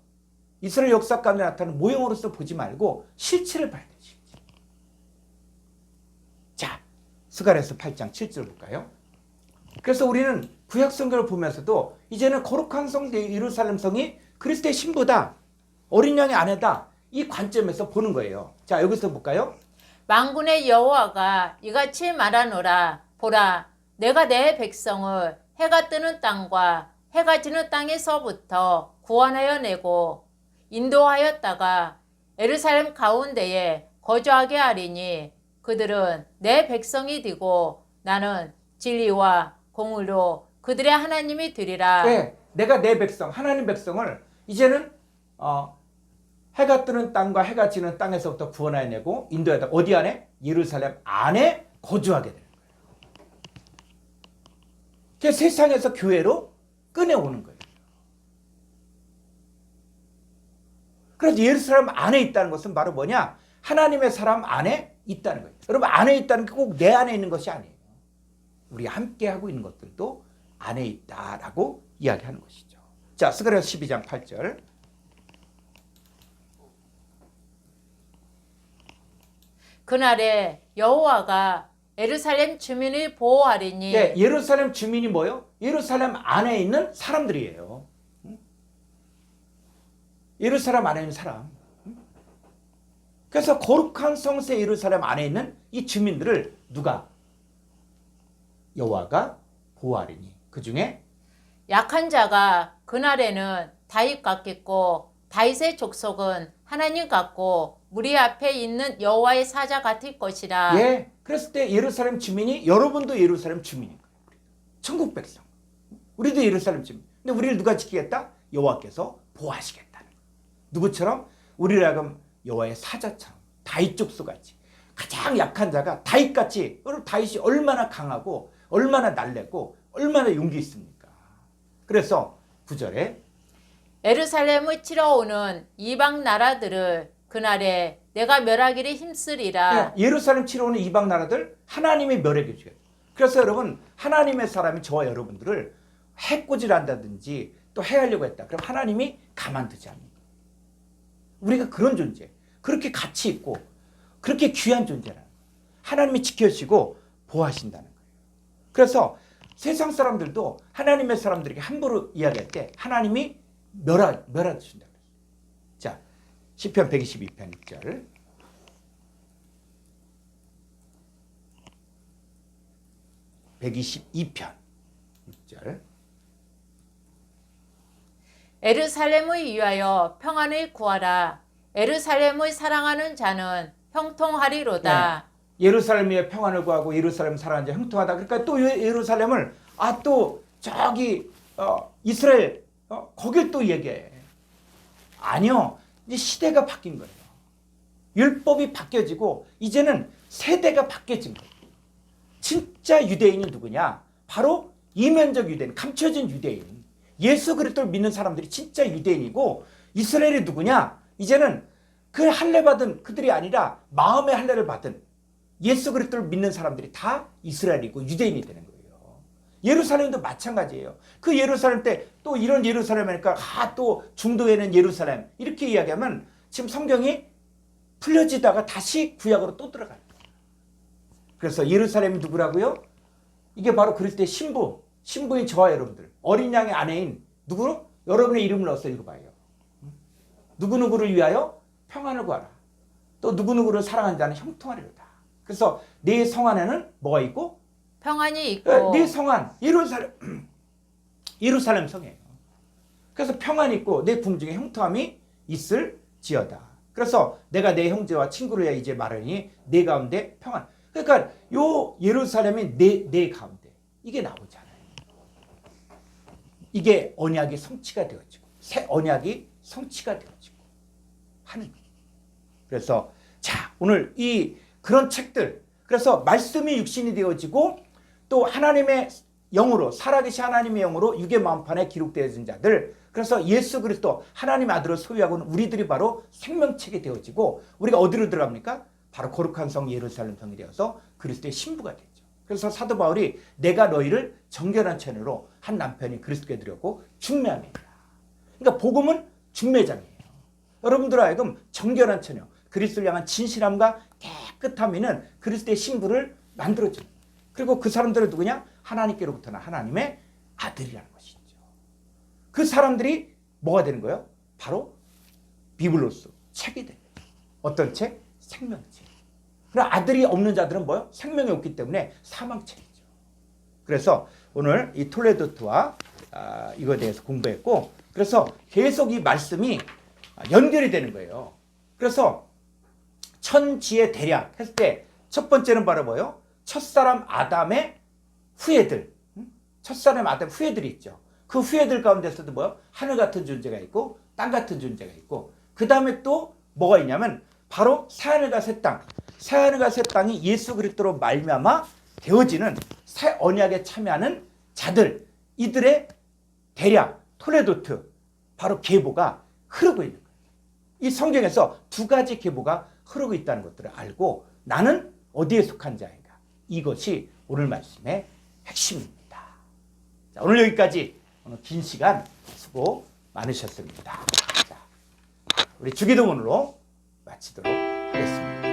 이스라엘 역사 가운데 나타나는 모형으로서 보지 말고 실체를 봐야 되지. 자, 스가랴서 8장 7절 볼까요? 그래서 우리는 구약 성경을 보면서도 이제는 거룩한 성 예루살렘 성이 그리스도의 신부다, 어린 양의 아내다, 이 관점에서 보는 거예요. 자, 여기서 볼까요? 만군의 여호와가 이같이 말하노라. 보라, 내가 내 백성을 해가 뜨는 땅과 해가 지는 땅에서부터 구원하여 내고 인도하였다가 예루살렘 가운데에 거주하게 하리니 그들은 내 백성이 되고 나는 진리와 공의로 그들의 하나님이 되리라. 네, 내가 내 백성 하나님 백성을 이제는 해가 뜨는 땅과 해가 지는 땅에서부터 구원해내고 인도하다 어디 안에? 예루살렘 안에 거주하게 되는 거예요. 그래서 세상에서 교회로 꺼내오는 거예요. 그래서 예루살렘 안에 있다는 것은 바로 뭐냐? 하나님의 사람 안에 있다는 거예요. 여러분 안에 있다는 게 꼭 내 안에 있는 것이 아니에요. 우리 함께 하고 있는 것들도 안에 있다라고 이야기하는 것이죠. 자, 스가랴 12장 8절. 그날에 여호와가 예루살렘 주민을 보호하리니. 네, 예루살렘 주민이 뭐예요? 예루살렘 안에 있는 사람들이에요. 예루살렘 안에 있는 사람. 그래서 거룩한 성세 예루살렘 안에 있는 이 주민들을 누가? 여호와가 보호하리니. 그 중에 약한 자가 그날에는 다윗 같겠고 다윗의 족속은 하나님 같고 무리 앞에 있는 여호와의 사자 같을 것이라. 예, 그랬을 때 예루살렘 주민이 여러분도 예루살렘 주민인 거예요. 천국 백성. 우리도 예루살렘 주민. 근데 우리를 누가 지키겠다? 여호와께서 보호하시겠다는 거예요. 누구처럼? 우리를 하여금 여호와의 사자처럼 다윗 족속같이 가장 약한 자가 다윗같이. 여러분 다윗이 얼마나 강하고 얼마나 날래고 얼마나 용기 있습니까? 그래서 9절에 예루살렘을 치러 오는 이방 나라들을 그날에 내가 멸하기를 힘쓰리라. 예루살렘 치러 오는 이방 나라들 하나님이 멸하게 주겠다. 그래서 여러분 하나님의 사람이 저와 여러분들을 해코지한다든지 또 해하려고 했다. 그럼 하나님이 가만두지 않는다. 우리가 그런 존재, 그렇게 가치 있고 그렇게 귀한 존재라. 하나님이 지켜주시고 보호하신다는 거예요. 그래서 세상 사람들도 하나님의 사람들에게 함부로 이야기할 때 하나님이 멸하신다. 자, 시편 122편 6절. (122편) 6절. 예루살렘을 위하여 평안을 구하라. 예루살렘을 사랑하는 자는 형통하리로다. 네. 예루살렘에 평안을 구하고 예루살렘 사랑하는 자 형통하다. 그러니까 또 예루살렘을 또 저기 이스라엘 거길 또 얘기해. 아니요. 이제 시대가 바뀐 거예요. 율법이 바뀌어지고 이제는 세대가 바뀌어진 거예요. 진짜 유대인이 누구냐? 바로 이면적 유대인, 감춰진 유대인. 예수 그리스도를 믿는 사람들이 진짜 유대인이고 이스라엘이 누구냐? 이제는 그 할례 받은 그들이 아니라 마음의 할례를 받은 예수 그리스도를 믿는 사람들이 다 이스라엘이고 유대인이 되는 거예요. 예루살렘도 마찬가지예요. 그 예루살렘 때 또 이런 예루살렘이니까 또 중도에는 예루살렘 이렇게 이야기하면 지금 성경이 풀려지다가 다시 구약으로 또 들어가요. 그래서 예루살렘이 누구라고요? 이게 바로 그리스도의 신부인 저와 여러분들, 어린 양의 아내인 누구로? 여러분의 이름을 넣어서 읽어봐요. 누구누구를 위하여 평안을 구하라. 또 누구누구를 사랑하는 자는 형통하리로다. 그래서 내 성 안에는 뭐가 있고? 평안이 있고. 네 성안 예루살렘 성이에요. 그래서 평안이 있고 내 궁중에 형통함이 있을지어다. 그래서 내가 내 형제와 친구를 위하여 이제 말하니 내 가운데 평안. 그러니까 요 예루살렘이 내 가운데 이게 나오잖아요. 이게 언약이 성취가 되어지고 새 언약이 성취가 되어지고 하는 거예요. 그래서 자 오늘 이 그런 책들, 그래서 말씀이 육신이 되어지고 또 하나님의 영으로 살아계신 하나님의 영으로 육의 마음판에 기록되어진 자들, 그래서 예수 그리스도 하나님의 아들을 소유하고는 우리들이 바로 생명책이 되어지고 우리가 어디로 들어갑니까? 바로 거룩한 성 예루살렘 성이 되어서 그리스도의 신부가 되죠. 그래서 사도 바울이 내가 너희를 정결한 처녀로 한 남편이 그리스도께 드렸고 중매함이다. 그러니까 복음은 중매장이에요. 여러분들 하여금 정결한 처녀, 그리스도를 향한 진실함과 깨끗함에는 그리스도의 신부를 만들어줘요. 그리고 그 사람들은 누구냐? 하나님께로부터 난 하나님의 아들이라는 것이죠. 그 사람들이 뭐가 되는 거예요? 바로 비블로스, 책이 되는 거예요. 어떤 책? 생명책. 그럼 아들이 없는 자들은 뭐예요? 생명이 없기 때문에 사망책이죠. 그래서 오늘 이 톨레도트와 이거에 대해서 공부했고, 그래서 계속 이 말씀이 연결이 되는 거예요. 그래서 천지의 대략 했을 때 첫 번째는 바로 뭐예요? 첫사람 아담의 후예들, 첫사람 아담 후예들이 있죠. 그 후예들 가운데서도 뭐요? 하늘 같은 존재가 있고 땅 같은 존재가 있고 그 다음에 또 뭐가 있냐면 바로 새하늘과 새 땅. 새하늘과 새 땅이 예수 그리스도로 말미암아 되어지는 새 언약에 참여하는 자들, 이들의 대략 토레도트 바로 계보가 흐르고 있는 거예요. 이 성경에서 두 가지 계보가 흐르고 있다는 것들을 알고 나는 어디에 속한 자인가? 이것이 오늘 말씀의 핵심입니다. 자, 오늘 여기까지 오늘 긴 시간 수고 많으셨습니다. 자, 우리 주기도문으로 마치도록 하겠습니다.